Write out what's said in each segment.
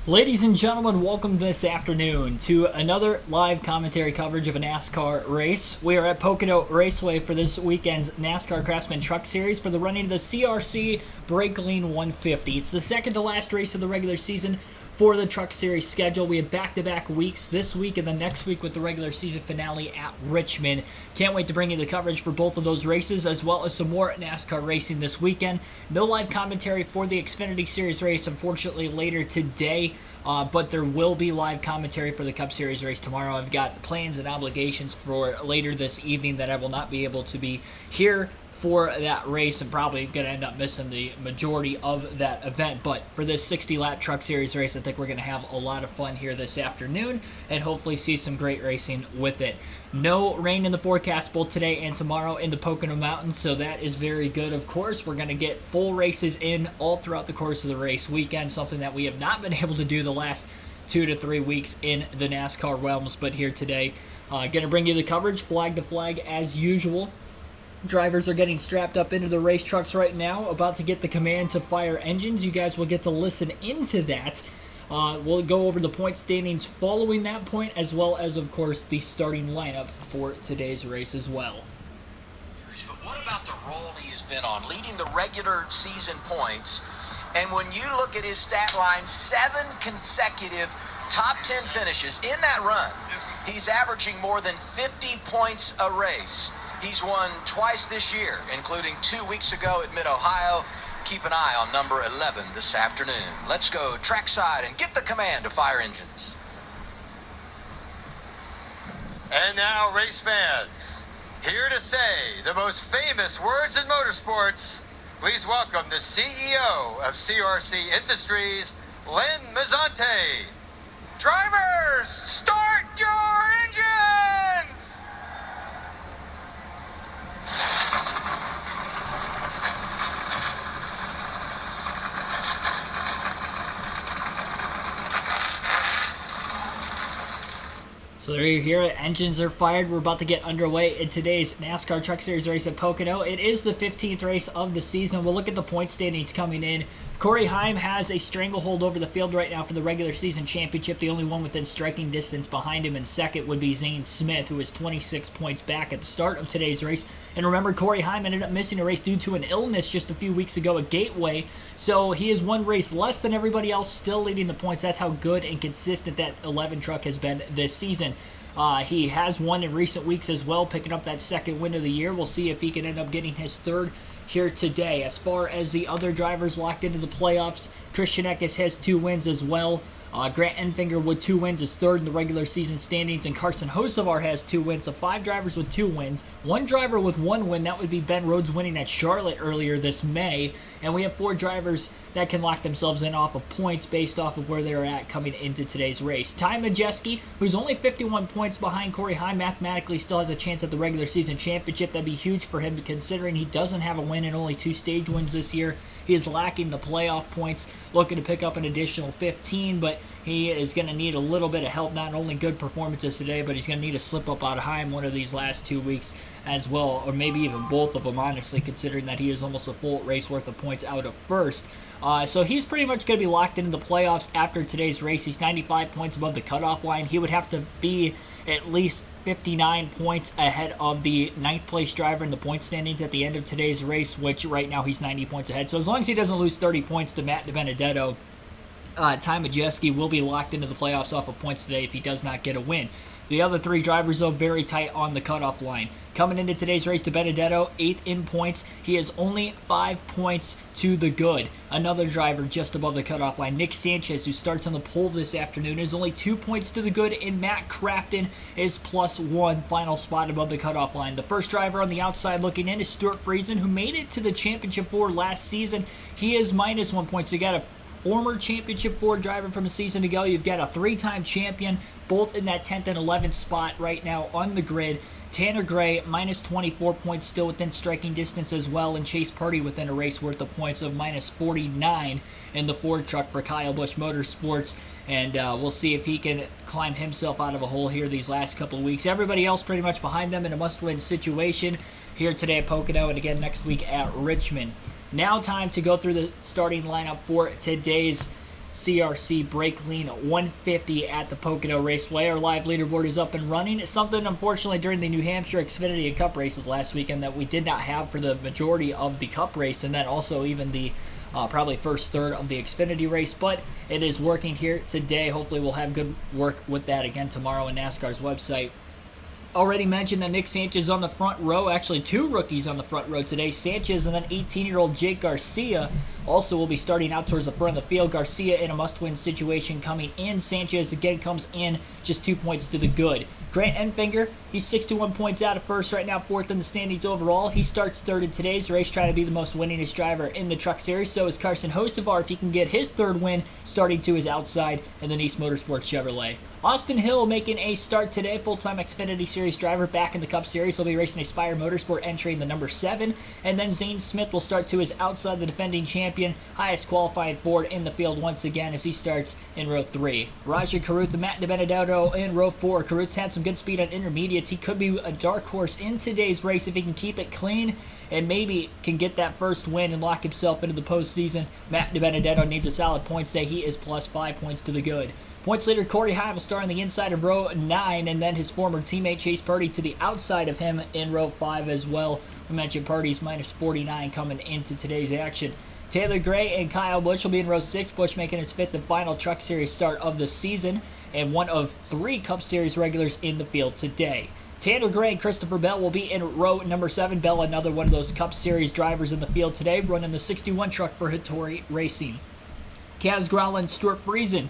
Ladies and gentlemen, welcome this afternoon to another live commentary coverage of a NASCAR race. We are at Pocono Raceway for this weekend's NASCAR Craftsman Truck Series for the running of the CRC Brakleen 150. It's the second to last race of the regular season for the Truck Series schedule. We have back-to-back weeks this week and the next week with the regular season finale at Richmond. Can't wait to bring you the coverage for both of those races as well as some more NASCAR racing this weekend. No live commentary for the Xfinity Series race, unfortunately, later today. But there will be live commentary for the Cup Series race tomorrow. I've got plans and obligations for later this evening that I will not be able to be here for that race. I'm probably going to end up missing the majority of that event. But for this 60-lap Truck Series race, I think we're going to have a lot of fun here this afternoon and hopefully see some great racing with it. No rain in the forecast both today and tomorrow in the Pocono Mountains, so that is very good, of course. We're going to get full races in all throughout the course of the race weekend, something that we have not been able to do the last 2 to 3 weeks in the NASCAR realms. But here today, going to bring you the coverage flag to flag as usual. Drivers are getting strapped up into the race trucks right now, about to get the command to fire engines. You guys will get to listen into that. We'll go over the point standings following that point, as well as, of course, the starting lineup for today's race as well. But what about the role he has been on, leading the regular season points? And when you look at his stat line, 7 consecutive top 10 finishes in that run. He's averaging more than 50 points a race. He's won twice this year, including 2 weeks ago at Mid-Ohio. Keep an eye on number 11 this afternoon. Let's go trackside and get the command to fire engines. And now, race fans, here to say the most famous words in motorsports, please welcome the CEO of CRC Industries, Len Mazzante. Drivers, start your engines! So there you hear it. Engines are fired. We're about to get underway in today's NASCAR Truck Series race at Pocono. It is the 15th race of the season. We'll look at the point standings coming in. Corey Heim has a stranglehold over the field right now for the regular season championship. The only one within striking distance behind him in second would be Zane Smith, who is 26 points back at the start of today's race. And remember, Corey Heim ended up missing a race due to an illness just a few weeks ago at Gateway. So he is one race less than everybody else, still leading the points. That's how good and consistent that 11 truck has been this season. He has won in recent weeks as well, picking up that second win of the year. We'll see if he can end up getting his third here today. As far as the other drivers locked into the playoffs, Christian Eckes has 2 wins as well. Grant Enfinger with 2 wins is third in the regular season standings, and Carson Hocevar has 2 wins, so 5 drivers with 2 wins. 1 driver with 1 win, that would be Ben Rhodes winning at Charlotte earlier this May, and we have 4 drivers that can lock themselves in off of points based off of where they're at coming into today's race. Ty Majeski, who's only 51 points behind Corey Heim, mathematically still has a chance at the regular season championship. That'd be huge for him considering he doesn't have a win and only 2 stage wins this year. He is lacking the playoff points, looking to pick up an additional 15, but he is going to need a little bit of help. Not only good performances today, but he's going to need a slip up out of Heim one of these last 2 weeks as well, or maybe even both of them, honestly, considering that he is almost a full race worth of points out of first. So he's pretty much going to be locked into the playoffs after today's race. He's 95 points above the cutoff line. He would have to be at least 59 points ahead of the 9th place driver in the point standings at the end of today's race, which right now he's 90 points ahead. So as long as he doesn't lose 30 points to Matt DiBenedetto, Ty Majeski will be locked into the playoffs off of points today if he does not get a win. The other 3 drivers, though, very tight on the cutoff line. Coming into today's race, DiBenedetto, 8th in points. He is only 5 points to the good. Another driver just above the cutoff line, Nick Sanchez, who starts on the pole this afternoon, is only 2 points to the good, and Matt Crafton is +1, final spot above the cutoff line. The first driver on the outside looking in is Stuart Friesen, who made it to the Championship 4 last season. He is -1 point, so you got a former Championship 4 driver from a season ago. You've got a 3-time champion, both in that 10th and 11th spot right now on the grid. Tanner Gray, -24 points, still within striking distance as well, and Chase Purdy within a race worth of points of -49 in the Ford truck for Kyle Busch Motorsports. And we'll see if he can climb himself out of a hole here these last couple of weeks. Everybody else pretty much behind them in a must-win situation here today at Pocono and again next week at Richmond. Now time to go through the starting lineup for today's CRC Brakleen 150 at the Pocono Raceway. Our live leaderboard is up and running. It's something, unfortunately, during the New Hampshire Xfinity and Cup races last weekend that we did not have for the majority of the Cup race, and then also even the probably first third of the Xfinity race, but it is working here today. Hopefully we'll have good work with that again tomorrow on NASCAR's website. Already mentioned that Nick Sanchez on the front row, actually two rookies on the front row today. Sanchez and then 18-year-old Jake Garcia also will be starting out towards the front of the field. Garcia in a must-win situation coming in. Sanchez again comes in just 2 points to the good. Grant Enfinger, he's 61 points out of first right now, fourth in the standings overall. He starts third in today's race, trying to be the most winningest driver in the Truck Series. So is Carson Hocevar if he can get his third win, starting to his outside in the Nice Motorsports Chevrolet. Austin Hill making a start today, full-time Xfinity Series driver back in the Cup Series. He'll be racing a Spire Motorsport entering the number 7. And then Zane Smith will start to his outside, the defending champion, highest qualifying Ford in the field once again as he starts in row 3. Roger Caruth, Matt DiBenedetto in row 4. Caruth's had some good speed on intermediates. He could be a dark horse in today's race if he can keep it clean and maybe can get that first win and lock himself into the postseason. Matt DiBenedetto needs a solid points day. He is plus 5 points to the good. Points leader Corey Heim will start on the inside of row 9, and then his former teammate Chase Purdy to the outside of him in row 5 as well. We mentioned Purdy's minus 49 coming into today's action. Taylor Gray and Kyle Busch will be in row 6. Busch making his 5th and final Truck Series start of the season, and one of 3 Cup Series regulars in the field today. Tanner Gray and Christopher Bell will be in row number 7. Bell, another one of those Cup Series drivers in the field today, running the 61 truck for Hattori Racing. Kaz Grala and Stuart Friesen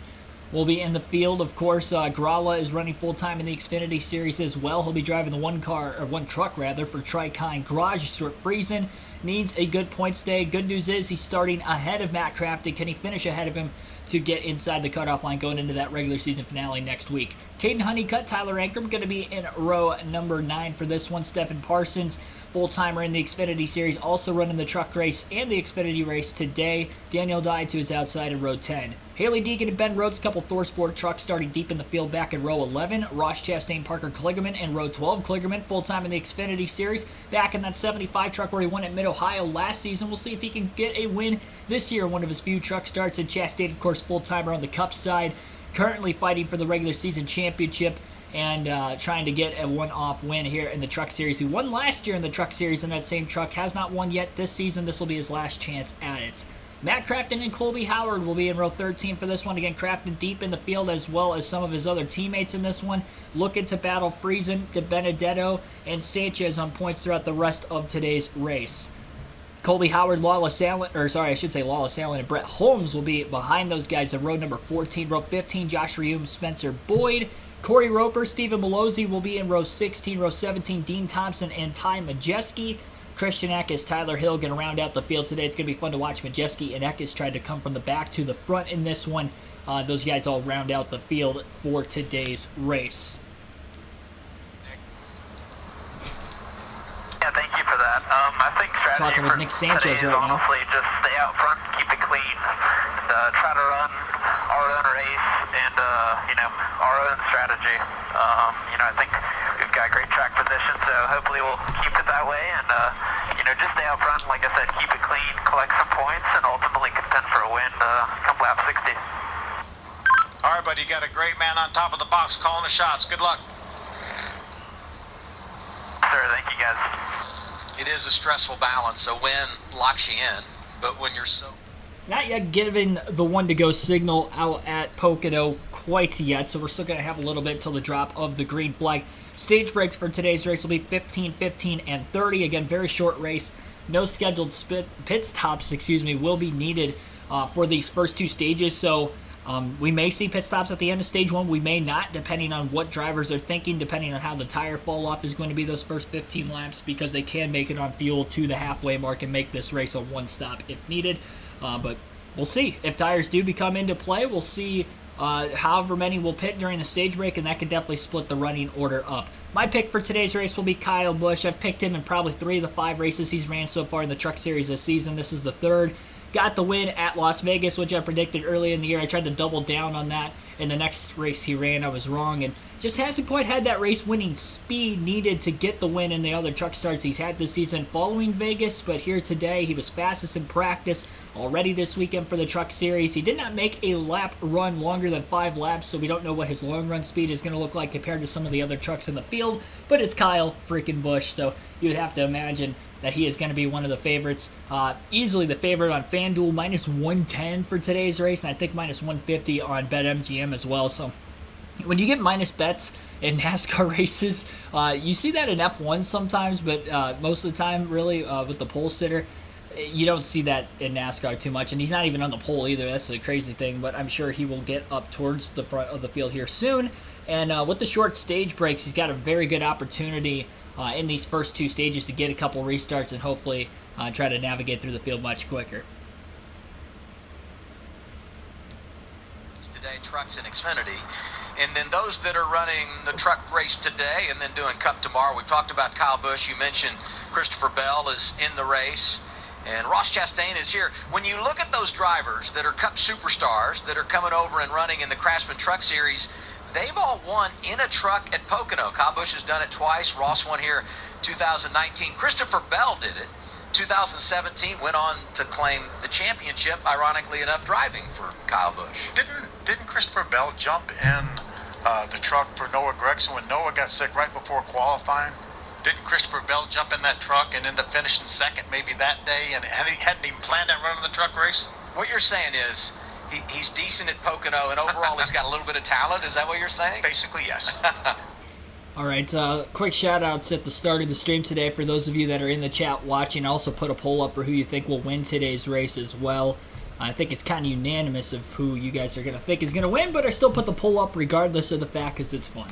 will be in the field. Of course, Grala is running full-time in the Xfinity Series as well. He'll be driving the one truck for Tricon Garage. Stuart Friesen needs a good points day. Good news is he's starting ahead of Matt Crafton. Can he finish ahead of him to get inside the cutoff line going into that regular season finale next week? Caden Honeycutt, Tyler Ankrum going to be in row number 9 for this one. Stephen Parsons, full-timer in the Xfinity Series, also running the truck race and the Xfinity race today. Daniel Dye to his outside in row 10. Haley Deegan and Ben Rhodes, couple Thor Sport trucks starting deep in the field back in row 11. Ross Chastain, Parker Kligerman in row 12. Kligerman full-time in the Xfinity Series, back in that 75 truck where he won at Mid-Ohio last season. We'll see if he can get a win this year in one of his few truck starts. And Chastain, of course, full-timer on the Cup side, currently fighting for the regular season championship and trying to get a one-off win here in the Truck Series. He won last year in the Truck Series in that same truck, has not won yet this season. This will be his last chance at it. Matt Crafton and Colby Howard will be in row 13 for this one. Again, Crafton deep in the field as well as some of his other teammates in this one. Looking to battle Friesen, DiBenedetto, and Sanchez on points throughout the rest of today's race. Colby Howard, Lawless Allen, and Brett Holmes will be behind those guys in row number 14. Row 15, Josh Reum, Spencer Boyd. Corey Roper, Stephen Malozzi will be in row 16. Row 17, Dean Thompson and Ty Majeski. Christian Eckes, Tyler Hill going to round out the field today. It's going to be fun to watch Majeski and Eckes try to come from the back to the front in this one. Those guys all round out the field for today's race. Yeah, thank you for that. I think strategy Talking with Nick Sanchez today is right now. honestly just stay out front, keep it clean, and try to run our own race and our own strategy. I think we've got great track position, so hopefully we'll keep it that way and just stay out front. Like I said, keep it clean, collect some points, and ultimately contend for a win come lap 60. All right, buddy, you got a great man on top of the box calling the shots. Good luck. Sir, thank you guys. It is a stressful balance. A win locks you in, but when you're so... Not yet given the one-to-go signal out at Pocono quite yet, so we're still going to have a little bit till the drop of the green flag. Stage breaks for today's race will be 15, 15, and 30. Again, very short race. No scheduled pit stops, will be needed for these first 2 stages, so we may see pit stops at the end of stage 1. We may not, depending on what drivers are thinking, depending on how the tire fall off is going to be those first 15 laps, because they can make it on fuel to the halfway mark and make this race a one-stop if needed. But we'll see. If tires do become into play, we'll see however many will pit during the stage break, and that could definitely split the running order up. My pick for today's race will be Kyle Busch. I've picked him in probably 3 of the 5 races he's ran so far in the Truck Series this season. This is the 3rd. got the win at Las Vegas, which I predicted early in the year. I tried to double down on that. In the next race he ran, I was wrong, and just hasn't quite had that race-winning speed needed to get the win in the other truck starts he's had this season following Vegas. But here today, he was fastest in practice already this weekend for the Truck Series. He did not make a lap run longer than 5 laps, so we don't know what his long run speed is going to look like compared to some of the other trucks in the field. But it's Kyle freaking Busch, so you'd have to imagine that he is going to be one of the favorites. Easily the favorite on FanDuel, minus 110 for today's race, and I think minus 150 on BetMGM as well. So when you get minus bets in NASCAR races, you see that in F1 sometimes, but most of the time, really, with the pole sitter, you don't see that in NASCAR too much, and he's not even on the pole either. That's the crazy thing, but I'm sure he will get up towards the front of the field here soon. And with the short stage breaks, he's got a very good opportunity in these first 2 stages to get a couple restarts and hopefully try to navigate through the field much quicker. Today, trucks in Xfinity. And then those that are running the truck race today and then doing Cup tomorrow. We talked about Kyle Busch. You mentioned Christopher Bell is in the race. And Ross Chastain is here. When you look at those drivers that are Cup superstars that are coming over and running in the Craftsman Truck Series, they've all won in a truck at Pocono. Kyle Busch has done it twice. Ross won here 2019. Christopher Bell did it 2017, went on to claim the championship, ironically enough, driving for Kyle Busch. Didn't Christopher Bell jump in the truck for Noah Gragson when Noah got sick right before qualifying? Didn't Christopher Bell jump in that truck and end up finishing second maybe that day, and hadn't even planned on running the truck race? What you're saying is he's decent at Pocono, and overall he's got a little bit of talent. Is that what you're saying? Basically, yes. All right, quick shout-outs at the start of the stream today for those of you that are in the chat watching. I also put a poll up for who you think will win today's race as well. I think it's kind of unanimous of who you guys are going to think is going to win, but I still put the poll up regardless of the fact because it's fun.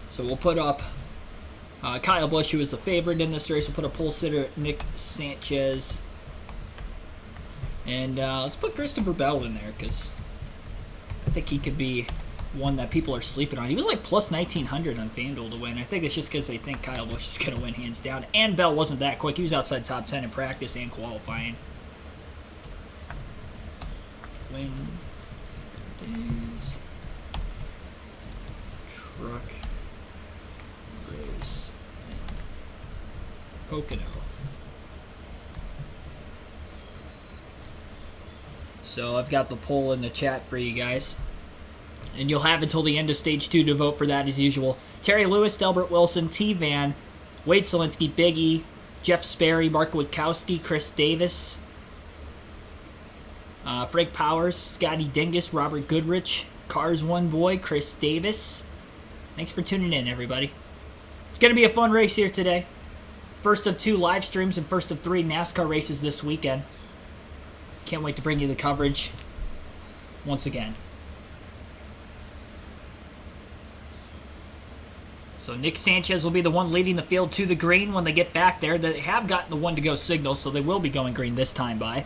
So we'll put up Kyle Busch, who is the favorite in this race. We'll put a pole sitter, Nick Sanchez. And let's put Christopher Bell in there because I think he could be one that people are sleeping on. He was like plus 1,900 on FanDuel to win. I think it's just because they think Kyle Busch is going to win hands down. And Bell wasn't that quick. He was outside top 10 in practice and qualifying. Win days. Truck race in Pocono. So I've got the poll in the chat for you guys. And you'll have until the end of Stage 2 to vote for that as usual. Terry Lewis, Delbert Wilson, T-Van, Wade Selinsky, Big E, Jeff Sperry, Mark Witkowski, Chris Davis, Frank Powers, Scotty Dingus, Robert Goodrich, Cars One Boy, Chris Davis. Thanks for tuning in, everybody. It's going to be a fun race here today. First of 2 live streams and first of 3 NASCAR races this weekend. Can't wait to bring you the coverage once again. So Nick Sanchez will be the one leading the field to the green when they get back there. They have gotten the 1-to-go signal, so they will be going green this time by.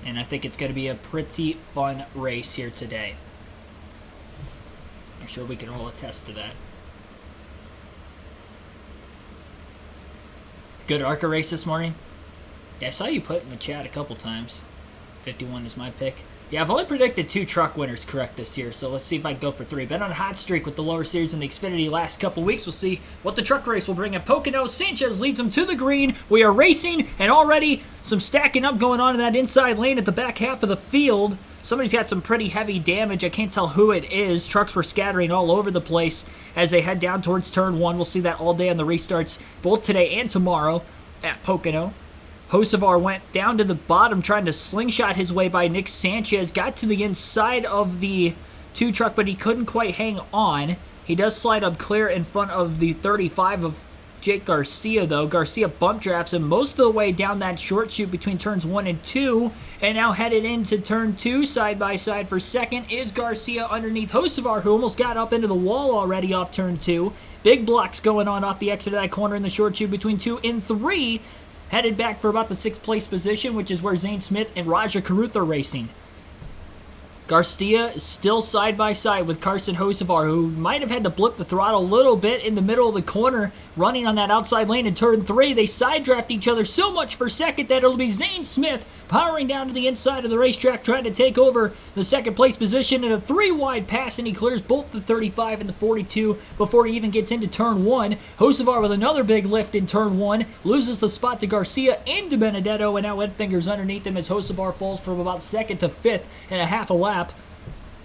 And I think it's going to be a pretty fun race here today. I'm sure we can all attest to that. Good ARCA race this morning. Yeah, I saw you put in the chat a couple times. 51 is my pick. Yeah, I've only predicted 2 truck winners correct this year, so let's see if I can go for 3. Been on a hot streak with the lower series in the Xfinity last couple weeks. We'll see what the truck race will bring at Pocono. Sanchez leads them to the green. We are racing, and already some stacking up going on in that inside lane at the back half of the field. Somebody's got some pretty heavy damage. I can't tell who it is. Trucks were scattering all over the place as they head down towards Turn 1. We'll see that all day on the restarts, both today and tomorrow at Pocono. Hocevar went down to the bottom trying to slingshot his way by Nick Sanchez. Got to the inside of the 2 truck, but he couldn't quite hang on. He does slide up clear in front of the 35 of Jake Garcia, though. Garcia bump drafts him most of the way down that short chute between turns 1 and 2. And now headed into turn 2, side by side for second, is Garcia underneath Hocevar, who almost got up into the wall already off turn 2. Big blocks going on off the exit of that corner in the short chute between 2 and 3. Headed back for about the 6th place position, which is where Zane Smith and Raja Karuth are racing. Garcia is still side by side with Carson Hocevar, who might have had to blip the throttle a little bit in the middle of the corner, running on that outside lane in turn 3. They side draft each other so much for second that it'll be Zane Smith powering down to the inside of the racetrack, trying to take over the second place position in a 3-wide pass, and he clears both the 35 and the 42 before he even gets into turn 1. Hocevar with another big lift in turn 1, loses the spot to Garcia and to Benedetto, and now Edfinger's underneath him as Hocevar falls from about 2nd to 5th in a half a lap.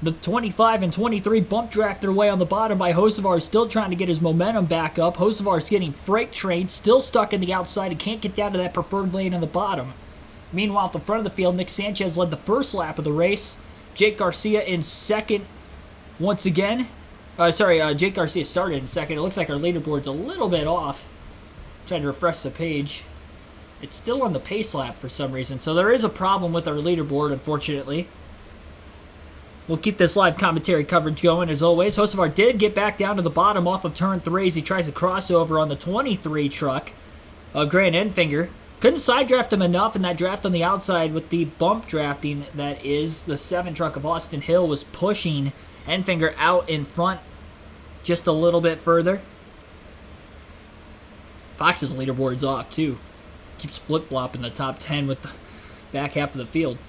The 25 and 23 bump draft their way on the bottom by Hocevar, still trying to get his momentum back up. Hocevar's getting freight trained, still stuck in the outside and can't get down to that preferred lane on the bottom. Meanwhile, at the front of the field, Nick Sanchez led the first lap of the race. Jake Garcia in second once again. Jake Garcia started in second. It looks like our leaderboard's a little bit off. Trying to refresh the page. It's still on the pace lap for some reason, so there is a problem with our leaderboard, unfortunately. We'll keep this live commentary coverage going as always. Hocevar did get back down to the bottom off of turn 3 as he tries to crossover on the 23 truck of Grant Enfinger. Couldn't side draft him enough in that draft on the outside with the bump drafting that is. The 7 truck of Austin Hill was pushing Enfinger out in front just a little bit further. Fox's leaderboard's off too. Keeps flip-flopping the top 10 with the back half of the field.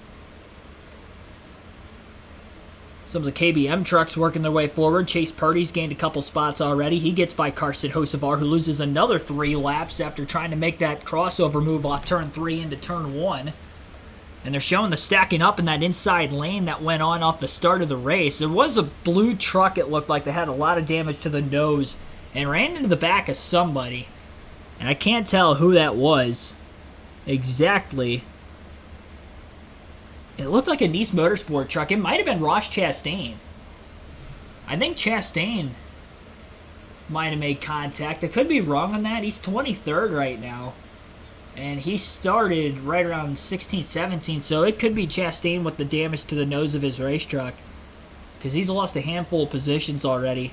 Some of the KBM trucks working their way forward. Chase Purdy's gained a couple spots already. He gets by Carson Hocevar, who loses another 3 laps after trying to make that crossover move off turn 3 into turn 1. And they're showing the stacking up in that inside lane that went on off the start of the race. There was a blue truck, it looked like, that had a lot of damage to the nose and ran into the back of somebody. And I can't tell who that was exactly. It looked like a Nice Motorsport truck. It might have been Ross Chastain. I think Chastain might have made contact. I could be wrong on that. He's 23rd right now. And he started right around 16, 17. So it could be Chastain with the damage to the nose of his race truck. Because he's lost a handful of positions already.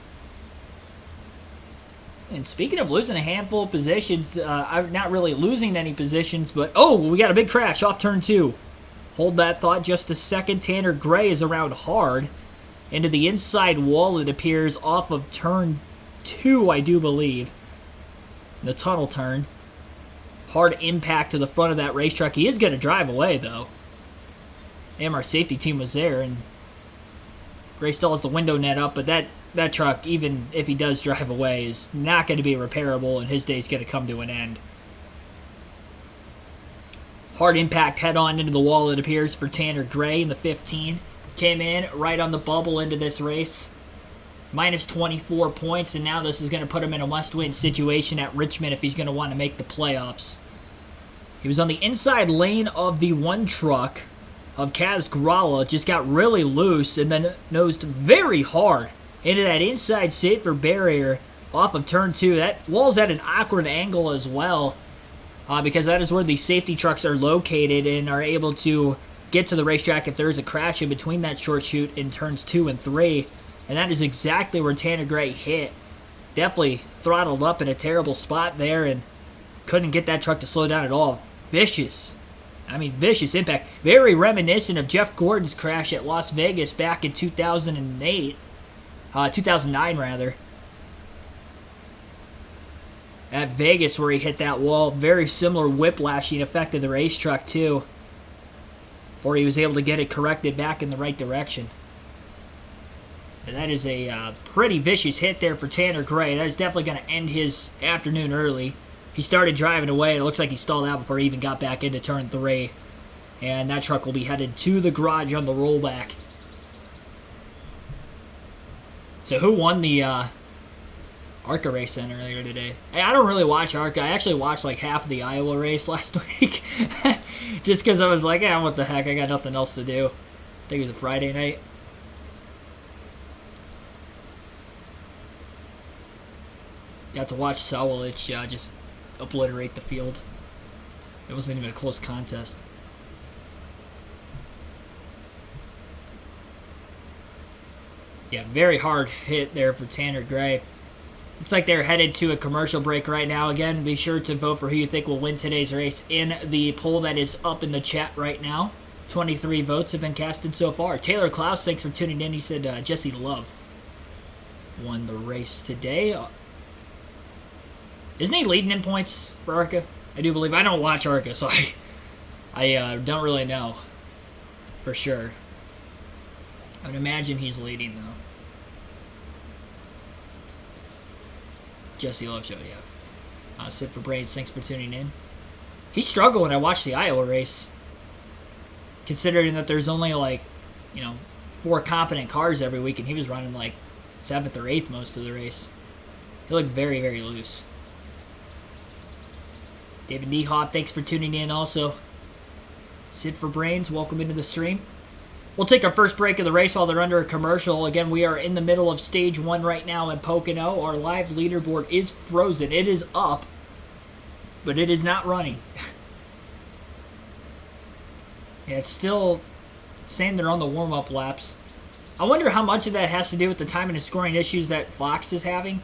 And speaking of losing a handful of positions, I'm not really losing any positions, but oh, we got a big crash off turn 2. Hold that thought just a second. Tanner Gray is around hard into the inside wall, it appears, off of turn 2, I do believe. The tunnel turn. Hard impact to the front of that racetrack. He is going to drive away, though. And our safety team was there, and Gray still has the window net up, but that truck, even if he does drive away, is not going to be repairable, and his day's going to come to an end. Hard impact head-on into the wall, it appears, for Tanner Gray in the 15. Came in right on the bubble into this race. Minus 24 points, and now this is going to put him in a must-win situation at Richmond if he's going to want to make the playoffs. He was on the inside lane of the 1 truck of Kaz Gralla, just got really loose and then nosed very hard into that inside safer barrier off of turn 2. That wall's at an awkward angle as well. Because that is where the safety trucks are located and are able to get to the racetrack if there is a crash in between that short chute in turns 2 and 3. And that is exactly where Tanner Gray hit. Definitely throttled up in a terrible spot there and couldn't get that truck to slow down at all. Vicious impact. Very reminiscent of Jeff Gordon's crash at Las Vegas back in 2009 rather. At Vegas where he hit that wall. Very similar whiplashing effect of the racetrack too. Before he was able to get it corrected back in the right direction. And that is a pretty vicious hit there for Tanner Gray. That is definitely going to end his afternoon early. He started driving away. It looks like he stalled out before he even got back into turn 3. And that truck will be headed to the garage on the rollback. So who won the ARCA race then earlier today? Hey, I don't really watch ARCA. I actually watched like half of the Iowa race last week. Just because I was like, what the heck? I got nothing else to do. I think it was a Friday night. Got to watch Sawalich just obliterate the field. It wasn't even a close contest. Yeah, very hard hit there for Tanner Gray. Looks like they're headed to a commercial break right now. Again, be sure to vote for who you think will win today's race in the poll that is up in the chat right now. 23 votes have been casted so far. Taylor Klaus, thanks for tuning in. He said Jesse Love won the race today. Isn't he leading in points for ARCA? I do believe. I don't watch ARCA, so I don't really know for sure. I would imagine he's leading, though. Jesse Love Show, yeah. Sit for Brains, thanks for tuning in. He struggled when I watched the Iowa race, considering that there's only, like, 4 competent cars every week, and he was running, like, 7th or 8th most of the race. He looked very, very loose. David Niehoff, thanks for tuning in also. Sit for Brains, welcome into the stream. We'll take our first break of the race while they're under a commercial. Again, we are in the middle of stage 1 right now in Pocono. Our live leaderboard is frozen. It is up, but it is not running. Yeah, it's still saying they're on the warm-up laps. I wonder how much of that has to do with the timing and scoring issues that Fox is having.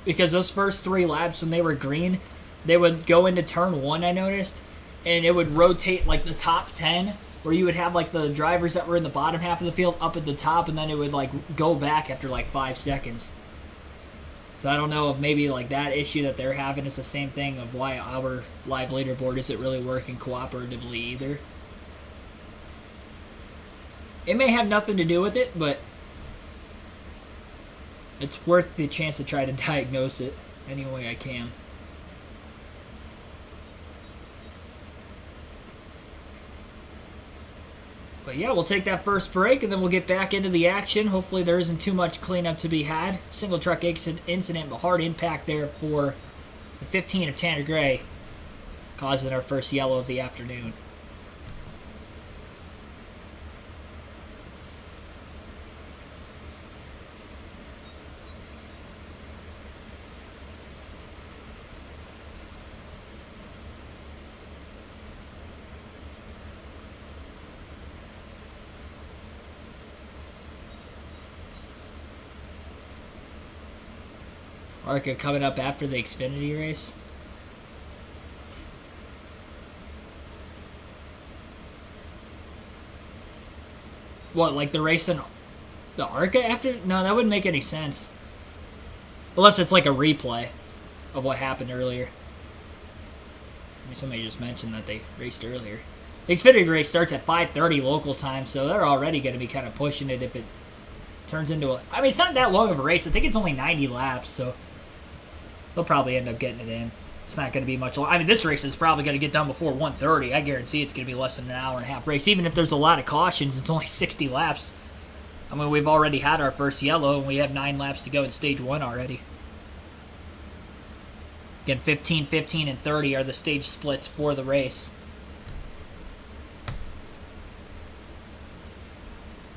Because those first 3 laps when they were green, they would go into turn 1, I noticed, and it would rotate like the top 10, where you would have like the drivers that were in the bottom half of the field up at the top, and then it would like go back after like 5 seconds. So I don't know if maybe like that issue that they're having is the same thing of why our live leaderboard isn't really working cooperatively either. It may have nothing to do with it, but it's worth the chance to try to diagnose it any way I can. But yeah, we'll take that first break, and then we'll get back into the action. Hopefully there isn't too much cleanup to be had. Single truck incident, but hard impact there for the 15 of Tanner Gray, causing our first yellow of the afternoon. ARCA coming up after the Xfinity race. What, like the race in the ARCA after? No, that wouldn't make any sense. Unless it's like a replay of what happened earlier. I mean, somebody just mentioned that they raced earlier. The Xfinity race starts at 5:30 local time, so they're already going to be kind of pushing it if it turns into a... I mean, it's not that long of a race. I think it's only 90 laps, so... they'll probably end up getting it in. It's not going to be much long. I mean, this race is probably going to get done before 1:30. I guarantee it's going to be less than an hour and a half race. Even if there's a lot of cautions, it's only 60 laps. I mean, we've already had our first yellow, and we have 9 laps to go in stage 1 already. Again, 15, 15, and 30 are the stage splits for the race.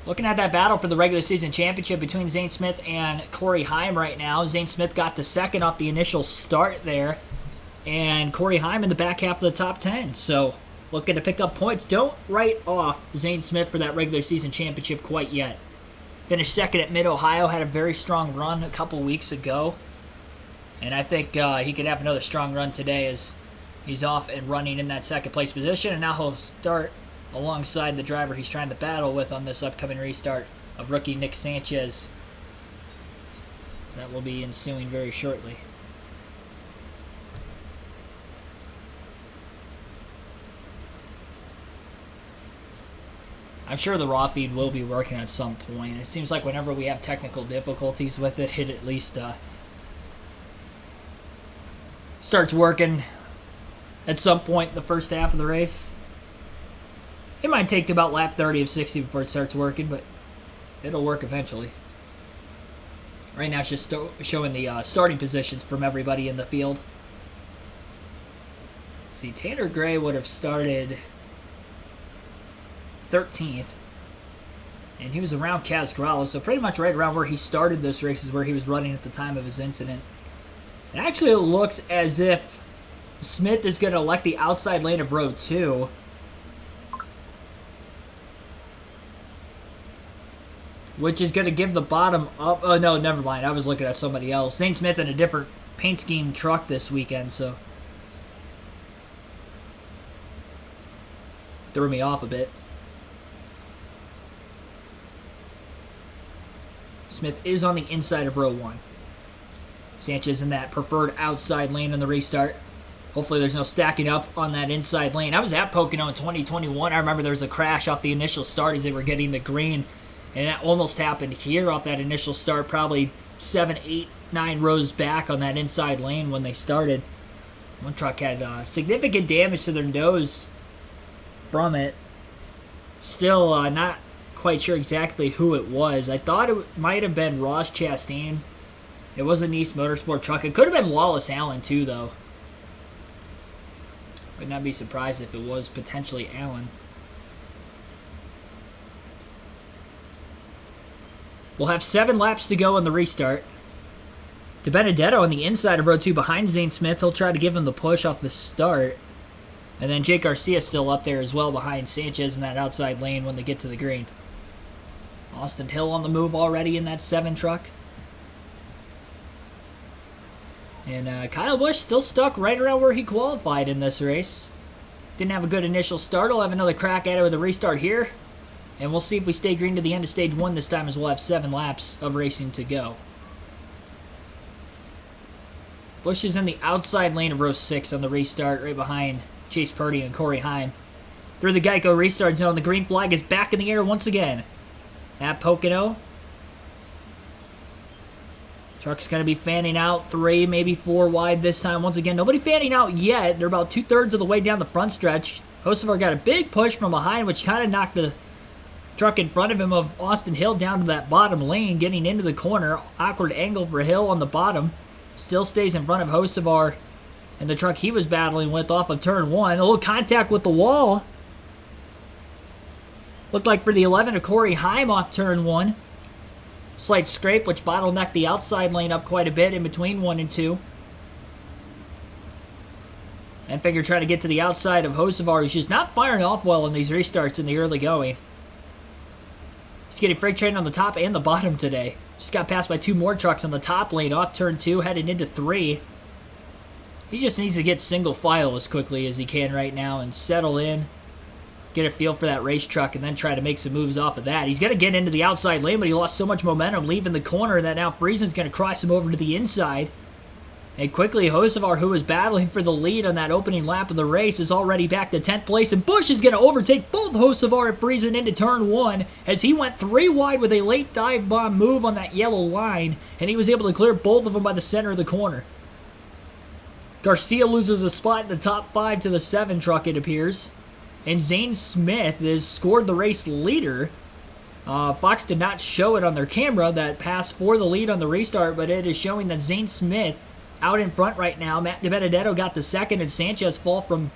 Looking at that battle for the regular season championship between Zane Smith and Corey Heim right now. Zane Smith got the second off the initial start there. And Corey Heim in the back half of the top 10. So looking to pick up points. Don't write off Zane Smith for that regular season championship quite yet. Finished second at Mid-Ohio. Had a very strong run a couple weeks ago. And I think he could have another strong run today as he's off and running in that second place position. And now he'll start alongside the driver he's trying to battle with on this upcoming restart of rookie Nick Sanchez. That will be ensuing very shortly. I'm sure the raw feed will be working at some point. It seems like whenever we have technical difficulties with it, it at least starts working at some point in the first half of the race. It might take to about lap 30 of 60 before it starts working, but it'll work eventually. Right now it's just showing the starting positions from everybody in the field. See, Tanner Gray would have started 13th, and he was around Kaz Corrales, so pretty much right around where he started this race is where he was running at the time of his incident. And actually it looks as if Smith is going to elect the outside lane of row 2. Which is going to give the bottom up... Oh, no, never mind. I was looking at somebody else. Zane Smith in a different paint scheme truck this weekend, so... Threw me off a bit. Smith is on the inside of row 1. Sanchez in that preferred outside lane on the restart. Hopefully there's no stacking up on that inside lane. I was at Pocono in 2021. I remember there was a crash off the initial start as they were getting the green. And that almost happened here off that initial start, probably 7, 8, 9 rows back on that inside lane when they started. One truck had significant damage to their nose from it. Still not quite sure exactly who it was. I thought it might have been Ross Chastain. It was a Nice Motorsport truck. It could have been Wallace Allen too, though. Would not be surprised if it was potentially Allen. We'll have 7 laps to go on the restart. DiBenedetto on the inside of row 2 behind Zane Smith. He'll try to give him the push off the start. And then Jake Garcia still up there as well behind Sanchez in that outside lane when they get to the green. Austin Hill on the move already in that 7 truck. And Kyle Busch still stuck right around where he qualified in this race. Didn't have a good initial start. He'll have another crack at it with a restart here. And we'll see if we stay green to the end of stage 1 this time, as we'll have 7 laps of racing to go. Busch is in the outside lane of row 6 on the restart, right behind Chase Purdy and Corey Heim. Through the Geico restart zone, the green flag is back in the air once again. At Pocono. Truck's going to be fanning out 3, maybe 4 wide this time. Once again, nobody fanning out yet. They're about 2/3 of the way down the front stretch. Hocevar got a big push from behind, which kind of knocked the truck in front of him of Austin Hill down to that bottom lane, getting into the corner. Awkward angle for Hill on the bottom. Still stays in front of Hocevar and the truck he was battling with off of turn 1. A little contact with the wall. Looked like for the 11 of Corey Heim off turn 1. Slight scrape, which bottlenecked the outside lane up quite a bit in between 1 and 2. And Figure trying to get to the outside of Hocevar, who's just not firing off well in these restarts in the early going. He's getting freight train on the top and the bottom today. Just got passed by 2 more trucks on the top lane off turn 2, heading into 3. He just needs to get single file as quickly as he can right now and settle in. Get a feel for that race truck and then try to make some moves off of that. He's going to get into the outside lane, but he lost so much momentum leaving the corner that now Friesen's going to cross him over to the inside. And quickly, Hocevar, who was battling for the lead on that opening lap of the race, is already back to 10th place. And Busch is going to overtake both Hocevar and Friesen into turn 1 as he went 3 wide with a late dive bomb move on that yellow line. And he was able to clear both of them by the center of the corner. Garcia loses a spot in the top 5 to the 7 truck, it appears. And Zane Smith has scored the race leader. Fox did not show it on their camera, that pass for the lead on the restart, but it is showing that Zane Smith out in front right now. Matt DiBenedetto got the 2nd, and Sanchez fall from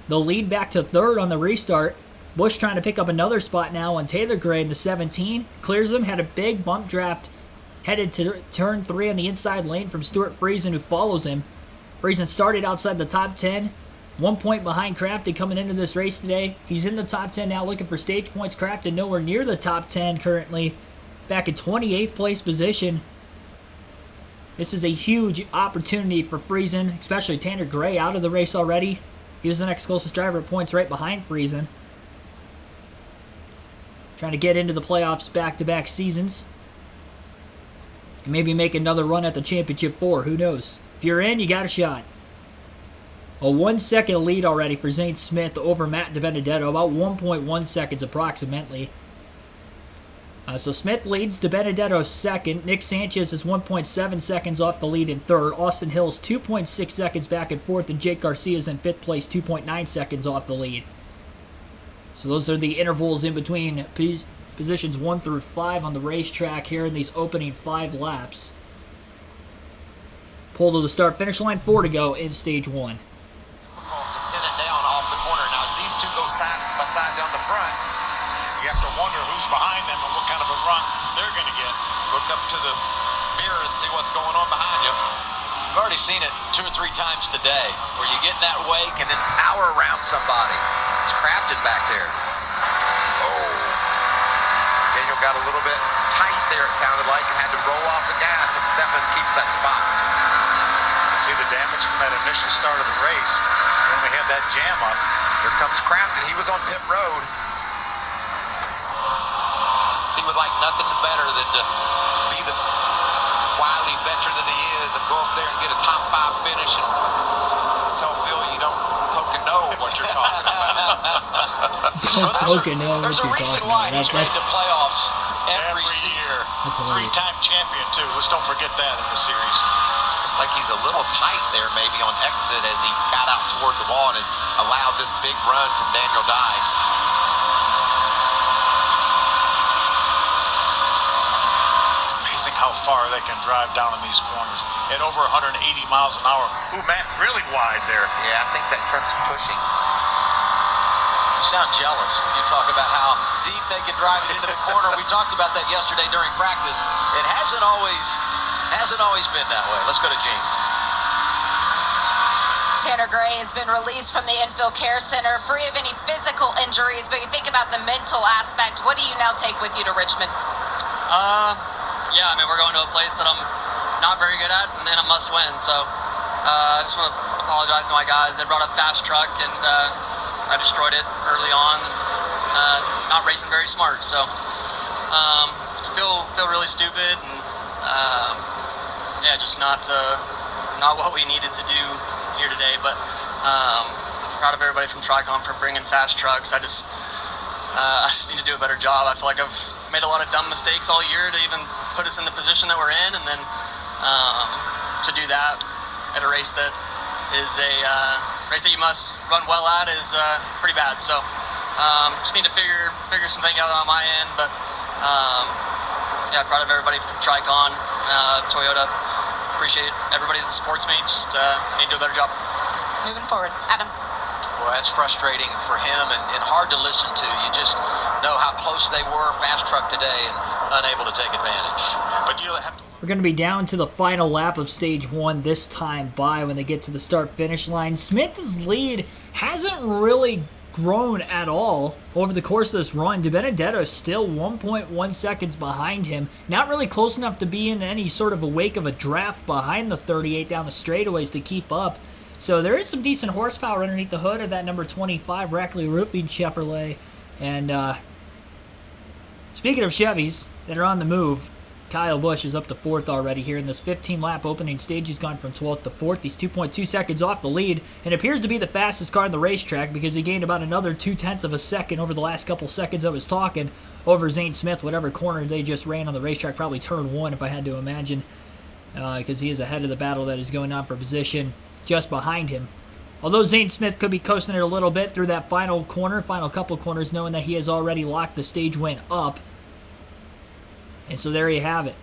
the lead back to 3rd on the restart. Busch trying to pick up another spot now on Taylor Gray in the 17. Clears him, had a big bump draft headed to turn 3 on the inside lane from Stuart Friesen, who follows him. Friesen started outside the top 10. 1 point behind Crafton coming into this race today. He's in the top 10 now looking for stage points. Crafton nowhere near the top 10 currently. Back in 28th place position. This is a huge opportunity for Friesen, especially Tanner Gray out of the race already. He was the next closest driver at points right behind Friesen. Trying to get into the playoffs back-to-back seasons. And maybe make another run at the Championship 4. Who knows? If you're in, you got a shot. A 1 second lead already for Zane Smith over Matt DiBenedetto, about 1.1 seconds approximately. So Smith leads, DiBenedetto 2nd. Nick Sanchez is 1.7 seconds off the lead in 3rd. Austin Hill's 2.6 seconds back in 4th, and Jake Garcia is in 5th place, 2.9 seconds off the lead. So those are the intervals in between positions 1 through 5 on the racetrack here in these opening 5 laps. Pull to the start-finish line, 4 to go in stage 1. Side down the front, you have to wonder who's behind them and what kind of a run they're going to get. Look up to the mirror and see what's going on behind you. We've already seen it 2 or 3 times today, where you get in that wake and then power around somebody. It's Crafton back there. Oh, Daniel got a little bit tight there, it sounded like, and had to roll off the gas, and Stefan keeps that spot. You see the damage from that initial start of the race when we had that jam up. They're comes Craftsman. He was on pit road. He would like nothing better than to be the wily veteran that he is and go up there and get a top 5 finish and tell Phil you don't Pocono what you're talking about. Pocono what There's a you're reason talking why about. he's made the playoffs every season. year. That's hilarious. 3-time champion, too. Let's don't forget that in the series. Like he's a little tight there maybe on exit as he got out toward the wall, and it's allowed this big run from Daniel Dye. Amazing how far they can drive down in these corners at over 180 miles an hour. Ooh, Matt, really wide there. Yeah, I think that truck's pushing. You sound jealous when you talk about how deep they can drive it into the corner. We talked about that yesterday during practice. It hasn't always been that way. Let's go to Gene. Tanner Gray has been released from the Infield Care Center, free of any physical injuries, but you think about the mental aspect. What do you now take with you to Richmond? Yeah, I mean, we're going to a place that I'm not very good at and a must win. So I just want to apologize to my guys. They brought a fast truck and I destroyed it early on. Not racing very smart, so feel really stupid and yeah, just not what we needed to do here today. But proud of everybody from Tricon for bringing fast trucks. I just need to do a better job. I feel like I've made a lot of dumb mistakes all year to even put us in the position that we're in, and then to do that at a race that is a race that you must run well at is pretty bad. So just need to figure some things out on my end. But yeah, proud of everybody from Tricon, Toyota. Appreciate everybody that supports me. Just need to do a better job. Moving forward, Adam. Well, that's frustrating for him and hard to listen to. You just know how close they were, fast truck today, and unable to take advantage. But you have to. We're going to be down to the final lap of stage 1 this time by when they get to the start-finish line. Smith's lead hasn't really grown at all over the course of this run. DiBenedetto is still 1.1 seconds behind him. Not really close enough to be in any sort of a wake of a draft behind the 38 down the straightaways to keep up. So there is some decent horsepower underneath the hood of that number 25 Brakleen Roofing Chevrolet. And speaking of Chevys that are on the move, Kyle Busch is up to 4th already here in this 15-lap opening stage. He's gone from 12th to 4th. He's 2.2 seconds off the lead and appears to be the fastest car on the racetrack because he gained about another 0.2 of a second over the last couple seconds I was talking over Zane Smith, whatever corner they just ran on the racetrack, probably turn 1 if I had to imagine, because he is ahead of the battle that is going on for position just behind him. Although Zane Smith could be coasting it a little bit through that final couple corners, knowing that he has already locked the stage win up. And so there you have it.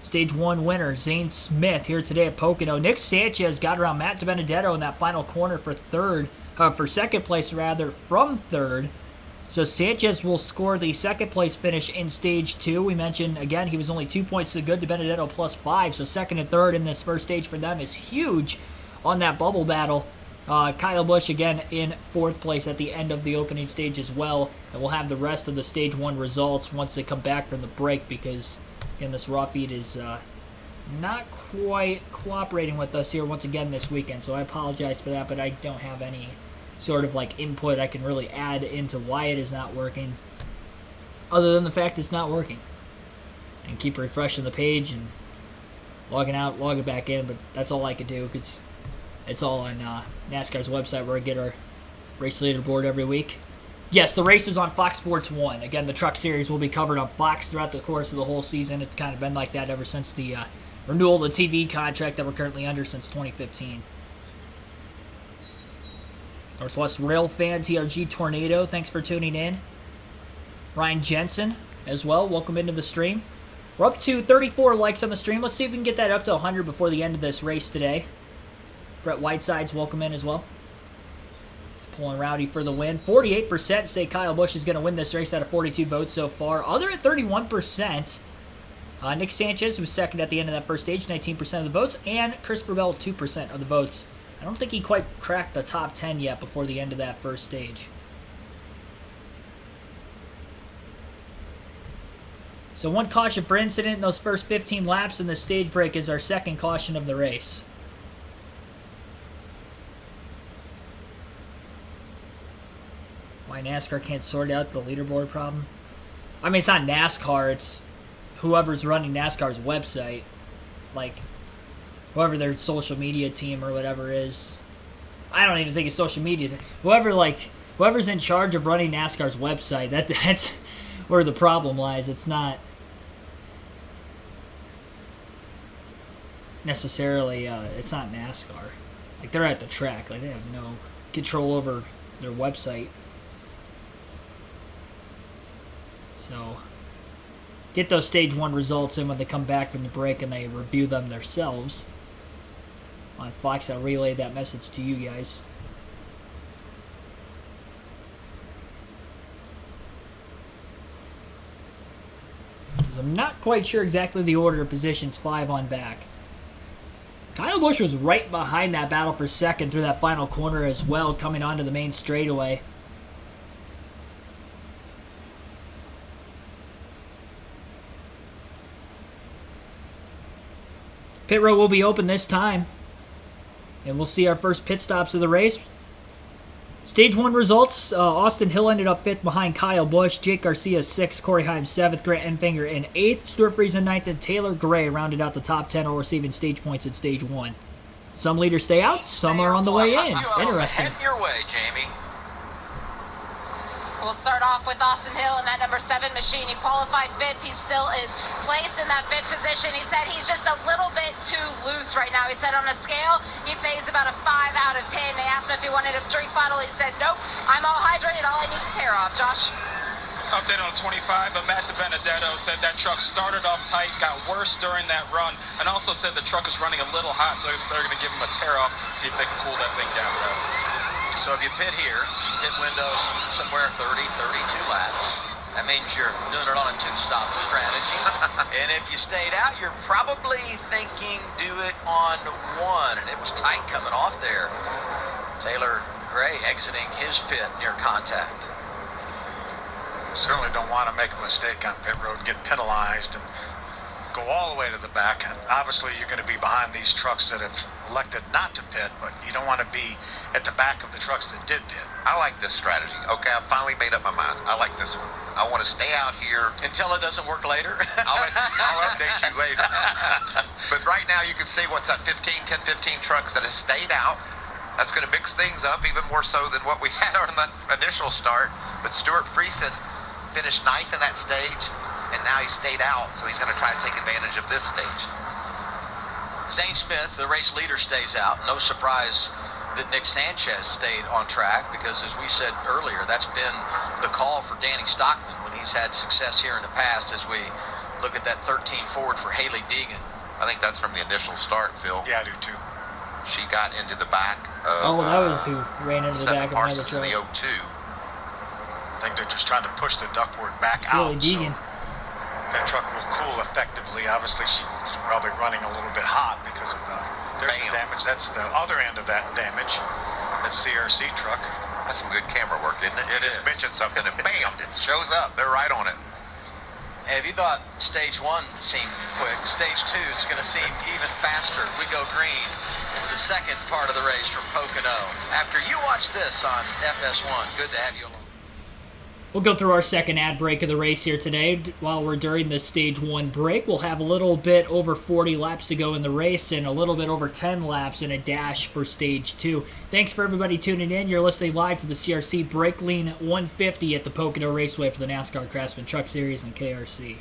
Stage 1 winner, Zane Smith, here today at Pocono. Nick Sanchez got around Matt DiBenedetto in that final corner for second place from third. So Sanchez will score the second place finish in stage 2. We mentioned, again, he was only 2 points to good. DiBenedetto plus 5. So second and third in this first stage for them is huge on that bubble battle. Kyle Busch again in 4th place at the end of the opening stage as well. And we'll have the rest of the stage 1 results once they come back from the break, because again, this raw feed is not quite cooperating with us here once again this weekend. So I apologize for that, but I don't have any sort of like input I can really add into why it is not working, other than the fact it's not working. And keep refreshing the page and logging out, logging back in, but that's all I could do because it's all on NASCAR's website where I get our race leaderboard every week. Yes, the race is on Fox Sports 1. Again, the Truck Series will be covered on Fox throughout the course of the whole season. It's kind of been like that ever since the renewal of the TV contract that we're currently under since 2015. Northwest Rail fan, TRG Tornado, thanks for tuning in. Ryan Jensen as well, welcome into the stream. We're up to 34 likes on the stream. Let's see if we can get that up to 100 before the end of this race today. Brett Whiteside's welcome in as well. Pulling Rowdy for the win. 48% say Kyle Busch is going to win this race out of 42 votes so far. Other at 31%. Nick Sanchez was second at the end of that first stage, 19% of the votes. And Christopher Bell, 2% of the votes. I don't think he quite cracked the top 10 yet before the end of that first stage. So one caution for incident in those first 15 laps, and the stage break is our second caution of the race. Why NASCAR can't sort out the leaderboard problem? I mean, it's not NASCAR. It's whoever's running NASCAR's website. Like, whoever their social media team or whatever is. I don't even think it's social media. Whoever's in charge of running NASCAR's website, that's where the problem lies. It's not necessarily, it's not NASCAR. Like, they're at the track. Like, they have no control over their website. So, get those stage 1 results in when they come back from the break and they review them themselves. On Fox, I'll relay that message to you guys. Because I'm not quite sure exactly the order of positions 5 on back. Kyle Busch was right behind that battle for second through that final corner as well, coming onto the main straightaway. Pit road will be open this time. And we'll see our first pit stops of the race. Stage 1 results. Austin Hill ended up 5th behind Kyle Busch. Jake Garcia 6th. Corey Heim 7th. Grant Enfinger in 8th. Stuart Friesen 9th. And Taylor Gray rounded out the top 10, all receiving stage points at stage 1. Some leaders stay out. Some are on the way in. Interesting. Heading your way, Jamie. We'll start off with Austin Hill in that number 7 machine. He qualified 5th. He still is placed in that 5th position. He said he's just a little bit too loose right now. He said on a scale, he'd say he's about a 5 out of 10. They asked him if he wanted a drink bottle. He said, nope, I'm all hydrated. All I need to tear off. Josh? Update on 25, but Matt DiBenedetto said that truck started off tight, got worse during that run, and also said the truck was running a little hot, so they're going to give him a tear off, see if they can cool that thing down, guys. So if you pit here, pit window somewhere 30, 32 laps. That means you're doing it on a 2-stop strategy. And if you stayed out, you're probably thinking do it on 1. And it was tight coming off there. Taylor Gray exiting his pit near contact. Certainly don't want to make a mistake on pit road, get penalized, and go all the way to the back. And obviously, you're going to be behind these trucks that have elected not to pit, but you don't want to be at the back of the trucks that did pit. I like this strategy. Okay, I've finally made up my mind. I like this one. I want to stay out here. Until it doesn't work later? I'll update you later. But right now, you can see what's that 10, 15 trucks that have stayed out. That's going to mix things up even more so than what we had on that initial start. But Stuart Friesen finished 9th in that stage, and now he stayed out, so he's going to try to take advantage of this stage. Zane Smith, the race leader, stays out. No surprise that Nick Sanchez stayed on track because, as we said earlier, that's been the call for Danny Stockman when he's had success here in the past as we look at that 13 forward for Haley Deegan. I think that's from the initial start, Phil. Yeah, I do too. She got into the back of that was who ran into the back of another Parsons truck. in the 02. I think they're just trying to push the ductwork back It's really out. Deegan. So that truck will cool effectively. Obviously, she's probably running a little bit hot because of there's the damage. That's the other end of that damage. That CRC truck. That's some good camera work, isn't it? It Just is. mention something and bam, it shows up. They're right on it. Hey, if you thought stage 1 seemed quick, stage 2 is going to seem even faster. We go green for the second part of the race from Pocono. After you watch this on FS1, good to have you along. We'll go through our second ad break of the race here today. While we're during the stage 1 break, we'll have a little bit over 40 laps to go in the race and a little bit over 10 laps in a dash for stage 2. Thanks for everybody tuning in. You're listening live to the CRC Brakleen 150 at the Pocono Raceway for the NASCAR Craftsman Truck Series and KRC.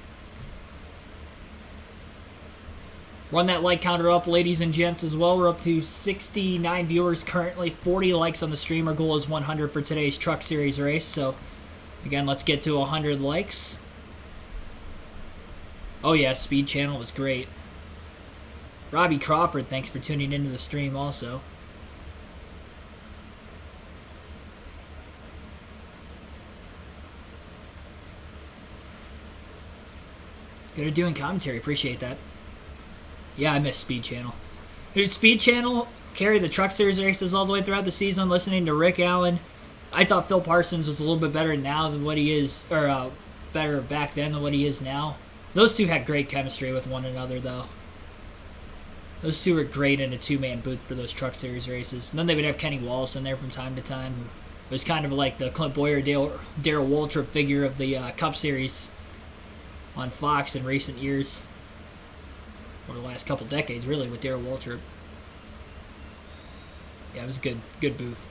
Run that like counter up, ladies and gents, as well. We're up to 69 viewers currently, 40 likes on the stream. Our goal is 100 for today's Truck Series race, so again, let's get to 100 likes. Oh yeah, Speed Channel was great. Robbie Crawford, thanks for tuning into the stream also. Good at doing commentary, appreciate that. Yeah, I miss Speed Channel. Dude, Speed Channel carried the Truck Series races all the way throughout the season, listening to Rick Allen. I thought Phil Parsons was a little bit better now than what he is, or better back then than what he is now. Those two had great chemistry with one another, though. Those two were great in a two-man booth for those Truck Series races. And then they would have Kenny Wallace in there from time to time, who was kind of like the Clint Boyer, Darrell Waltrip figure of the Cup Series on Fox in recent years. Or the last couple decades, really, with Darrell Waltrip. Yeah, it was a good booth.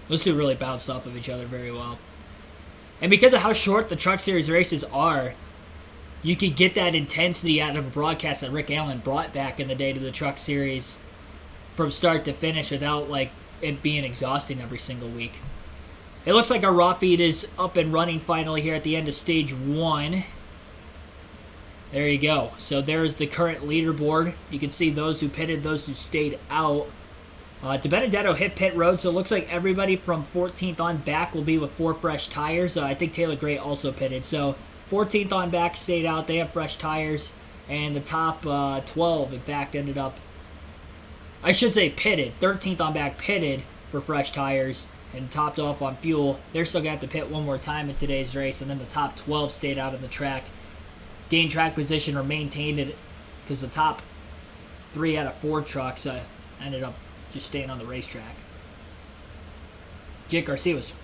Those two really bounced off of each other very well. And because of how short the Truck Series races are, you could get that intensity out of a broadcast that Rick Allen brought back in the day to the Truck Series from start to finish without like it being exhausting every single week. It looks like our raw feed is up and running finally here at the end of stage 1. There you go. So there's the current leaderboard. You can see those who pitted, those who stayed out. DeBenedetto hit pit road, so it looks like everybody from 14th on back will be with 4 fresh tires. I think Taylor Gray also pitted. So 14th on back stayed out. They have fresh tires. And the top 12, in fact, ended up, I should say pitted. 13th on back pitted for fresh tires and topped off on fuel. They're still going to have to pit one more time in today's race. And then the top 12 stayed out on the track. Gained track position or maintained it because the top 3 out of 4 trucks ended up just staying on the racetrack. Jake Garcia was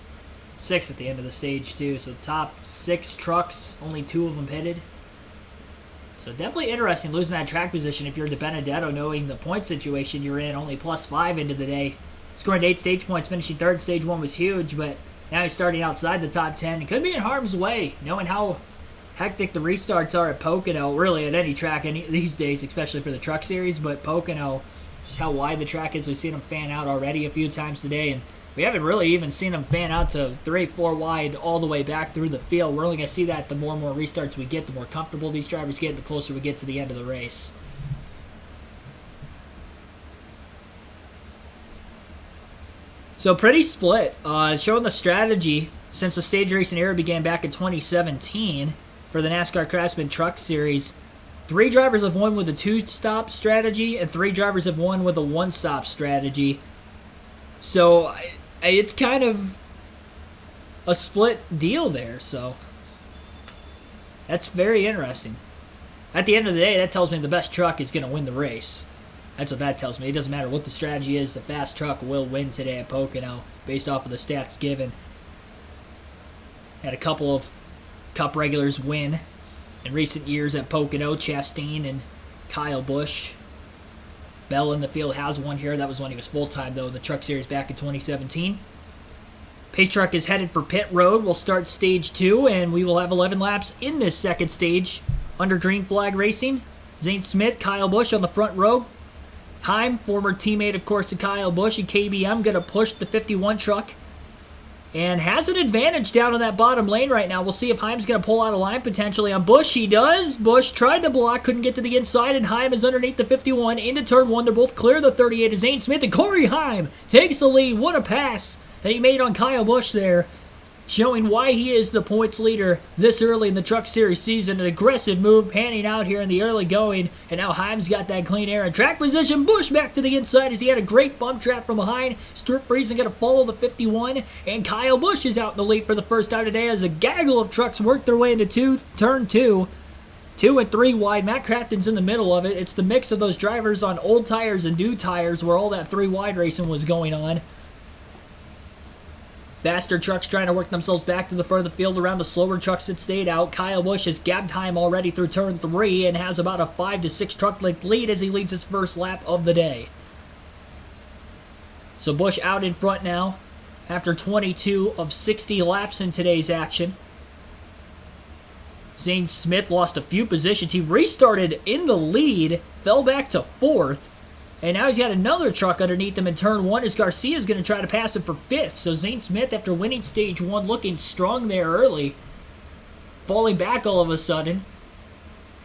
6th at the end of the stage too, so the top 6 trucks, only 2 of them pitted. So definitely interesting losing that track position if you're DeBenedetto, knowing the point situation you're in, only +5 into the day. Scoring 8 stage points, finishing 3rd, stage 1 was huge, but now he's starting outside the top 10. He could be in harm's way, knowing how hectic the restarts are at Pocono, really at any track these days, especially for the Truck Series, but Pocono, just how wide the track is. We've seen them fan out already a few times today, and we haven't really even seen them fan out to 3, 4 wide all the way back through the field. We're only going to see that the more and more restarts we get, the more comfortable these drivers get, the closer we get to the end of the race. So pretty split. Showing the strategy since the stage racing era began back in 2017 for the NASCAR Craftsman Truck Series. 3 drivers have won with a 2-stop strategy, and 3 drivers have won with a 1-stop strategy. So it's kind of a split deal there. So that's very interesting. At the end of the day, that tells me the best truck is going to win the race. That's what that tells me. It doesn't matter what the strategy is. The fast truck will win today at Pocono based off of the stats given. Had a couple of Cup regulars win in recent years at Pocono, Chastain and Kyle Busch. Bell in the field has one here. That was when he was full-time, though, in the Truck Series back in 2017. Pace truck is headed for pit road. We'll start stage 2, and we will have 11 laps in this second stage under green flag racing. Zane Smith, Kyle Busch on the front row. Heim, former teammate, of course, of Kyle Busch and KBM, going to push the 51 truck and has an advantage down in that bottom lane right now. We'll see if Heim's going to pull out a line potentially on Busch. He does. Busch tried to block, couldn't get to the inside, and Heim is underneath the 51 into turn 1. They're both clear. The 38 is Zane Smith, and Corey Heim takes the lead. What a pass that he made on Kyle Busch there, showing why he is the points leader this early in the Truck Series season. An aggressive move panning out here in the early going, and now Heim's got that clean air and track position. Busch back to the inside as he had a great bump trap from behind. Stuart Friesen going to follow the 51, and Kyle Busch is out in the lead for the first time today as a gaggle of trucks work their way into turn 2. 2 and 3 wide. Matt Crafton's in the middle of it. It's the mix of those drivers on old tires and new tires where all that 3 wide racing was going on. Faster trucks trying to work themselves back to the front of the field around the slower trucks that stayed out. Kyle Busch has gapped Heim already through turn 3 and has about a 5 to 6 truck length lead as he leads his first lap of the day. So Busch out in front now after 22 of 60 laps in today's action. Zane Smith lost a few positions. He restarted in the lead, fell back to 4th. And now he's got another truck underneath him in turn 1 as Garcia's going to try to pass him for 5th. So Zane Smith, after winning stage 1, looking strong there early, falling back all of a sudden.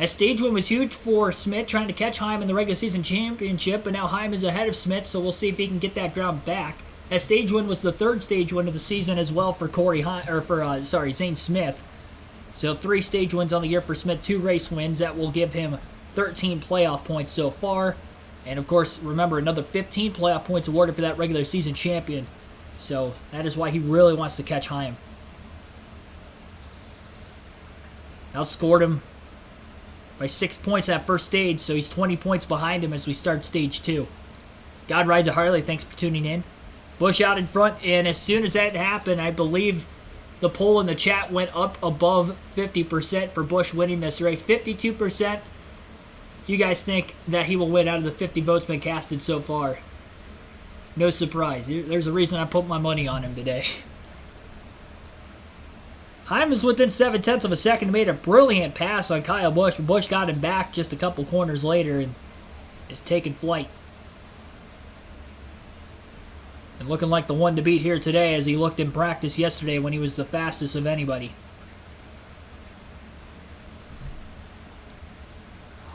As stage 1 was huge for Smith, trying to catch Heim in the regular season championship, but now Heim is ahead of Smith, so we'll see if he can get that ground back. As stage 1 was the 3rd stage win of the season as well for Zane Smith. So 3 stage wins on the year for Smith, 2 race wins. That will give him 13 playoff points so far. And, of course, remember, another 15 playoff points awarded for that regular season champion. So that is why he really wants to catch Heim. Outscored him by 6 points that first stage, so he's 20 points behind him as we start stage 2. God rides a Harley, thanks for tuning in. Busch out in front, and as soon as that happened, I believe the poll in the chat went up above 50% for Busch winning this race. 52%. You guys think that he will win out of the 50 votes been casted so far. No surprise. There's a reason I put my money on him today. Heim is within 7/10 of a second, made a brilliant pass on Kyle Busch. Busch got him back just a couple corners later and is taking flight. And looking like the one to beat here today, as he looked in practice yesterday when he was the fastest of anybody.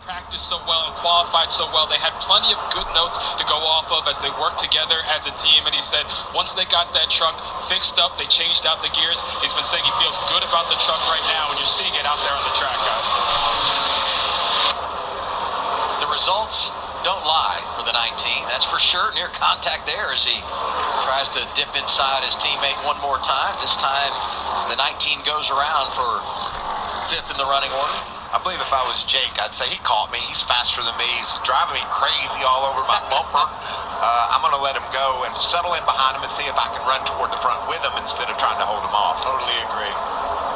Practiced so well and qualified so well. They had plenty of good notes to go off of as they worked together as a team. And he said once they got that truck fixed up, they changed out the gears. He's been saying he feels good about the truck right now, and you're seeing it out there on the track, guys. The results don't lie for the 19. That's for sure. Near contact there as he tries to dip inside his teammate one more time. This time the 19 goes around for 5th in the running order. I believe if I was Jake, I'd say he caught me. He's faster than me. He's driving me crazy all over my bumper. I'm going to let him go and settle in behind him and see if I can run toward the front with him instead of trying to hold him off. Totally agree.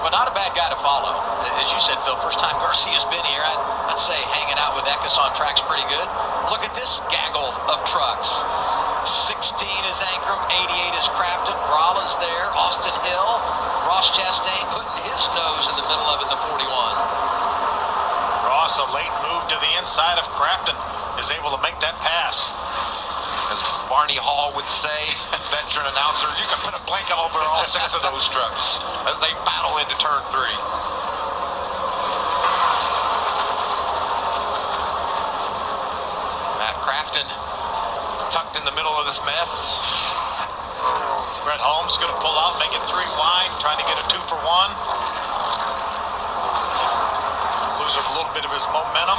But not a bad guy to follow. As you said, Phil, first time Garcia's been here, I'd say hanging out with Eckes on track's pretty good. Look at this gaggle of trucks. 16 is Ankrum, 88 is Craftsman, Grala's there, Austin Hill, Ross Chastain putting his nose in the middle of it in the 41. Ross, a late move to the inside of Craftsman, is able to make that pass. As Barney Hall would say, veteran announcer, you can put a blanket over all 6 of those trucks as they battle into turn 3. Matt Craftsman tucked in the middle of this mess. Brett Holmes going to pull out, make it 3 wide, trying to get a 2 for 1. Lose a little bit of his momentum.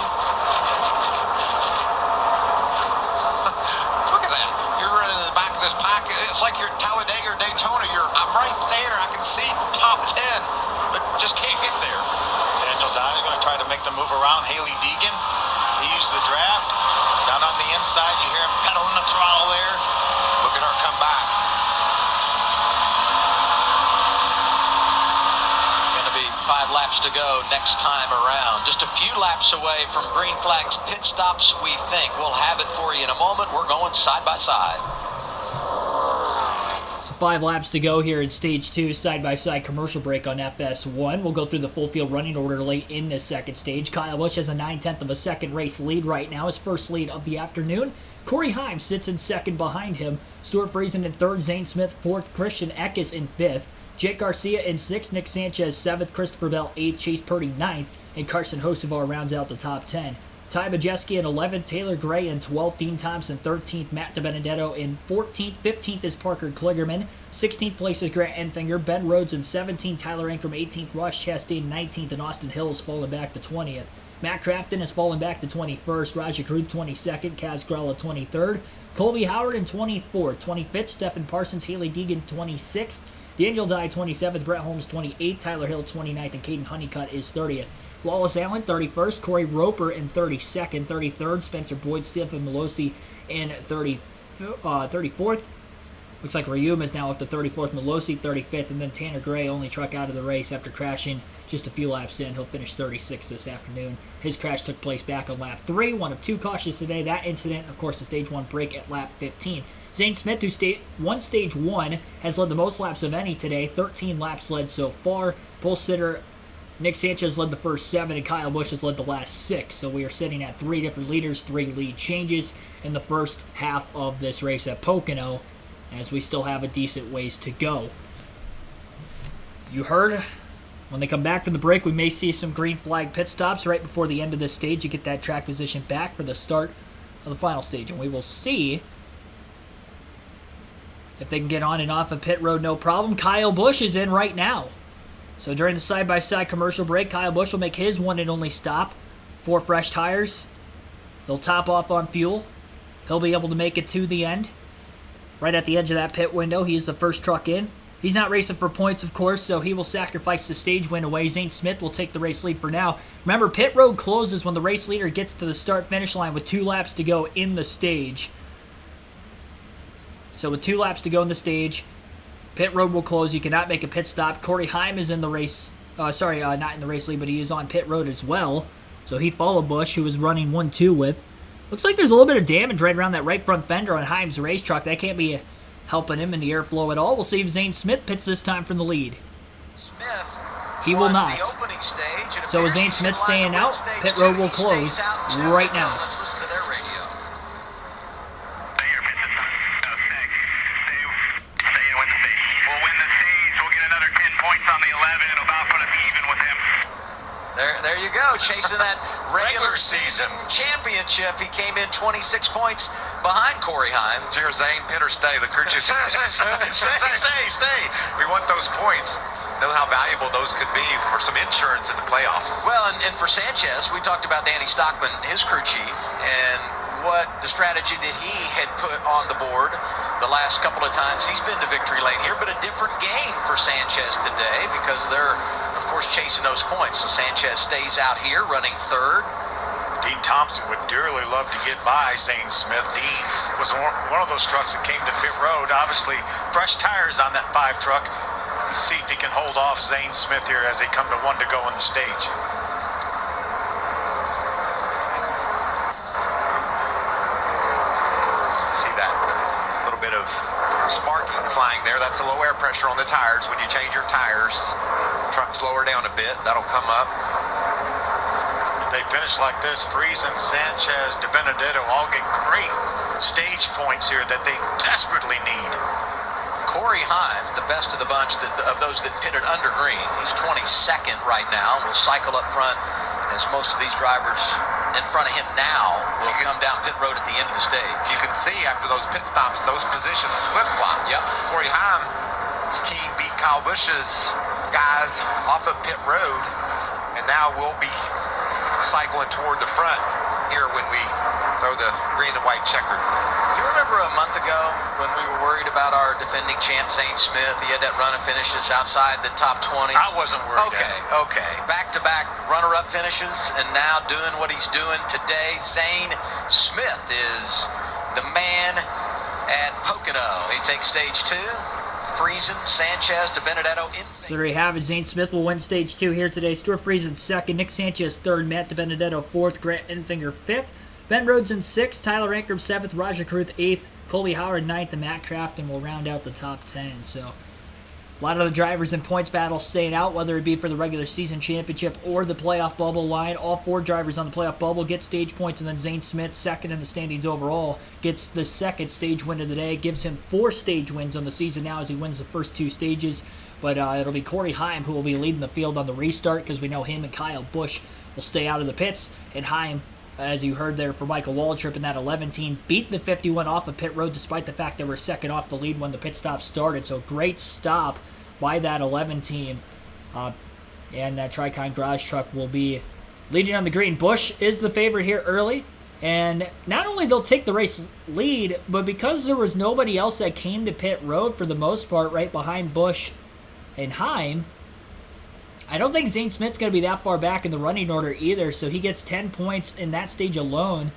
Look at that. You're running in the back of this pack. It's like you're at Talladega or Daytona. I'm right there. I can see top 10, but just can't get there. Daniel Dye going to try to make the move around Haley Deegan. He used the draft. Down on the inside, you hear him pedaling the throttle there. Look at her come back. Going to be 5 laps to go next time around. Just a few laps away from green flags pit stops, we think. We'll have it for you in a moment. We're going side by side. So 5 laps to go here in stage 2, side-by-side commercial break on FS1. We'll go through the full field running order late in this second stage. Kyle Busch has a 9/10 of a second race lead right now, his first lead of the afternoon. Corey Heim sits in second behind him. Stuart Friesen in third, Zane Smith fourth, Christian Eckes in fifth. Jake Garcia in sixth, Nick Sanchez seventh, Christopher Bell eighth, Chase Purdy ninth, and Carson Hocevar rounds out the top 10. Ty Majeski in 11th, Taylor Gray in 12th, Dean Thompson 13th, Matt DiBenedetto in 14th, 15th is Parker Kligerman, 16th place is Grant Enfinger, Ben Rhodes in 17th, Tyler Ankrum 18th, Ross Chastain 19th, and Austin Hill has fallen back to 20th. Matt Crafton has fallen back to 21st, Rajah Caruth 22nd, Kaz Grala 23rd, Colby Howard in 24th, 25th, Stephen Parsons, Haley Deegan 26th, Daniel Dye 27th, Brett Holmes 28th, Tyler Hill 29th, and Caden Honeycutt is 30th. Lawless Allen, 31st. Corey Roper in 32nd. 33rd. Spencer Boyd, Stephen Melosi in 34th. Looks like Rayum is now up to 34th. Melosi, 35th. And then Tanner Gray, only truck out of the race after crashing just a few laps in. He'll finish 36th this afternoon. His crash took place back on lap 3. One of 2 cautions today. That incident, of course, the stage 1 break at lap 15. Zane Smith, who won stage 1, has led the most laps of any today. 13 laps led so far. Pole sitter Nick Sanchez led the first 7, and Kyle Busch has led the last 6. So we are sitting at 3 different leaders, 3 lead changes in the first half of this race at Pocono, as we still have a decent ways to go. You heard, when they come back from the break, we may see some green flag pit stops right before the end of this stage to get that track position back for the start of the final stage. And we will see if they can get on and off of pit road no problem. Kyle Busch is in right now. So during the side-by-side commercial break, Kyle Busch will make his one and only stop. 4 fresh tires. He'll top off on fuel. He'll be able to make it to the end. Right at the edge of that pit window, he's the first truck in. He's not racing for points, of course, so he will sacrifice the stage win away. Zane Smith will take the race lead for now. Remember, pit road closes when the race leader gets to the start-finish line with 2 laps to go in the stage. So with 2 laps to go in the stage, pit road will close. You cannot make a pit stop. Corey Heim is in the race. Not in the race lead, but he is on pit road as well. So he followed Busch, who was running 1-2 with. Looks like there's a little bit of damage right around that right front fender on Heim's race truck. That can't be helping him in the airflow at all. We'll see if Zane Smith pits this time from the lead. Smith He will not. the opening stage. It So is appears Zane he's Smith in line staying to win out? stage Pit 2. road will He stays close out to right go. now. Let's listen to their radio. There you go, chasing that regular season championship. He came in 26 points behind Corey Heim. Cheers, Zane. Pit or stay. The crew chief stay. We want those points. Know how valuable those could be for some insurance in the playoffs. Well, and for Sanchez, we talked about Danny Stockman, his crew chief, and what the strategy that he had put on the board the last couple of times he's been to victory lane here, but a different game for Sanchez today because they're, of course, chasing those points. So Sanchez stays out here running 3rd. Dean Thompson would dearly love to get by Zane Smith. Dean was one of those trucks that came to pit road. Obviously, fresh tires on that 5 truck. See if he can hold off Zane Smith here as they come to 1 to go on the stage. See that little bit of sparking flying there. That's the low air pressure on the tires. When you change your tires, trucks lower down a bit. That'll come up. If they finish like this, Friesen, Sanchez, DiBenedetto all get great stage points here that they desperately need. Corey Heim, the best of the bunch of those that pitted under green. He's 22nd right now and will cycle up front as most of these drivers in front of him now will come down pit road at the end of the stage. You can see after those pit stops, those positions flip-flop. Yep. Corey Heim's team beat Kyle Busch's guys off of pit road, and now we'll be cycling toward the front here when we throw the green and white checkered. You remember a month ago when we were worried about our defending champ, Zane Smith? He had that run of finishes outside the top 20. I wasn't worried. Okay. Back-to-back runner-up finishes, and now doing what he's doing today. Zane Smith is the man at Pocono. He takes stage 2. Friesen, Sanchez, DiBenedetto in. So there you have it. Zane Smith will win stage 2 here today. Stuart Friesen 2nd, Nick Sanchez 3rd, Matt DiBenedetto 4th, Grant Enfinger 5th, Ben Rhodes in 6th, Tyler Ankrum 7th, Roger Carruth 8th, Colby Howard 9th, and Matt Craftsman will round out the top 10. So a lot of the drivers in points battle staying out, whether it be for the regular season championship or the playoff bubble line. All 4 drivers on the playoff bubble get stage points, and then Zane Smith, 2nd in the standings overall, gets the 2nd stage win of the day. Gives him 4 stage wins on the season now as he wins the first 2 stages. But it'll be Corey Heim who will be leading the field on the restart because we know him and Kyle Busch will stay out of the pits. And Heim, as you heard there for Michael Waltrip in that 11 team, beat the 51 off of pit road despite the fact they were 2nd off the lead when the pit stop started. So great stop by that 11 team. And that Tricon Garage truck will be leading on the green. Busch is the favorite here early. And not only they'll take the race lead, but because there was nobody else that came to pit road for the most part right behind Busch and Heim, I don't think Zane Smith's going to be that far back in the running order either, so he gets 10 points in that stage alone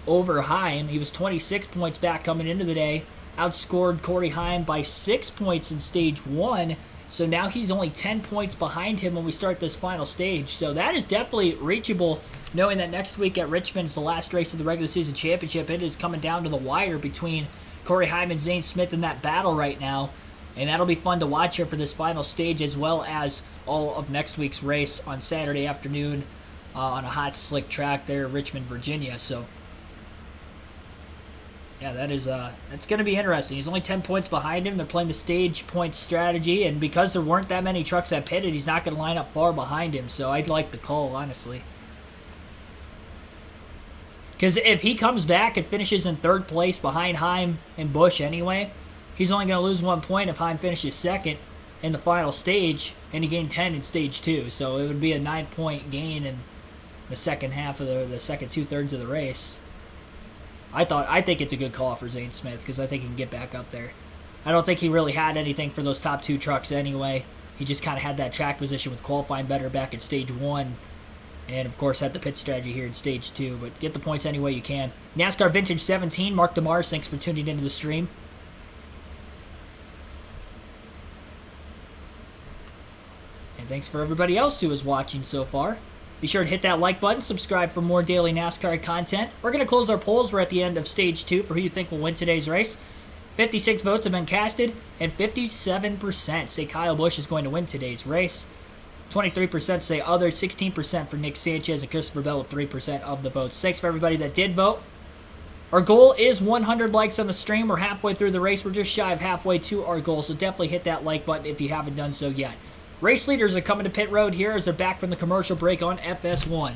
over Heim. He was 26 points back coming into the day, outscored Corey Heim by 6 points in stage 1, so now he's only 10 points behind him when we start this final stage. So that is definitely reachable, knowing that next week at Richmond is the last race of the regular season championship. It is coming down to the wire between Corey Heim and Zane Smith in that battle right now. And that'll be fun to watch here for this final stage, as well as all of next week's race on Saturday afternoon on a hot, slick track there in Richmond, Virginia. So, yeah, that's going to be interesting. He's only 10 points behind him. They're playing the stage point strategy, and because there weren't that many trucks that pitted, he's not going to line up far behind him. So I'd like the call, honestly. Because if he comes back and finishes in 3rd place behind Heim and Busch anyway, he's only going to lose 1 point if Heim finishes 2nd in the final stage, and he gained 10 in stage 2. So it would be a 9-point gain in the second half of the second 2/3 of the race. I think it's a good call for Zane Smith because I think he can get back up there. I don't think he really had anything for those top 2 trucks anyway. He just kind of had that track position with qualifying better back in stage 1. And, of course, had the pit strategy here in stage 2. But get the points any way you can. NASCAR Vintage 17, Mark DeMars, thanks for tuning into the stream. And thanks for everybody else who is watching so far. Be sure to hit that like button, subscribe for more daily NASCAR content. We're going to close our polls. We're at the end of stage 2 for who you think will win today's race. 56 votes have been casted, and 57% say Kyle Busch is going to win today's race. 23% say other, 16% for Nick Sanchez, and Christopher Bell with 3% of the votes. Thanks for everybody that did vote. Our goal is 100 likes on the stream. We're halfway through the race. We're just shy of halfway to our goal, so definitely hit that like button if you haven't done so yet. Race leaders are coming to pit road here as they're back from the commercial break on FS1.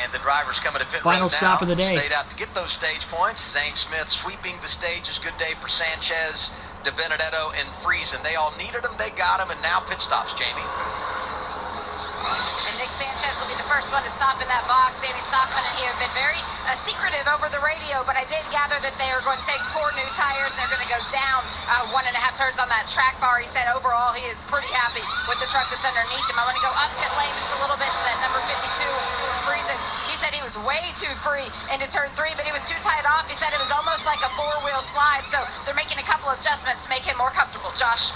And the driver's coming to pit Final road stop now. of the day. Stayed out to get those stage points. Zane Smith sweeping the stage. Is good day for Sanchez, DiBenedetto, and Friesen. They all needed them. They got them. And now pit stops, Jamie. And Nick Sanchez will be the first one to stop in that box. Danny Stockman and he have been very secretive over the radio, but I did gather that they are going to take 4 new tires. They're going to go down 1.5 turns on that track bar. He said overall he is pretty happy with the truck that's underneath him. I want to go up pit lane just a little bit to that number 52 of Stuart Friesen. He said he was way too free into turn 3, but he was too tied off. He said it was almost like a 4-wheel slide, so they're making a couple of adjustments to make him more comfortable. Josh?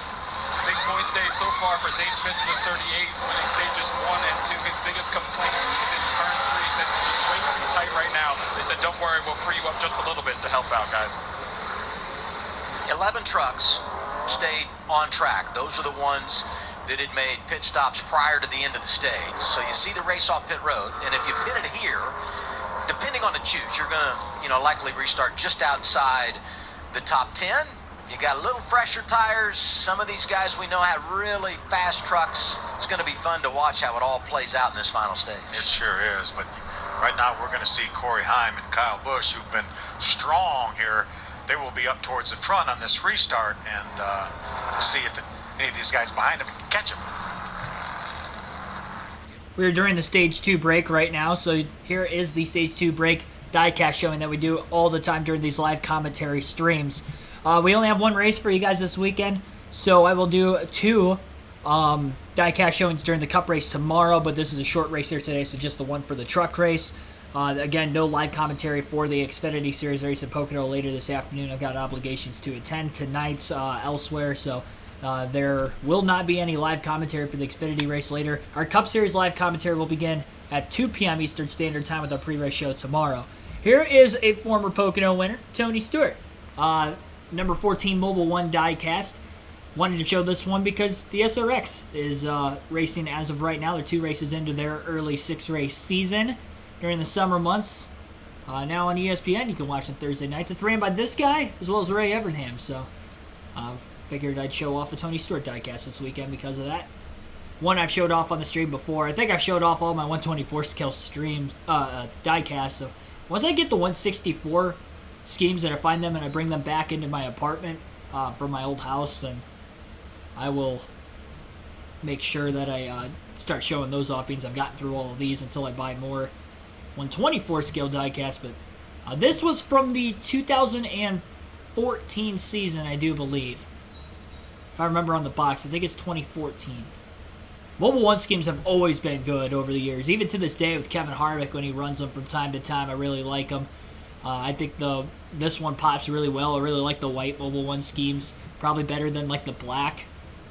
Big points day so far for Zane Smith in the 38, winning stages 1 and 2. His biggest complaint is in turn 3. He says it's just way too tight right now. They said, don't worry, we'll free you up just a little bit to help out, guys. 11 trucks stayed on track. Those are the ones that had made pit stops prior to the end of the stage. So you see the race off pit road, and if you pitted here, depending on the choose, you're going to, likely restart just outside the top 10. You got a little fresher tires. Some of these guys we know have really fast trucks. It's going to be fun to watch how it all plays out in this final stage. It sure is, but right now we're going to see Corey Heim and Kyle Busch, who've been strong here. They will be up towards the front on this restart, and see if any of these guys behind them can catch them. We're during the stage 2 break right now, so here is the stage 2 break diecast showing that we do all the time during these live commentary streams. We only have 1 race for you guys this weekend, so I will do 2 diecast showings during the Cup race tomorrow, but this is a short race here today, so just the one for the truck race. Again, no live commentary for the Xfinity Series race in Pocono later this afternoon. I've got obligations to attend tonight elsewhere, so there will not be any live commentary for the Xfinity race later. Our Cup Series live commentary will begin at 2 p.m. Eastern Standard Time with our pre-race show tomorrow. Here is a former Pocono winner, Tony Stewart. Number 14 Mobile 1 diecast. Wanted to show this one because the SRX is racing as of right now. They're 2 races into their early 6-race season during the summer months. Now on ESPN, you can watch on Thursday nights. It's ran by this guy as well as Ray Evernham. So figured I'd show off a Tony Stewart diecast this weekend because of that. One I've showed off on the stream before. I think I've showed off all my 124 scale streams diecast. So once I get the 164 schemes and I find them and I bring them back into my apartment from my old house, then I will make sure that I start showing those off, because I've gotten through all of these until I buy more 124 scale diecast. But this was from the 2014 season, I do believe. If I remember on the box, I think it's 2014. Mobile 1 schemes have always been good over the years, even to this day with Kevin Harvick when he runs them from time to time. I really like them. I think this one pops really well. I really like the white Mobile 1 schemes. Probably better than like the black,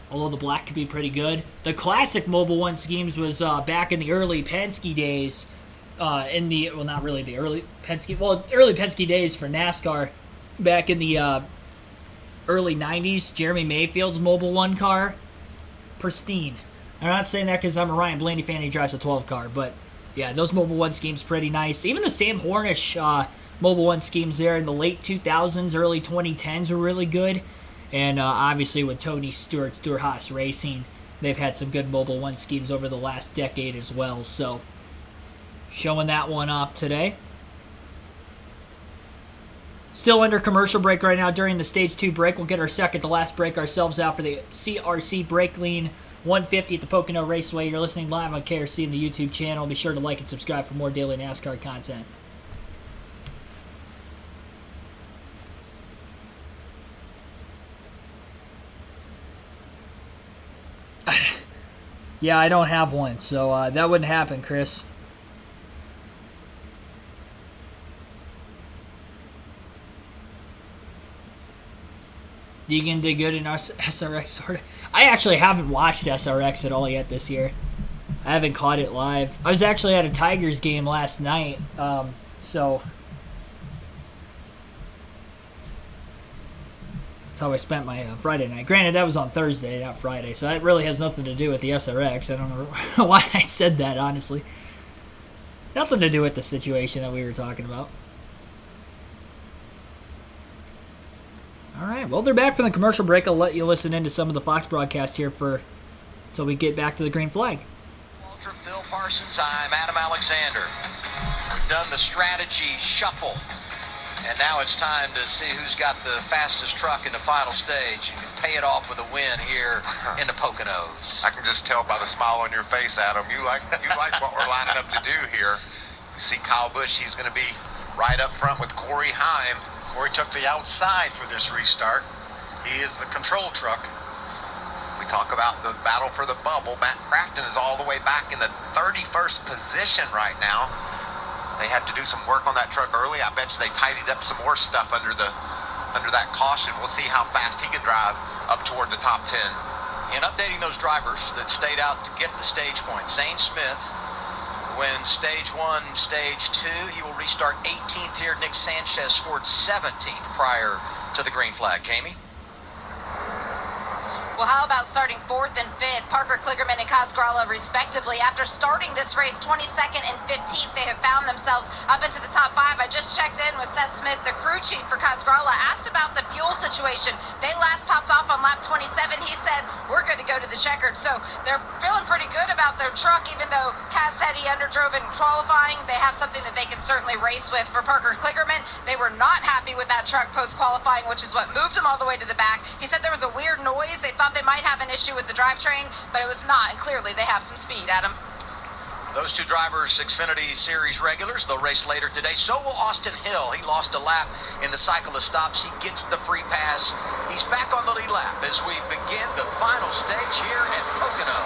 although the black could be pretty good. The classic Mobile 1 schemes was back in the early Penske days. Not really the early Penske days for NASCAR. Back in the early 90s, Jeremy Mayfield's Mobile 1 car, pristine. I'm not saying that because I'm a Ryan Blaney fan and he drives a 12 car, but yeah, those Mobile 1 schemes pretty nice. Even the Sam Hornish Mobile 1 schemes there in the late 2000s, early 2010s were really good. And obviously with Tony Stewart, Stewart Haas Racing, they've had some good Mobile 1 schemes over the last decade as well. So showing that one off today. Still under commercial break right now during the Stage 2 break. We'll get our second to last break ourselves out for the CRC Brakleen 150 at the Pocono Raceway. You're listening live on KRC and the YouTube channel. Be sure to like and subscribe for more daily NASCAR content. Yeah, I don't have one, so that wouldn't happen, Chris. Deegan did good in SRX, sort of. I actually haven't watched SRX at all yet this year. I haven't caught it live. I was actually at a Tigers game last night, so that's how I spent my Friday night. Granted, that was on Thursday, not Friday, so that really has nothing to do with the SRX. I don't know why I said that, honestly. Nothing to do with the situation that we were talking about. All right, well, they're back from the commercial break. I'll let you listen into some of the Fox broadcast here until we get back to the green flag. Walter, Phil Parsons, I'm Adam Alexander. We've done the strategy shuffle, and now it's time to see who's got the fastest truck in the final stage. You can pay it off with a win here in the Poconos. I can just tell by the smile on your face, Adam. You like what we're lining up to do here. You see Kyle Busch, he's going to be right up front with Corey Heim. Corey took the outside for this restart. He is the control truck. We talk about the battle for the bubble. Matt Craftsman is all the way back in the 31st position right now. They had to do some work on that truck early. I bet you they tidied up some more stuff under that caution. We'll see how fast he can drive up toward the top 10. In updating those drivers that stayed out to get the stage point, Zane Smith wins stage 1, stage 2. He will restart 18th here. Nick Sanchez scored 17th prior to the green flag. Jamie? Well, how about starting 4th and 5th? Parker Kligerman and Kaz Grala, respectively. After starting this race 22nd and 15th, they have found themselves up into the top 5. I just checked in with Seth Smith, the crew chief for Kaz Grala, asked about the fuel situation. They last topped off on lap 27. He said, we're good to go to the checkered. So they're feeling pretty good about their truck, even though Kaz said he underdrove in qualifying. They have something that they can certainly race with. For Parker Kligerman, they were not happy with that truck post-qualifying, which is what moved him all the way to the back. He said there was a weird noise. They thought they might have an issue with the drivetrain, but it was not, and clearly they have some speed. Adam? Those two drivers, Xfinity Series regulars, they'll race later today. So will Austin Hill. He lost a lap in the cycle of stops. He gets the free pass. He's back on the lead lap as we begin the final stage here at Pocono.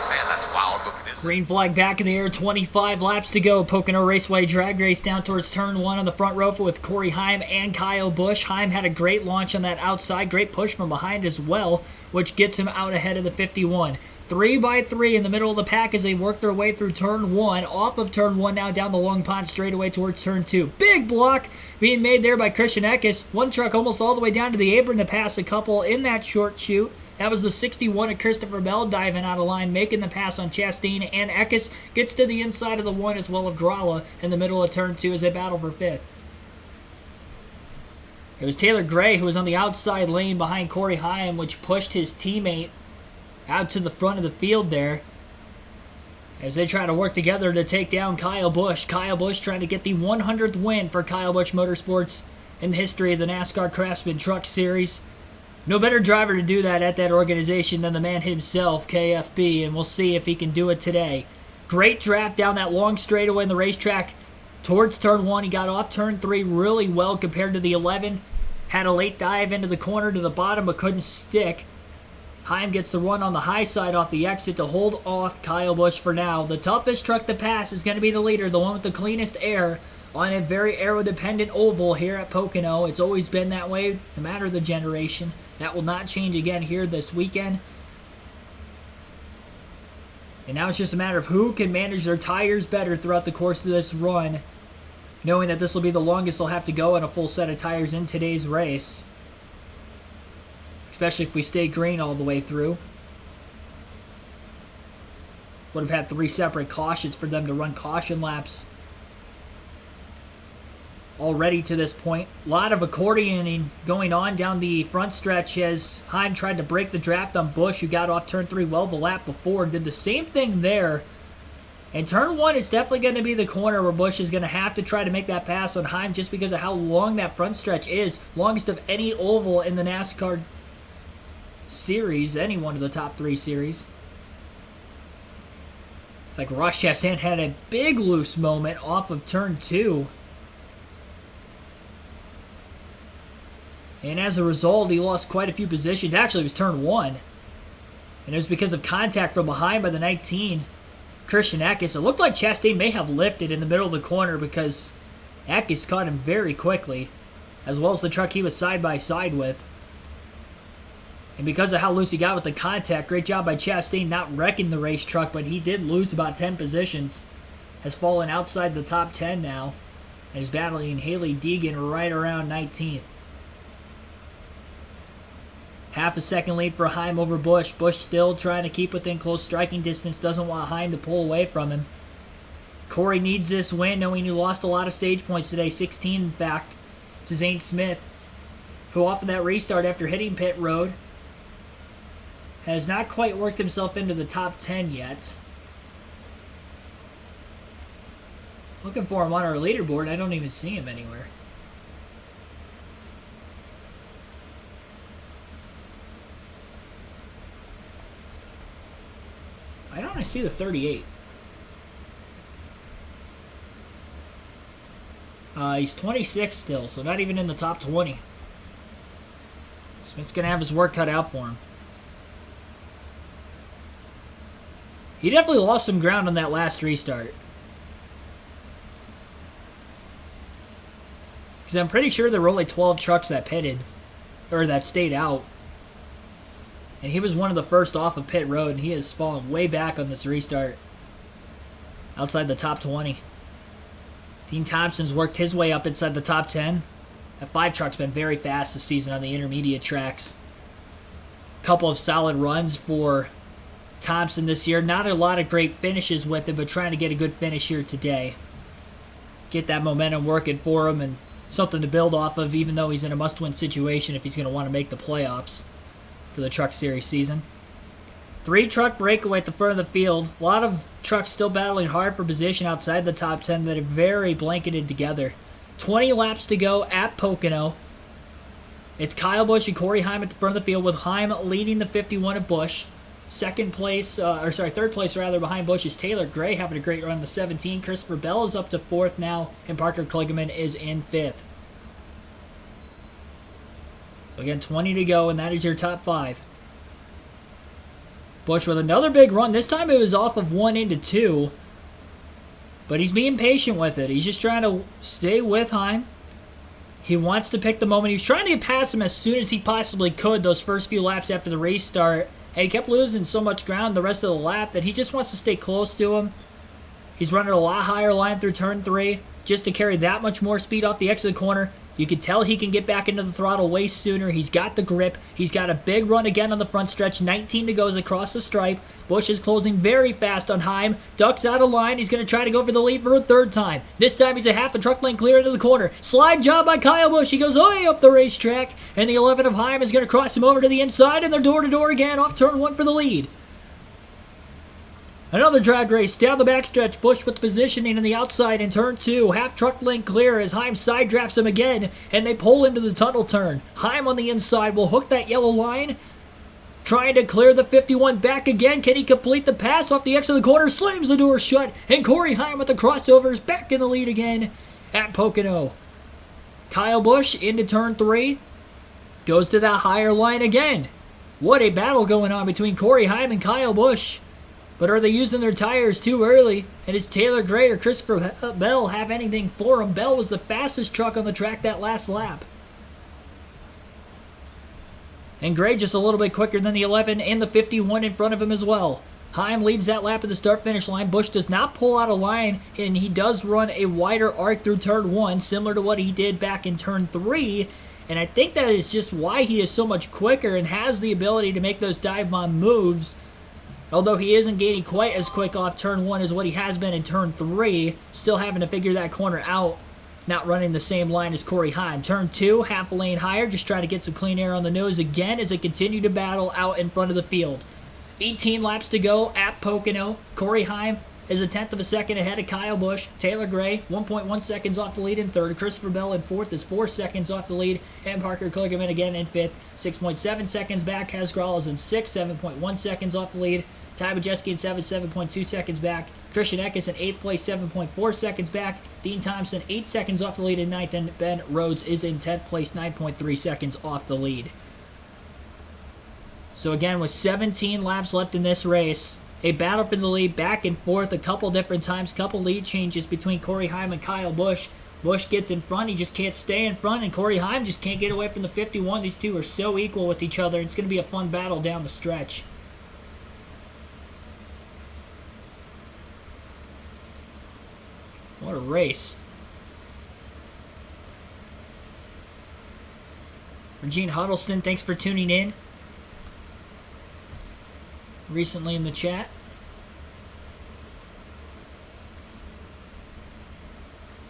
Man, that's wild looking. Green flag back in the air, 25 laps to go. Pocono Raceway drag race down towards turn 1 on the front row with Corey Heim and Kyle Busch. Heim had a great launch on that outside, great push from behind as well, which gets him out ahead of the 51. 3 by 3 in the middle of the pack as they work their way through turn 1. Off of turn 1 now down the Long Pond straightaway towards turn 2. Big block being made there by Christian Eckes. One truck almost all the way down to the apron to pass a couple in that short chute. That was the 61 of Christopher Bell diving out of line, making the pass on Chastain, and Eckes gets to the inside of the 1 as well as Grala in the middle of turn 2 as they battle for 5th. It was Taylor Gray who was on the outside lane behind Corey Heim, which pushed his teammate out to the front of the field there as they try to work together to take down Kyle Busch. Kyle Busch trying to get the 100th win for Kyle Busch Motorsports in the history of the NASCAR Craftsman Truck Series. No better driver to do that at that organization than the man himself, KFB, and we'll see if he can do it today. Great draft down that long straightaway in the racetrack towards turn 1. He got off turn 3 really well compared to the 11. Had a late dive into the corner to the bottom but couldn't stick. Heim gets the run on the high side off the exit to hold off Kyle Busch for now. The toughest truck to pass is going to be the leader, the one with the cleanest air on a very aero-dependent oval here at Pocono. It's always been that way, no matter the generation. That will not change again here this weekend. And now it's just a matter of who can manage their tires better throughout the course of this run, knowing that this will be the longest they'll have to go on a full set of tires in today's race. Especially if we stay green all the way through. Would have had 3 separate cautions for them to run caution laps already to this point. A lot of accordioning going on down the front stretch as Heim tried to break the draft on Busch, who got off turn 3 well the lap before. Did the same thing there. And turn 1 is definitely going to be the corner where Busch is going to have to try to make that pass on Heim just because of how long that front stretch is. Longest of any oval in the NASCAR series, any one of the top 3 series. It's like Ross Chastain had a big loose moment off of turn 2. And as a result, he lost quite a few positions. Actually, it was turn 1. And it was because of contact from behind by the 19, Christian Eckes. It looked like Chastain may have lifted in the middle of the corner because Eckes caught him very quickly, as well as the truck he was side by side with. And because of how loose he got with the contact, great job by Chastain not wrecking the race truck, but he did lose about 10 positions. Has fallen outside the top 10 now, and is battling Haley Deegan right around 19th. Half a second lead for Heim over Busch. Busch still trying to keep within close striking distance. Doesn't want Heim to pull away from him. Corey needs this win, knowing he lost a lot of stage points today. 16, in fact, to Zane Smith, who off of that restart after hitting pit road has not quite worked himself into the top 10 yet. Looking for him on our leaderboard. I don't even see him anywhere. Why don't I see the 38? He's 26 still, so not even in the top 20. Smith's going to have his work cut out for him. He definitely lost some ground on that last restart. Because I'm pretty sure there were only 12 trucks that pitted, or that stayed out. And he was one of the first off of pit road, and he has fallen way back on this restart. Outside the top 20. Dean Thompson's worked his way up inside the top 10. That 5 truck's been very fast this season on the intermediate tracks. Couple of solid runs for Thompson this year. Not a lot of great finishes with it, but trying to get a good finish here today. Get that momentum working for him and something to build off of, even though he's in a must-win situation if he's going to want to make the playoffs for the Truck Series season. 3-truck breakaway at the front of the field. A lot of trucks still battling hard for position outside the top 10 that are very blanketed together. 20 laps to go at Pocono. It's Kyle Busch and Corey Heim at the front of the field, with Heim leading the 51 of Busch. Third place behind Busch is Taylor Gray, having a great run the 17. Christopher Bell is up to 4th now, and Parker Kligerman is in 5th. Again, 20 to go, and that is your top 5. Busch with another big run. This time it was off of 1 into 2. But he's being patient with it. He's just trying to stay with Heim. He wants to pick the moment. He was trying to get past him as soon as he possibly could those first few laps after the race start. And he kept losing so much ground the rest of the lap that he just wants to stay close to him. He's running a lot higher line through turn 3 just to carry that much more speed off the exit of the corner. You can tell he can get back into the throttle way sooner. He's got the grip. He's got a big run again on the front stretch. 19 to go as across the stripe. Busch is closing very fast on Heim. Ducks out of line. He's going to try to go for the lead for a 3rd time. This time he's a half a truck lane clear into the corner. Slide job by Kyle Busch. He goes way up the racetrack. And the 11 of Heim is going to cross him over to the inside. And they're door-to-door again off turn 1 for the lead. Another drag race down the backstretch. Busch with positioning on the outside in turn 2. Half truck lane clear as Heim side drafts him again, and they pull into the tunnel turn. Heim on the inside will hook that yellow line. Trying to clear the 51 back again. Can he complete the pass off the exit of the corner? Slams the door shut, and Corey Heim with the crossovers back in the lead again at Pocono. Kyle Busch into turn 3. Goes to that higher line again. What a battle going on between Corey Heim and Kyle Busch. But are they using their tires too early? And does Taylor Gray or Christopher Bell have anything for him? Bell was the fastest truck on the track that last lap. And Gray just a little bit quicker than the 11 and the 51 in front of him as well. Heim leads that lap at the start-finish line. Busch does not pull out of line, and he does run a wider arc through turn 1, similar to what he did back in turn 3. And I think that is just why he is so much quicker and has the ability to make those dive bomb moves. Although he isn't gaining quite as quick off turn 1 as what he has been in turn 3. Still having to figure that corner out. Not running the same line as Corey Heim. Turn 2, half a lane higher. Just trying to get some clean air on the nose again as they continue to battle out in front of the field. 18 laps to go at Pocono. Corey Heim is a 1/10 of a second ahead of Kyle Busch. Taylor Gray, 1.1 seconds off the lead in 3rd. Christopher Bell in 4th is 4 seconds off the lead. And Parker Kligerman again in 5th. 6.7 seconds back. Hasgrall is in 6th, 7.1 seconds off the lead. Ty Majeski in 7th, 7.2 seconds back. Christian Eckes in 8th place, 7.4 seconds back. Dean Thompson, 8 seconds off the lead in 9th. And Ben Rhodes is in 10th place, 9.3 seconds off the lead. So again, with 17 laps left in this race, a battle for the lead back and forth a couple different times, couple lead changes between Corey Heim and Kyle Busch. Busch gets in front, he just can't stay in front, and Corey Heim just can't get away from the 51. These two are so equal with each other. It's going to be a fun battle down the stretch. What a race. Regine Huddleston, thanks for tuning in recently in the chat.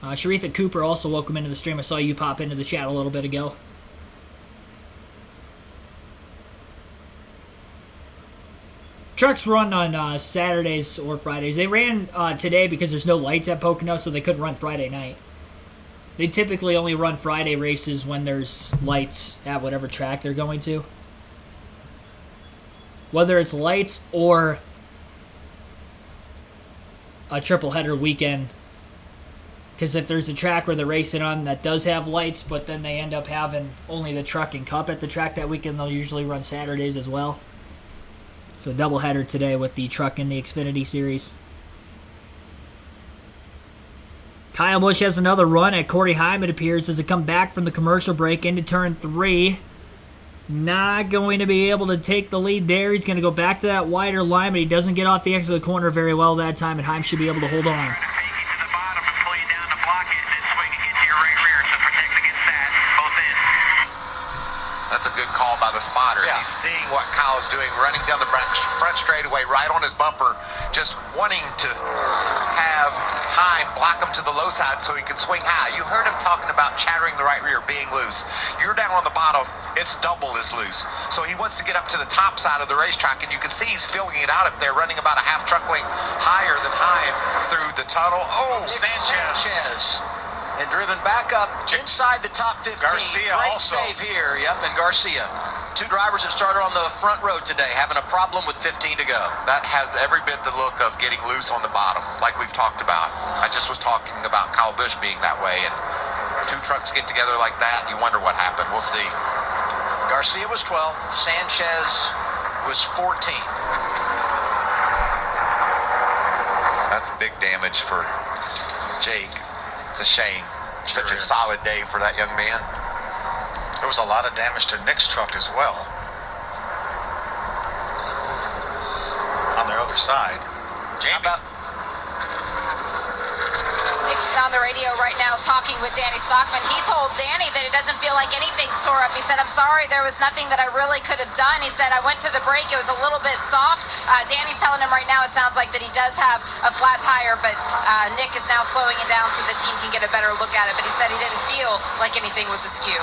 Sharitha Cooper also welcome into the stream. I saw you pop into the chat a little bit ago. Trucks run on Saturdays or Fridays. They ran today because there's no lights at Pocono, so they couldn't run Friday night. They typically only run Friday races when there's lights at whatever track they're going to. Whether it's lights or a triple header weekend. Because if there's a track where they're racing on that does have lights, but then they end up having only the truck and cup at the track that weekend, they'll usually run Saturdays as well. So a doubleheader today with the truck and the Xfinity Series. Kyle Busch has another run at Corey Heim, it appears, as they come back from the commercial break into turn 3. Not going to be able to take the lead there. He's going to go back to that wider line, but he doesn't get off the exit of the corner very well that time, and Heim should be able to hold on. That's a good call by the spotter. Yeah. He's seeing what Kyle's doing, running down the front straightaway right on his bumper, just wanting to have Heim block him to the low side so he can swing high. You heard him talking about chattering the right rear being loose. You're down on the bottom, it's double as loose. So he wants to get up to the top side of the racetrack, and you can see he's filling it out up there, running about a half truck length higher than Heim through the tunnel. Oh, Sanchez. And driven back up inside the top 15. Garcia Great also. save here. Yep, and Garcia. Two drivers that started on the front row today, having a problem with 15 to go. that has every bit the look of getting loose on the bottom, like we've talked about. I just was talking about Kyle Busch being that way, and two trucks get together like that, and you wonder what happened. We'll see. Garcia was 12th. Sanchez was 14th. That's big damage for Jake. It's a shame. Such a solid day for that young man. There was a lot of damage to Nick's truck as well. On the other side. Jamie. Nick's on the radio right now talking with Danny Stockman. He told Danny that it doesn't feel like anything's tore up. He said, I'm sorry, there was nothing that I really could have done. He said, I went to the brake, it was a little bit soft. Danny's telling him right now it sounds like that he does have a flat tire, but Nick is now slowing it down so the team can get a better look at it. But he said he didn't feel like anything was askew.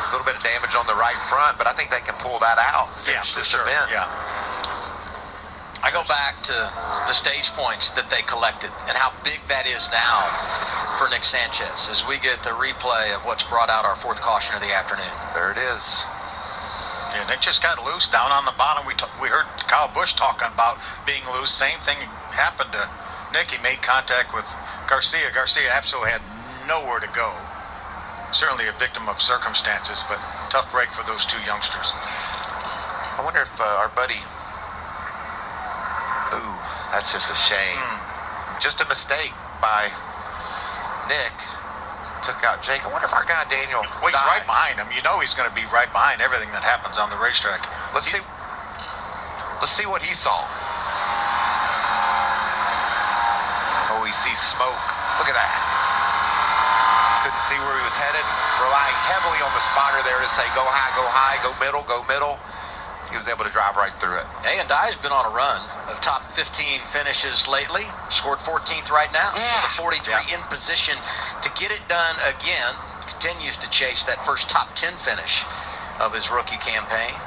A little bit of damage on the right front, but I think they can pull that out. Yeah, for this sure. event. Yeah. I go back to the stage points that they collected and how big that is now for Nick Sanchez as we get the replay of what's brought out our fourth caution of the afternoon. There it is. Yeah, Nick just got loose down on the bottom. We heard Kyle Busch talking about being loose. Same thing happened to Nick. He made contact with Garcia. Garcia absolutely had nowhere to go. Certainly a victim of circumstances, but tough break for those two youngsters. I wonder if our buddy... Ooh, that's just a shame. Just a mistake by Nick. Took out Jake. I wonder if our guy Daniel... Well, he's right behind him. You know he's going to be right behind everything that happens on the racetrack. Let's see what he saw. Oh, he sees smoke. Look at that. Couldn't see where he was headed. Relying heavily on the spotter there to say, go high, go middle, go middle. He was able to drive right through it. A&I's been on a run of top 15 finishes lately. Scored 14th right now. Yeah. With a 43 in position to get it done again. Continues to chase that first top 10 finish of his rookie campaign.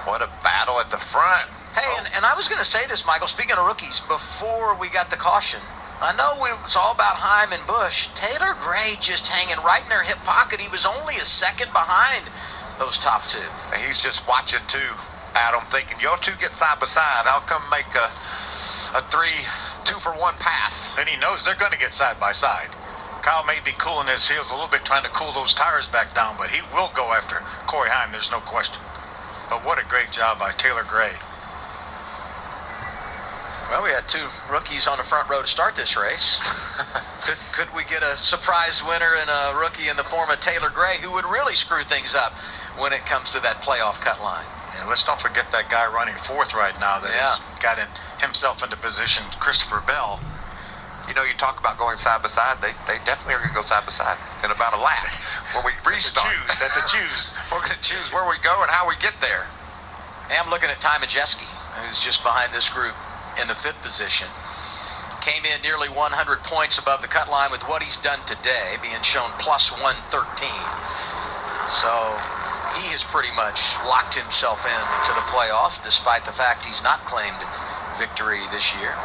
What a battle at the front. Hey, and I was going to say this, Michael, speaking of rookies, before we got the caution, I know it was all about Heim and Busch. Taylor Gray just hanging right in their hip pocket. He was only a second behind those top two. And he's just watching too, Adam, thinking, y'all two get side by side. I'll come make a 2-for-1 pass. And he knows they're going to get side by side. Kyle may be cooling his heels a little bit, trying to cool those tires back down, but he will go after Corey Heim, there's no question. But what a great job by Taylor Gray. Well, we had two rookies on the front row to start this race. Could we get a surprise winner and a rookie in the form of Taylor Gray, who would really screw things up when it comes to that playoff cut line? Yeah, let's not forget that guy running fourth right now that has gotten himself into position, Christopher Bell. You know, you talk about going side by side. They definitely are going to go side by side in about a lap when we restart. That's a choose. We're going to choose where we go and how we get there. And I'm looking at Ty Majeski, who's just behind this group in the fifth position. Came in nearly 100 points above the cut line with what he's done today, being shown plus 113. So he has pretty much locked himself into the playoffs, despite the fact he's not claimed victory this year.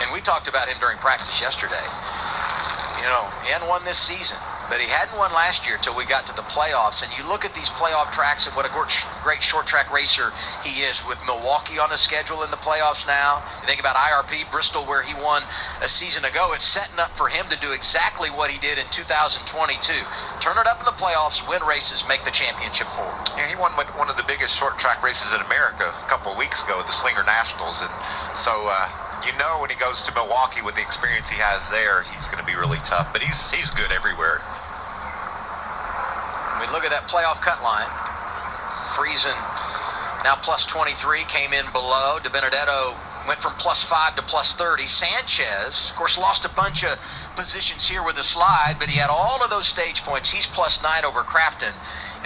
And we talked about him during practice yesterday. You know, he hadn't won this season, but he hadn't won last year until we got to the playoffs. And you look at these playoff tracks and what a great short track racer he is, with Milwaukee on the schedule in the playoffs now. You think about IRP, Bristol, where he won a season ago. It's setting up for him to do exactly what he did in 2022. Turn it up in the playoffs, win races, make the championship forward. Yeah, he won one of the biggest short track races in America a couple of weeks ago, the Slinger Nationals. And so, you know, when he goes to Milwaukee with the experience he has there, he's going to be really tough. But he's good everywhere. We look at that playoff cut line. Friesen now plus 23, came in below. DiBenedetto went from plus 5 to plus 30. Sanchez, of course, lost a bunch of positions here with the slide, but he had all of those stage points. He's plus 9 over Crafton.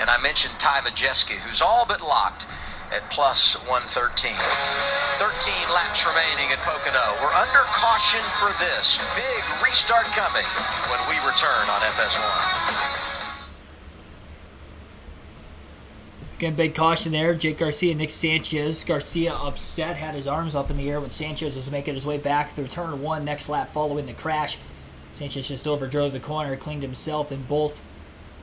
And I mentioned Ty Majeski, who's all but locked at plus 113. 13 laps remaining at Pocono. We're under caution for this. Big restart coming when we return on FS1. Again, big caution there. Jake Garcia, Nick Sanchez. Garcia upset, had his arms up in the air when Sanchez was making his way back through turn 1, next lap following the crash. Sanchez just overdrove the corner, cleaned himself, and both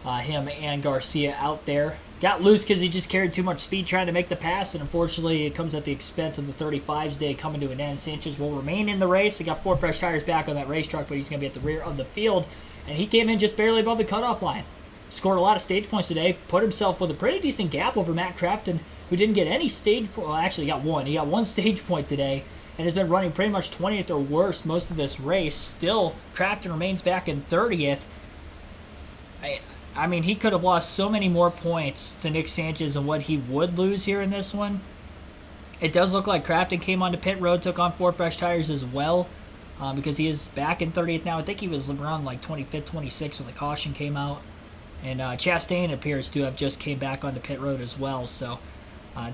him and Garcia out there. Got loose because he just carried too much speed trying to make the pass, and unfortunately it comes at the expense of the 35's day coming to an end. Sanchez will remain in the race. He got 4 fresh tires back on that race truck, but he's going to be at the rear of the field, and he came in just barely above the cutoff line. Scored a lot of stage points today, put himself with a pretty decent gap over Matt Crafton, who didn't get any stage point. Well, actually, he got one. He got 1 stage point today, and has been running pretty much 20th or worse most of this race. Still, Crafton remains back in 30th. I mean, he could have lost so many more points to Nick Sanchez than what he would lose here in this one. It does look like Crafton came onto pit road, took on 4 fresh tires as well, because he is back in 30th now. I think he was around like 25th, 26th when the caution came out. And Chastain appears to have just came back onto pit road as well. So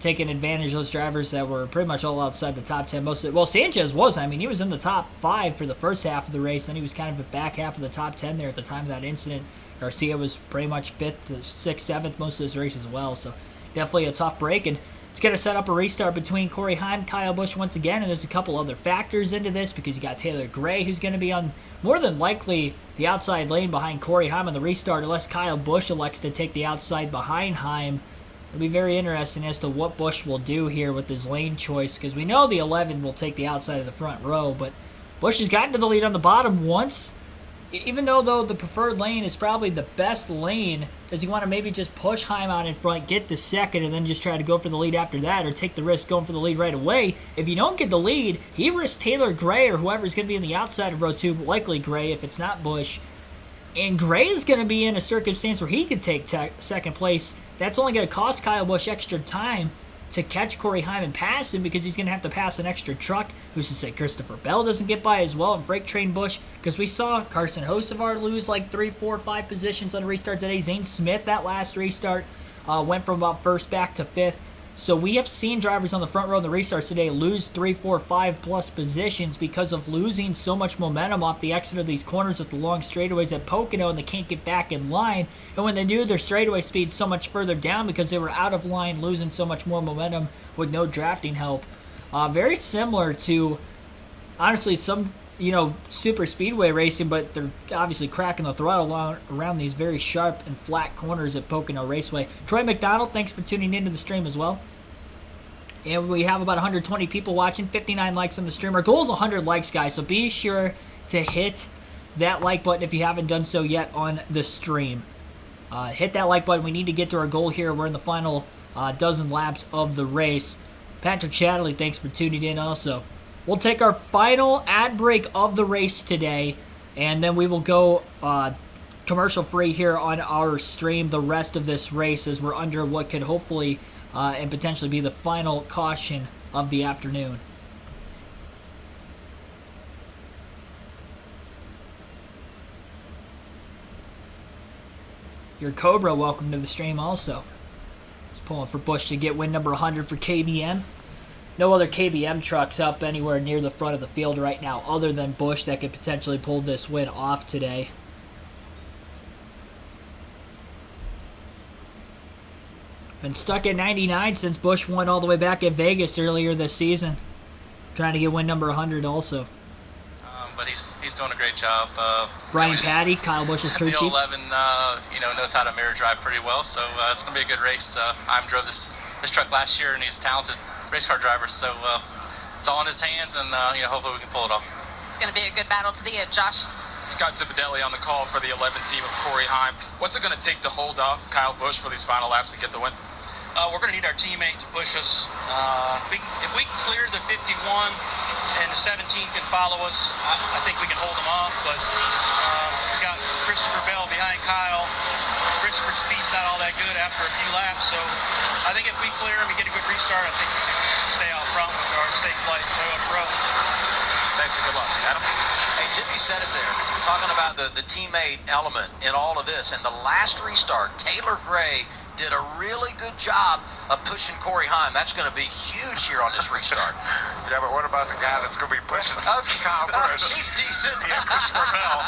taking advantage of those drivers that were pretty much all outside the top 10. Well, Sanchez was. I mean, he was in the top 5 for the first half of the race. Then he was kind of the back half of the top 10 there at the time of that incident. Garcia was pretty much 5th to 6th, 7th most of this race as well. So definitely a tough break. And it's going to set up a restart between Corey Heim, Kyle Busch once again. And there's a couple other factors into this because you got Taylor Gray, who's going to be on more than likely the outside lane behind Corey Heim on the restart, unless Kyle Busch elects to take the outside behind Heim. It'll be very interesting as to what Busch will do here with his lane choice, because we know the 11 will take the outside of the front row, but Busch has gotten to the lead on the bottom once. Even though the preferred lane is probably the best lane, does he want to maybe just push Heim out in front, get the second, and then just try to go for the lead after that, or take the risk going for the lead right away? If you don't get the lead, he risks Taylor Gray or whoever's going to be in the outside of row 2, likely Gray if it's not Busch. And Gray is going to be in a circumstance where he could take second place. That's only going to cost Kyle Busch extra time to catch Corey Heim and pass him, because he's going to have to pass an extra truck. Who's to say Christopher Bell doesn't get by as well and freight train Busch? Because we saw Carson Hocevar lose like 3, 4, 5 positions on a restart today. Zane Smith, that last restart, went from about 1st back to 5th. So we have seen drivers on the front row in the restarts today lose 3, 4, 5 plus positions because of losing so much momentum off the exit of these corners with the long straightaways at Pocono, and they can't get back in line. And when they do, their straightaway speed's so much further down because they were out of line, losing so much more momentum with no drafting help. Very similar to, honestly, some super speedway racing, but they're obviously cracking the throttle around these very sharp and flat corners at Pocono Raceway. Troy McDonald, thanks for tuning into the stream as well. And we have about 120 people watching, 59 likes on the stream. Our goal is 100 likes, guys, so be sure to hit that like button if you haven't done so yet on the stream. hit that like button. We need to get to our goal here. We're in the final dozen laps of the race. Patrick Shadley, thanks for tuning in also. We'll take our final ad break of the race today, and then we will go commercial free here on our stream the rest of this race as we're under what could hopefully and potentially be the final caution of the afternoon. Your Cobra, welcome to the stream also. Just pulling for Busch to get win number 100 for KBM. No other KBM trucks up anywhere near the front of the field right now other than Busch that could potentially pull this win off today. Been stuck at 99 since Busch won all the way back at Vegas earlier this season. Trying to get win number 100 also. But he's doing a great job. Brian Patty, Kyle Busch's crew chief. The 11, knows how to mirror drive pretty well, so it's going to be a good race. I drove this truck last year, and he's a talented race car driver, so it's all in his hands, and hopefully we can pull it off. It's going to be a good battle to the end, Josh. Scott Zipadelli on the call for the 11 team of Corey Heim. What's it going to take to hold off Kyle Busch for these final laps and get the win? We're going to need our teammate to push us. If we can clear the 51 and the 17 can follow us, I think we can hold them off. But we got Christopher Bell behind Kyle. Christopher's speed's not all that good after a few laps. So I think if we clear him and get a good restart, I think we can stay out front with our safe flight Toyota Pro. Thanks and good luck. Adam? Hey, Zippy said it there, talking about the teammate element in all of this. And the last restart, Taylor Gray did a really good job of pushing Corey Heim. That's going to be huge here on this restart. Yeah, but what about the guy that's going to be pushing Kyle Busch? He's decent. Yeah, Christopher Bell.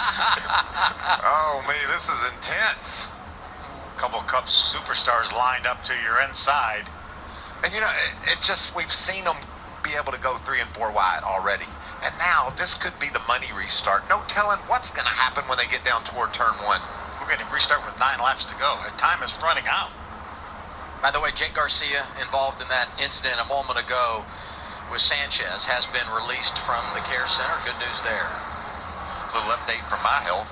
Oh, me, this is intense. A couple Cup superstars lined up to your inside. And it just, we've seen them be able to go 3 and 4 wide already. And now this could be the money restart. No telling what's going to happen when they get down toward turn 1. We're going to restart with 9 laps to go. Time is running out. By the way, Jake Garcia, involved in that incident a moment ago with Sanchez, has been released from the care center. Good news there. Little update from my health.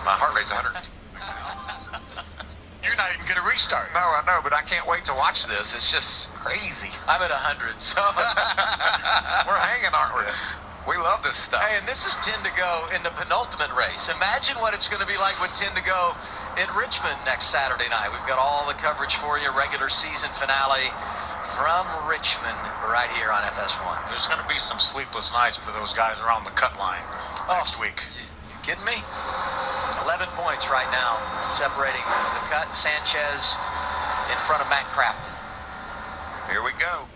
My heart rate's 100. You're not even going to restart. No, I know, but I can't wait to watch this. It's just crazy. I'm at 100, so we're hanging, aren't we? We love this stuff. Hey, and this is 10 to go in the penultimate race. Imagine what it's going to be like with 10 to go in Richmond next Saturday night. We've got all the coverage for you. Regular season finale from Richmond right here on FS1. There's going to be some sleepless nights for those guys around the cut line next week. You kidding me? 11 points right now separating the cut. Sanchez in front of Matt Crafton. Here we go.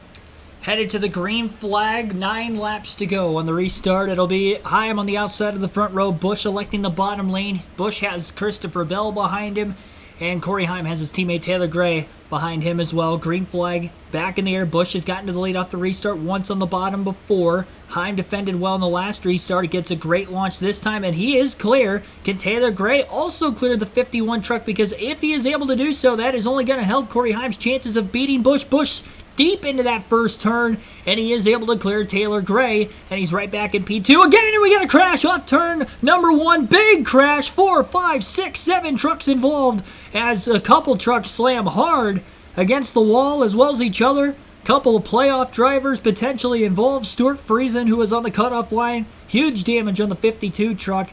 Headed to the green flag, 9 laps to go on the restart. It'll be Heim on the outside of the front row, Busch electing the bottom lane. Busch has Christopher Bell behind him, and Corey Heim has his teammate Taylor Gray behind him as well. Green flag back in the air. Busch has gotten to the lead off the restart once on the bottom before. Heim defended well in the last restart. He gets a great launch this time, and he is clear. Can Taylor Gray also clear the 51 truck? Because if he is able to do so, that is only going to help Corey Heim's chances of beating Busch. Busch deep into that first turn, and he is able to clear Taylor Gray, and he's right back in P2 again, and we got a crash off turn number 1. Big crash. 4, 5, 6, 7 trucks involved as a couple trucks slam hard against the wall as well as each other. Couple of playoff drivers potentially involved. Stuart Friesen, who was on the cutoff line. Huge damage on the 52 truck.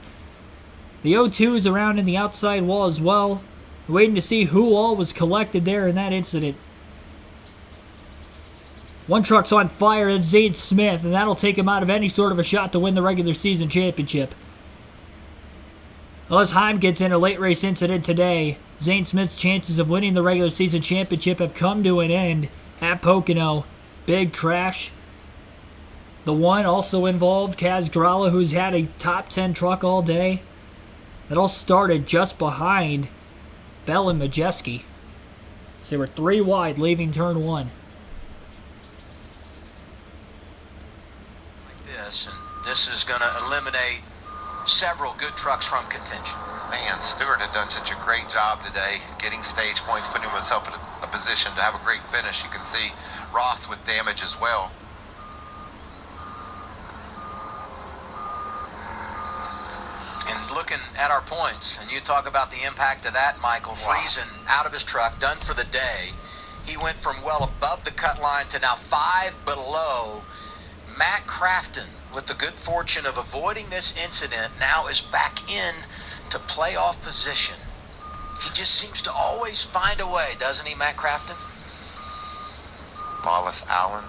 The O2 is around in the outside wall as well. Waiting to see who all was collected there in that incident. One truck's on fire, that's Zane Smith, and that'll take him out of any sort of a shot to win the regular season championship. Unless Heim gets in a late race incident today, Zane Smith's chances of winning the regular season championship have come to an end at Pocono. Big crash. The one also involved Kaz Gralla, who's had a top 10 truck all day. It all started just behind Bell and Majeski. So they were 3 wide leaving turn 1. And this is going to eliminate several good trucks from contention. Man, Stewart had done such a great job today getting stage points, putting himself in a position to have a great finish. You can see Ross with damage as well. And looking at our points, and you talk about the impact of that, Michael. Wow. Friesen out of his truck, done for the day. He went from well above the cut line to now 5 below. Matt Crafton, with the good fortune of avoiding this incident, now is back in to playoff position. He just seems to always find a way, doesn't he, Matt Crafton? Lawless Allen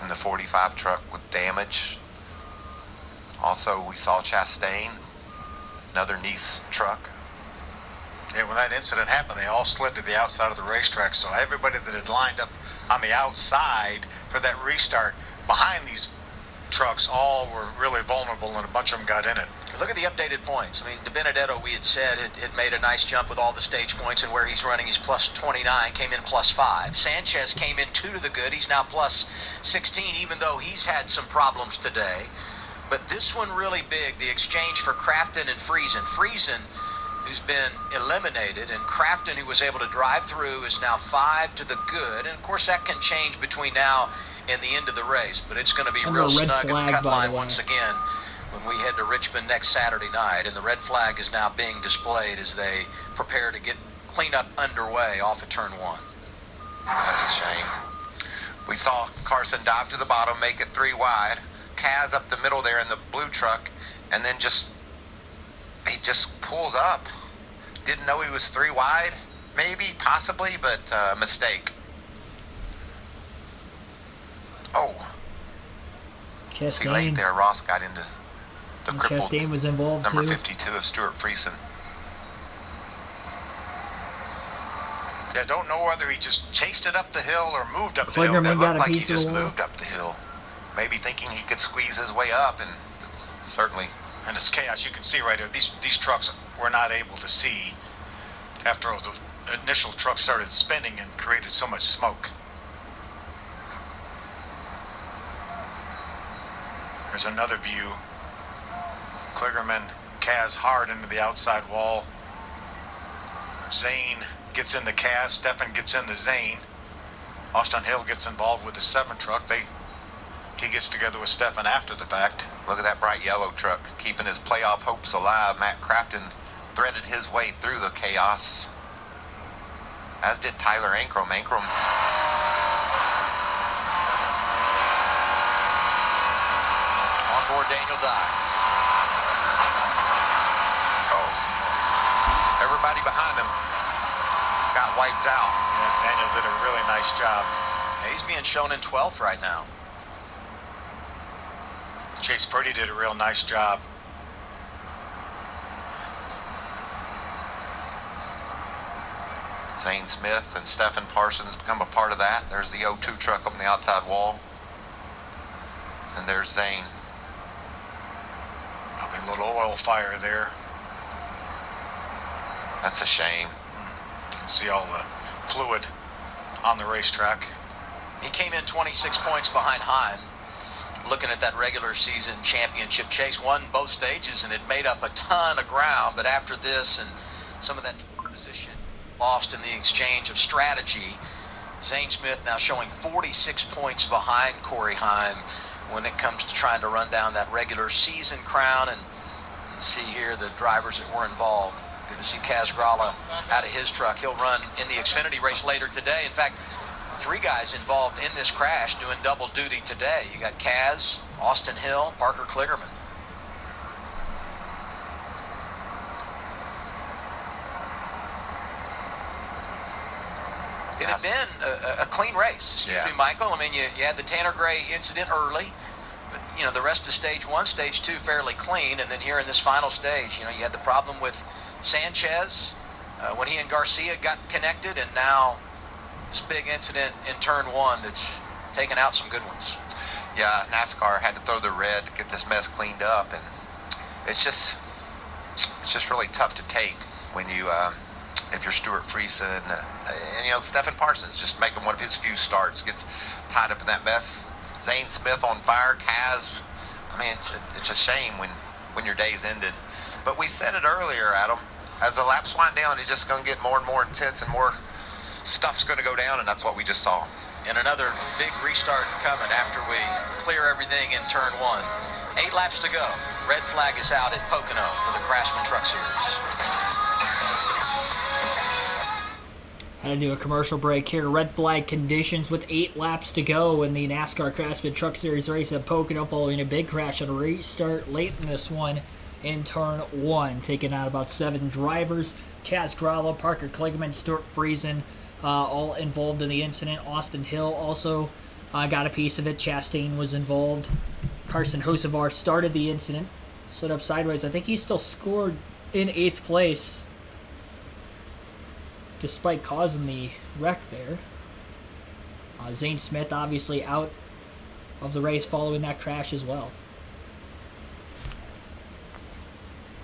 in the 45 truck with damage. Also, we saw Chastain, another Nice truck. Yeah, when that incident happened, they all slid to the outside of the racetrack. So everybody that had lined up on the outside for that restart behind these trucks all were really vulnerable, and a bunch of them got in it. Look at the updated points. I mean, DiBenedetto, we had said, had made a nice jump with all the stage points, and where he's running, he's plus 29, came in plus 5. Sanchez came in 2 to the good. He's now plus 16, even though he's had some problems today. But this one really big, the exchange for Crafton and Friesen. Friesen, who's been eliminated, and Crafton, who was able to drive through, is now 5 to the good. And, of course, that can change between now and the end of the race. But it's going to be And real the red snug at flag, the cut by line the way. once again when we head to Richmond next Saturday night. And the red flag is now being displayed as they prepare to get cleanup underway off of turn 1. That's a shame. We saw Carson dive to the bottom, make it 3 wide. Kaz up the middle there in the blue truck, and then he just pulls up. Didn't know he was 3 wide, maybe, possibly, but mistake. Oh, see late Chastain. there, Ross got into the And crippled Chastain was involved number too. 52 of Stuart Friesen. Yeah, don't know whether he just chased it up the hill or moved up the hill. Kligerman It got looked a like he piece of just the wall. moved up the hill, maybe thinking he could squeeze his way up, and certainly. And it's chaos. You can see right here, these trucks were not able to see after the initial truck started spinning and created so much smoke. There's another view. Kligerman, Kaz hard into the outside wall. Zane gets in the Kaz. Stefan gets in the Zane. Austin Hill gets involved with the 7 truck. He gets together with Stefan after the fact. Look at that bright yellow truck, keeping his playoff hopes alive. Matt Crafton threaded his way through the chaos, as did Tyler Ankrum. On board Daniel Dye. Oh, everybody behind him got wiped out. Yeah, Daniel did a really nice job. He's being shown in 12th right now. Chase Purdy did a real nice job. Zane Smith and Stephen Parsons become a part of that. There's the O2 truck up on the outside wall. And there's Zane. Probably a little oil fire there. That's a shame. You can see all the fluid on the racetrack. He came in 26 points behind Heim. Looking at that regular season championship chase, won both stages and it made up a ton of ground, but after this and some of that position lost in the exchange of strategy, Zane Smith now showing 46 points behind Corey Heim when it comes to trying to run down that regular season crown. And see here the drivers that were involved. Good to see Kaz Gralla out of his truck. He'll run in the Xfinity race later today. In fact, 3 guys involved in this crash doing double duty today. You got Kaz, Austin Hill, Parker Kligerman. It had been a clean race. Excuse me, Michael. I mean, you had the Tanner Gray incident early, but, you know, the rest of stage 1, stage 2 fairly clean. And then here in this final stage, you know, you had the problem with Sanchez when he and Garcia got connected, and now this big incident in turn 1 that's taken out some good ones. Yeah, NASCAR had to throw the red to get this mess cleaned up, and it's just really tough to take when you, if you're Stuart Friesen, and you know, Stephen Parsons just making one of his few starts, gets tied up in that mess. Zane Smith on fire, Kaz. I mean, it's a shame when your day's ended. But we said it earlier, Adam. As the laps wind down, it's just going to get more and more intense, and more stuff's going to go down, and that's what we just saw. And another big restart coming after we clear everything in turn 1. 8 laps to go. Red flag is out at Pocono for the Craftsman Truck Series. Had to do a commercial break here. Red flag conditions with 8 laps to go in the NASCAR Craftsman Truck Series race at Pocono following a big crash on a restart late in this one in turn 1. Taking out about 7 drivers. Kaz Gralla, Parker Kligerman, Stuart Friesen, all involved in the incident. Austin Hill also got a piece of it. Chastain was involved. Carson Hocevar started the incident. Slid up sideways. I think he still scored in 8th place despite causing the wreck there. Zane Smith obviously out of the race following that crash as well.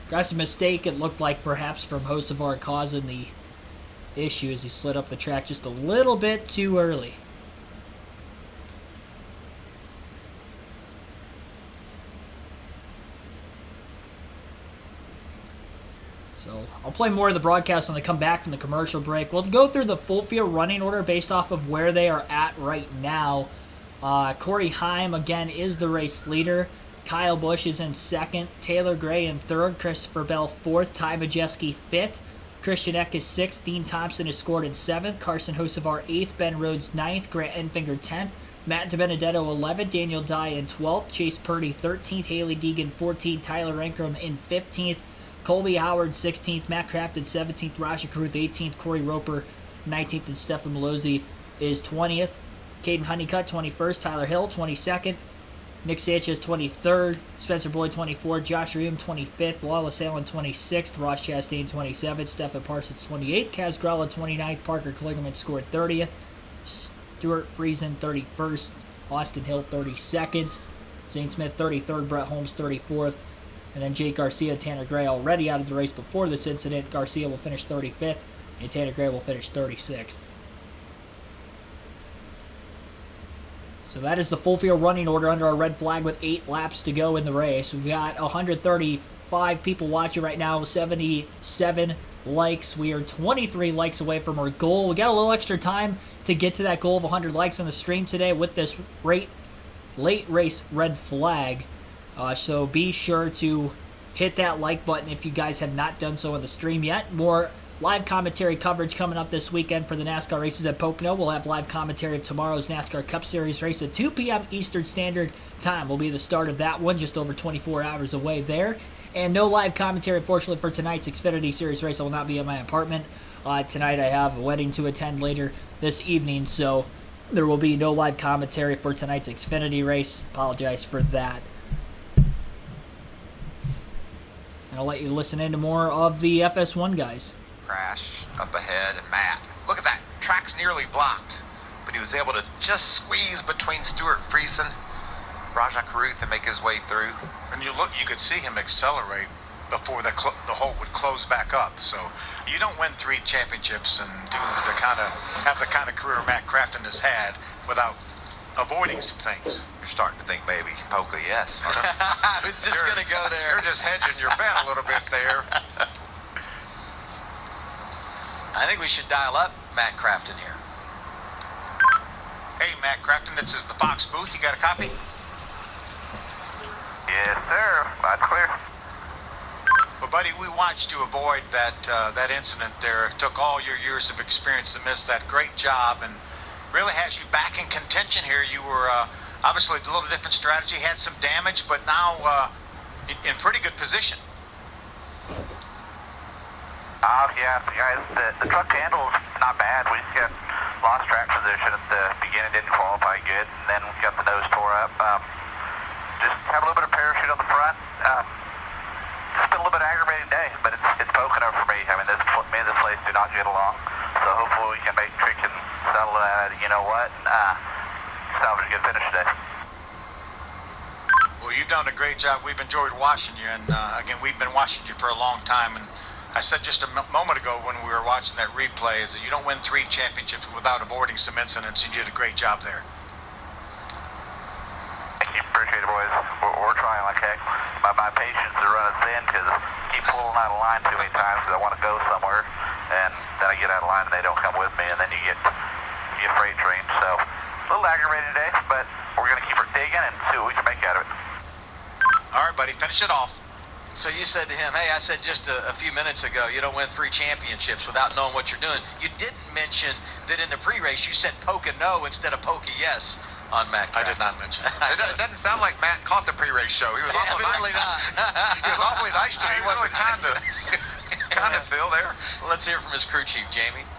Got a mistake, it looked like perhaps from Hocevar causing the issue as he slid up the track just a little bit too early. So I'll play more of the broadcast when they come back from the commercial break. We'll go through the full field running order based off of where they are at right now. Corey Heim, again, is the race leader. Kyle Busch is in 2nd. Taylor Gray in 3rd. Christopher Bell 4th. Ty Majeski 5th. Christian Eck is 6th. Dean Thompson is scored in 7th. Carson Hocevar 8th. Ben Rhodes 9th. Grant Enfinger 10th. Matt DiBenedetto 11th. Daniel Dye in 12th. Chase Purdy 13th. Haley Deegan 14th. Tyler Ankrum in 15th. Colby Howard 16th. Matt Crafton 17th. Raja Caruth 18th. Corey Roper 19th. And Stefan Malozzi is 20th. Caden Honeycutt 21st. Tyler Hill 22nd. Nick Sanchez 23rd, Spencer Boyd 24th, Josh Ream 25th, Wallace Allen 26th, Ross Chastain 27th, Stephen Parsons 28th, Kaz Gralla 29th, Parker Kligerman scored 30th, Stuart Friesen 31st, Austin Hill 32nd, Zane Smith 33rd, Brett Holmes 34th, and then Jake Garcia, Tanner Gray already out of the race before this incident. Garcia will finish 35th, and Tanner Gray will finish 36th. So that is the full field running order under our red flag with 8 laps to go in the race. We've got 135 people watching right now, 77 likes. We are 23 likes away from our goal. We got a little extra time to get to that goal of 100 likes on the stream today with this late race red flag. So be sure to hit that like button if you guys have not done so on the stream yet. More live commentary coverage coming up this weekend for the NASCAR races at Pocono. We'll have live commentary of tomorrow's NASCAR Cup Series race at 2 p.m. Eastern Standard Time. Will be the start of that one, just over 24 hours away there. And no live commentary, unfortunately, for tonight's Xfinity Series race. I will not be at my apartment. Tonight I have a wedding to attend later this evening, so there will be no live commentary for tonight's Xfinity race. Apologize for that. And I'll let you listen into more of the FS1 guys. Crash up ahead, and Matt, look at that, track's nearly blocked, but he was able to just squeeze between Stuart Friesen, Raja Caruth, and make his way through. And you could see him accelerate before the hole would close back up. So you don't win 3 championships and have the kind of career Matt Crafton has had without avoiding some things. You're starting to think maybe Polka, yes. I was just going to go there. You're just hedging your bet a little bit there. I think we should dial up Matt Crafton here. Hey, Matt Crafton, this is the Fox booth. You got a copy? Yes, sir. That's clear. Well, buddy, we watched you avoid that incident there. It took all your years of experience to miss that. Great job, and really has you back in contention here. You were obviously a little different strategy, had some damage, but now in pretty good position. Yeah, guys, the truck handle's not bad. We just got lost track position at the beginning, didn't qualify good, and then we got the nose tore up. Just have a little bit of parachute on the front. It's been a little bit aggravating day, but it's Pocono for me. I mean, me and this place do not get along, so hopefully we can make trick and settle that, you know what, and salvage a good finish today. Well, you've done a great job. We've enjoyed watching you, and again, we've been watching you for a long time, and I said just a moment ago when we were watching that replay is that you don't win 3 championships without avoiding some incidents. You did a great job there. Thank you. Appreciate it, boys. We're trying like heck. My patience is running thin because I keep pulling out of line too many times because I want to go somewhere, and then I get out of line and they don't come with me, and then you get freight trained. So a little aggravating today, but we're going to keep digging and see what we can make out of it. All right, buddy, finish it off. So you said to him, hey, I said just a few minutes ago, you don't win 3 championships without knowing what you're doing. You didn't mention that in the pre-race you said Pocono instead of Poke yes on Matt Crafton. I did not mention that. It doesn't sound like Matt caught the pre-race show. He was awfully Evidently nice. not. He was awfully nice to me. He wasn't kind of Phil there. Let's hear from his crew chief, Jamie.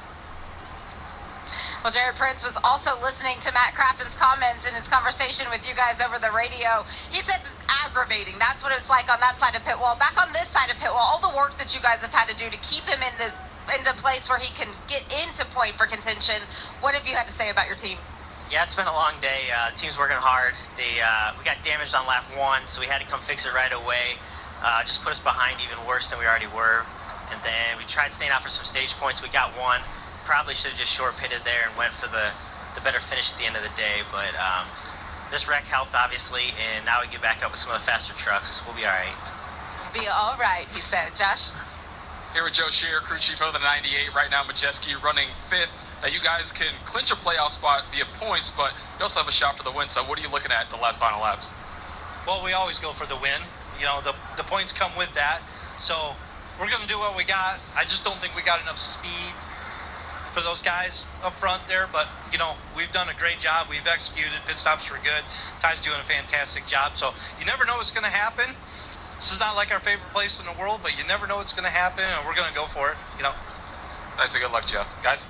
Well, Jared Prince was also listening to Matt Crafton's comments in his conversation with you guys over the radio. He said aggravating. That's what it's like on that side of pit wall. Back on this side of pit wall, all the work that you guys have had to do to keep him in the place where he can get into point for contention. What have you had to say about your team? Yeah, it's been a long day. The team's working hard. We got damaged on lap 1, so we had to come fix it right away. Just put us behind even worse than we already were. And then we tried staying out for some stage points. We got 1. Probably should have just short pitted there and went for the better finish at the end of the day. But this wreck helped, obviously, and now we get back up with some of the faster trucks. We'll be all right. Be all right, he said. Josh? Here with Joe Shear, crew chief of the 98. Right now, Majeski running 5th. You guys can clinch a playoff spot via points, but you also have a shot for the win. So what are you looking at the last final laps? Well, we always go for the win. You know, the points come with that. So we're going to do what we got. I just don't think we got enough speed for those guys up front there, but you know, we've done a great job. We've executed. Pit stops were good. Ty's doing a fantastic job. So you never know what's going to happen. This is not like our favorite place in the world, but you never know what's going to happen, and we're going to go for it. You know. Thanks and good luck, Joe. Guys.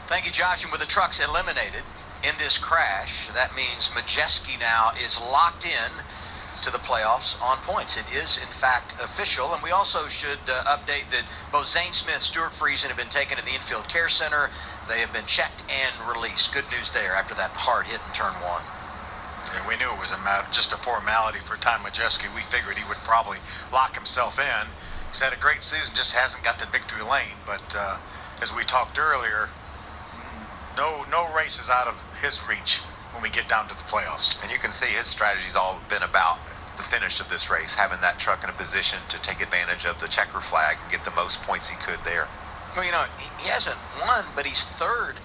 Thank you, Josh. And with the trucks eliminated in this crash, that means Majeski now is locked in to the playoffs on points. It is, in fact, official. And we also should update that both Zane Smith, Stuart Friesen have been taken to the infield care center. They have been checked and released. Good news there after that hard hit in turn 1. Yeah, we knew it was just a formality for Ty Majeski. We figured he would probably lock himself in. He's had a great season, just hasn't got to victory lane. But as we talked earlier, no race is out of his reach when we get down to the playoffs. And you can see his strategy's all been about the finish of this race, having that truck in a position to take advantage of the checker flag and get the most points he could there. Well, you know, he hasn't won, but he's 3rd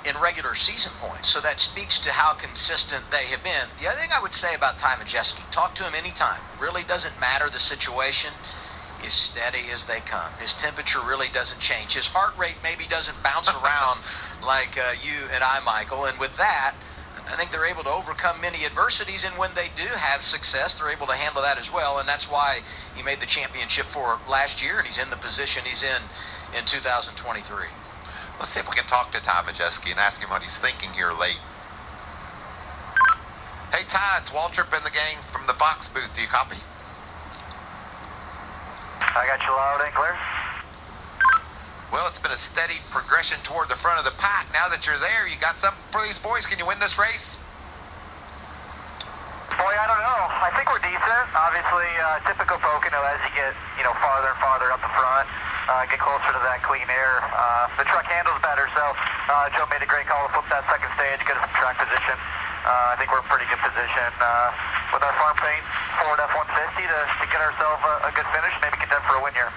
in regular season points. So that speaks to how consistent they have been. The other thing I would say about Ty Majeski, talk to him anytime. Really doesn't matter the situation. He's steady as they come. His temperature really doesn't change. His heart rate maybe doesn't bounce around like you and I, Michael. And with that, I think they're able to overcome many adversities, and when they do have success, they're able to handle that as well, and that's why he made the championship for last year, and he's in the position he's in 2023. Let's see if we can talk to Ty Majeski and ask him what he's thinking here late. Hey, Ty, it's Waltrip in the gang from the Fox booth. Do you copy? I got you loud and clear. Well, it's been a steady progression toward the front of the pack. Now that you're there, you got something for these boys. Can you win this race? Boy, I don't know. I think we're decent. Obviously, typical Pocono as you get, farther and farther up the front, get closer to that clean air. The truck handles better, so Joe made a great call to flip that second stage, get us some track position. I think we're in pretty good position with our farm paint Ford F-150 to get ourselves a good finish, maybe contend for a win here.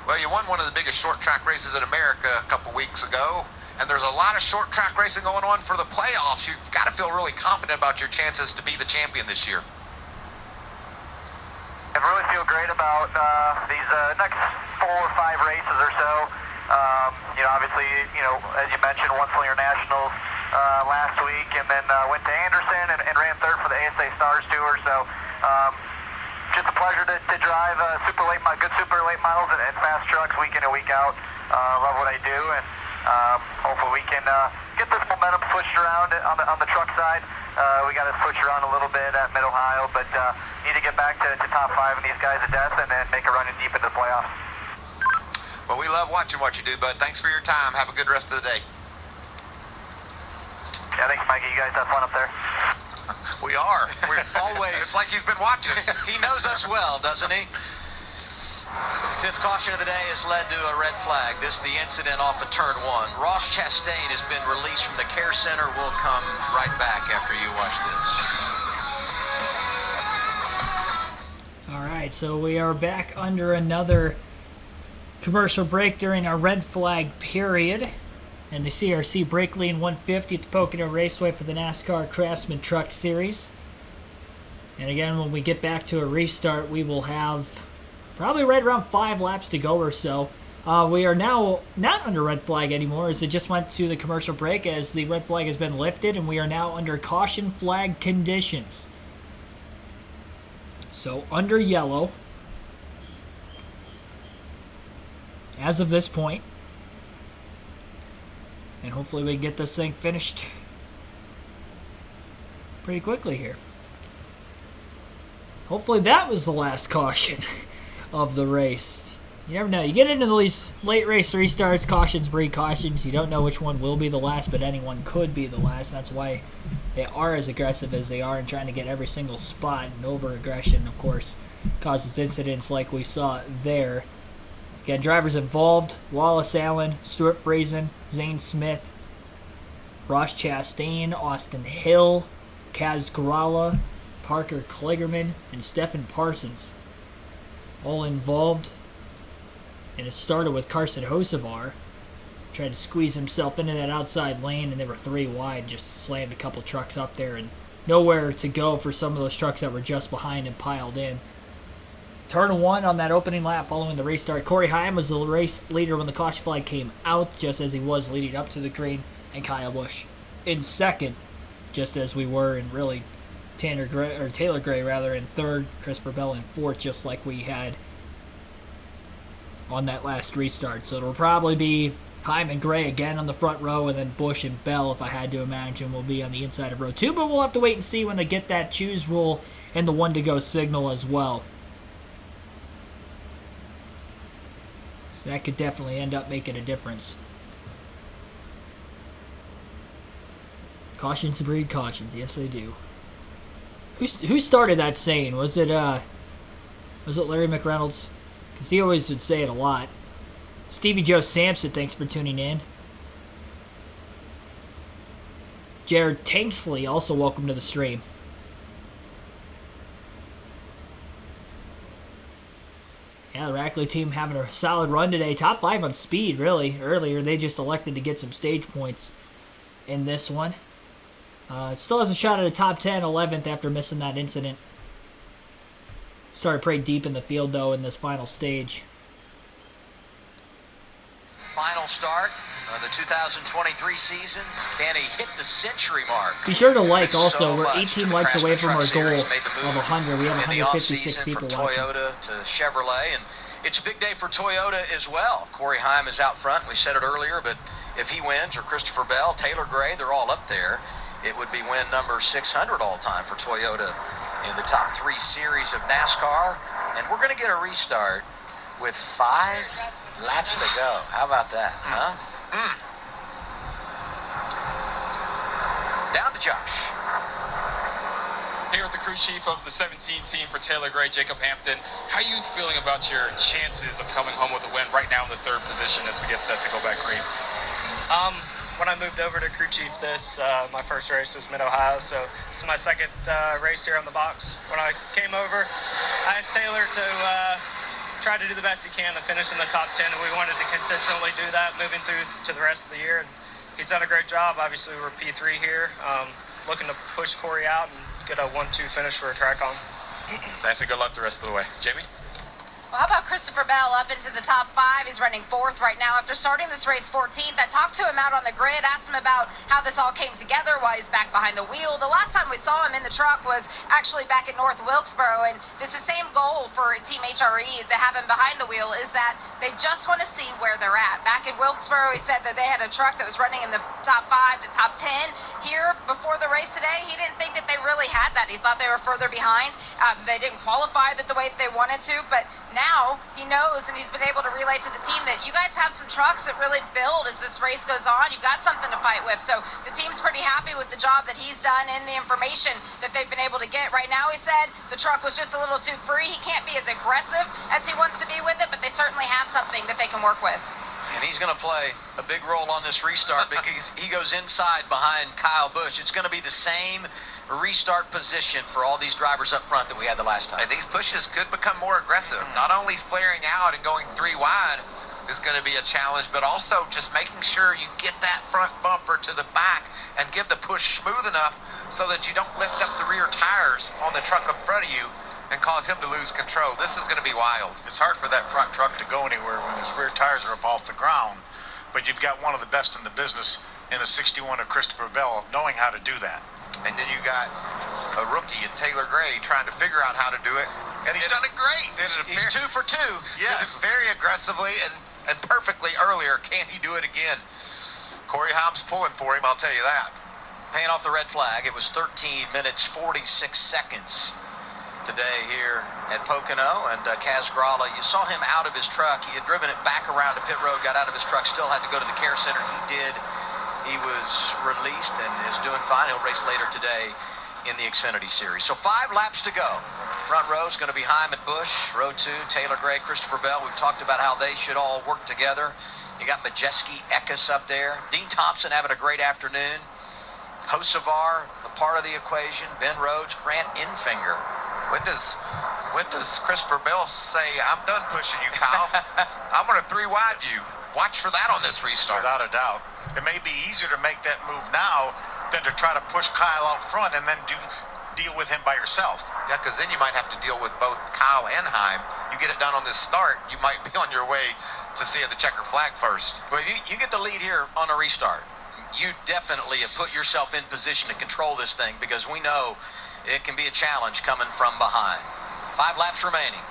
Well, you won one of the biggest short track races in America a couple weeks ago, and there's a lot of short track racing going on for the playoffs. You've got to feel really confident about your chances to be the champion this year. I really feel great about these next 4 or 5 races or so. Obviously, as you mentioned, won Slinger Nationals last week, and then went to Anderson and ran 3rd for the ASA Stars Tour. So just a pleasure to drive good super late models and fast trucks week in and week out. Love what I do, and hopefully we can get this momentum switched around on the truck side. We got to switch around a little bit at Mid-Ohio, but need to get back to top 5 in these guys at death and then make a run in deep into the playoffs. Well, we love watching what you do, bud. Thanks for your time. Have a good rest of the day. Yeah, thanks, Mikey. You guys have fun up there. We are. We're Always. It's like he's been watching. He knows us well, doesn't he? 5th caution of the day has led to a red flag. This is the incident off of turn 1. Ross Chastain has been released from the care center. We'll come right back after you watch this. All right, so we are back under another commercial break during our red flag period. And the CRC Brakleen 150 at the Pocono Raceway for the NASCAR Craftsman Truck Series. And again, when we get back to a restart, we will have probably right around 5 laps to go or so. We are now not under red flag anymore, as it just went to the commercial break, as the red flag has been lifted, and we are now under caution flag conditions. So under yellow as of this point. And hopefully we can get this thing finished pretty quickly here. Hopefully that was the last caution of the race. You never know. You get into these late race restarts, cautions breed cautions. You don't know which one will be the last, but anyone could be the last. That's why they are as aggressive as they are in trying to get every single spot. And over-aggression, of course, causes incidents like we saw there. Again, drivers involved: Lawless Allen, Stuart Friesen, Zane Smith, Ross Chastain, Austin Hill, Kaz Grala, Parker Kligerman, and Stefan Parsons. All involved. And it started with Carson Hocevar. Tried to squeeze himself into that outside lane, and they were 3 wide. Just slammed a couple trucks up there, and nowhere to go for some of those trucks that were just behind and piled in. Turn 1 on that opening lap following the restart. Corey Heim was the race leader when the caution flag came out, just as he was leading up to the green, and Kyle Busch in second, just as we were in really Taylor Gray in third, Christopher Bell in fourth, just like we had on that last restart. So it'll probably be Heim and Gray again on the front row, and then Busch and Bell, if I had to imagine, will be on the inside of row 2, but we'll have to wait and see when they get that choose rule and the 1 to go signal as well. So that could definitely end up making a difference. Cautions breed cautions. Yes, they do. Who started that saying? Was it Larry McReynolds? Because he always would say it a lot. Stevie Joe Sampson, thanks for tuning in. Jared Tanksley, also welcome to the stream. Yeah, the Rackley team having a solid run today. Top 5 on speed, really. Earlier, they just elected to get some stage points in this one. Still has a shot at a top 10, 11th after missing that incident. Started pretty deep in the field, though, in this final stage. Final start of the 2023 season. Can he hit the century mark? Be sure to like also. We're 18 likes away from our goal of 100. We have 156 people from Toyota to Chevrolet, and it's a big day for Toyota as well. Corey Heim is out front. We said it earlier, but if he wins, or Christopher Bell, Taylor Gray, they're all up there. It would be win number 600 all-time for Toyota in the top 3 series of NASCAR. And we're going to get a restart with 5 laps to go. How about that, huh? Down to Josh. Here with the crew chief of the 17 team for Taylor Gray, Jacob Hampton. How are you feeling about your chances of coming home with a win right now in the 3rd position as we get set to go back green? When I moved over to crew chief, my first race was Mid-Ohio, so this is my 2nd race here on the box. When I came over, I asked Taylor to try to do the best he can to finish in the top 10, and we wanted to consistently do that moving through to the rest of the year. And he's done a great job. Obviously, we're P3 here, looking to push Corey out and get a 1-2 finish for a track on. Thanks, and good luck the rest of the way. Jamie? Well, how about Christopher Bell up into the top 5? He's running 4th right now after starting this race 14th. I talked to him out on the grid, asked him about how this all came together, why he's back behind the wheel. The last time we saw him in the truck was actually back at North Wilkesboro, and this is the same goal for Team HRE to have him behind the wheel, is that they just want to see where they're at. Back at Wilkesboro, he said that they had a truck that was running in the top 5 to top 10. Here, before the race today, he didn't think that they really had that. He thought they were further behind. They didn't qualify the way that they wanted to, but now he knows, and he's been able to relay to the team, that you guys have some trucks that really build as this race goes on. You've got something to fight with. So the team's pretty happy with the job that he's done and the information that they've been able to get. Right now, he said the truck was just a little too free. He can't be as aggressive as he wants to be with it, but they certainly have something that they can work with. And he's going to play a big role on this restart because he goes inside behind Kyle Busch. It's going to be the same restart position for all these drivers up front that we had the last time. And these pushes could become more aggressive. Not only flaring out and going 3 wide, is going to be a challenge, but also just making sure you get that front bumper to the back and give the push smooth enough so that you don't lift up the rear tires on the truck in front of you and cause him to lose control. This is going to be wild. It's hard for that front truck to go anywhere when his rear tires are up off the ground, but you've got one of the best in the business in the 61 of Christopher Bell knowing how to do that. And then you got a rookie in Taylor Gray trying to figure out how to do it, and he's done it great. He's 2 for 2. Yes, did it very aggressively and perfectly earlier. Can he do it again? Corey Haim's pulling for him, I'll tell you that. Paying off the red flag. It was 13 minutes, 46 seconds today here at Pocono. And Kaz Gralla, you saw him out of his truck. He had driven it back around to pit road, got out of his truck, still had to go to the care center. He did. He was released and is doing fine. He'll race later today in the Xfinity Series. So 5 laps to go. Front row is going to be Haim and Busch. Row 2, Taylor Gray, Christopher Bell. We've talked about how they should all work together. You got Majeski, Eckes up there. Dean Thompson having a great afternoon. Hocevar, a part of the equation. Ben Rhodes, Grant Enfinger. When does Christopher Bell say, I'm done pushing you, Kyle? I'm going to 3 wide you. Watch for that on this restart. Without a doubt. It may be easier to make that move now than to try to push Kyle out front and then deal with him by yourself. Yeah, because then you might have to deal with both Kyle and Haim. You get it done on this start, you might be on your way to seeing the checker flag first. Well, you get the lead here on a restart. You definitely have put yourself in position to control this thing because we know it can be a challenge coming from behind. 5 laps remaining.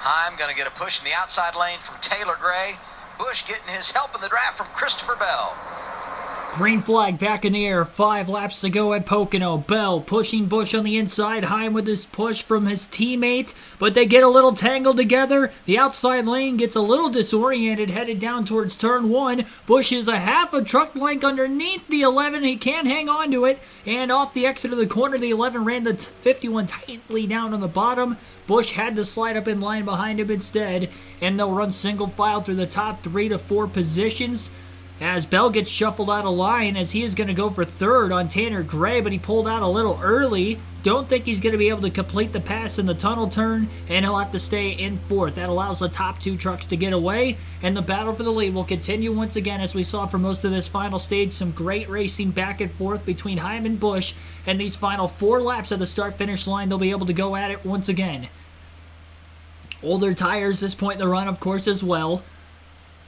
Haim going to get a push in the outside lane from Taylor Gray. Busch getting his help in the draft from Christopher Bell. Green flag back in the air. 5 laps to go at Pocono. Bell pushing Busch on the inside. Haim with his push from his teammate, but they get a little tangled together. The outside lane gets a little disoriented, headed down towards turn 1. Busch is a half a truck length underneath the 11. He can't hang on to it, and off the exit of the corner, the 11 ran the 51 tightly down on the bottom. Busch had to slide up in line behind him instead, and they'll run single file through the top 3 to 4 positions as Bell gets shuffled out of line as he is going to go for 3rd on Tanner Gray, but he pulled out a little early. Don't think he's going to be able to complete the pass in the tunnel turn, and he'll have to stay in 4th. That allows the top 2 trucks to get away, and the battle for the lead will continue once again as we saw for most of this final stage. Some great racing back and forth between Haim and Busch, and these final 4 laps at the start-finish line, they'll be able to go at it once again. Older tires this point in the run, of course, as well.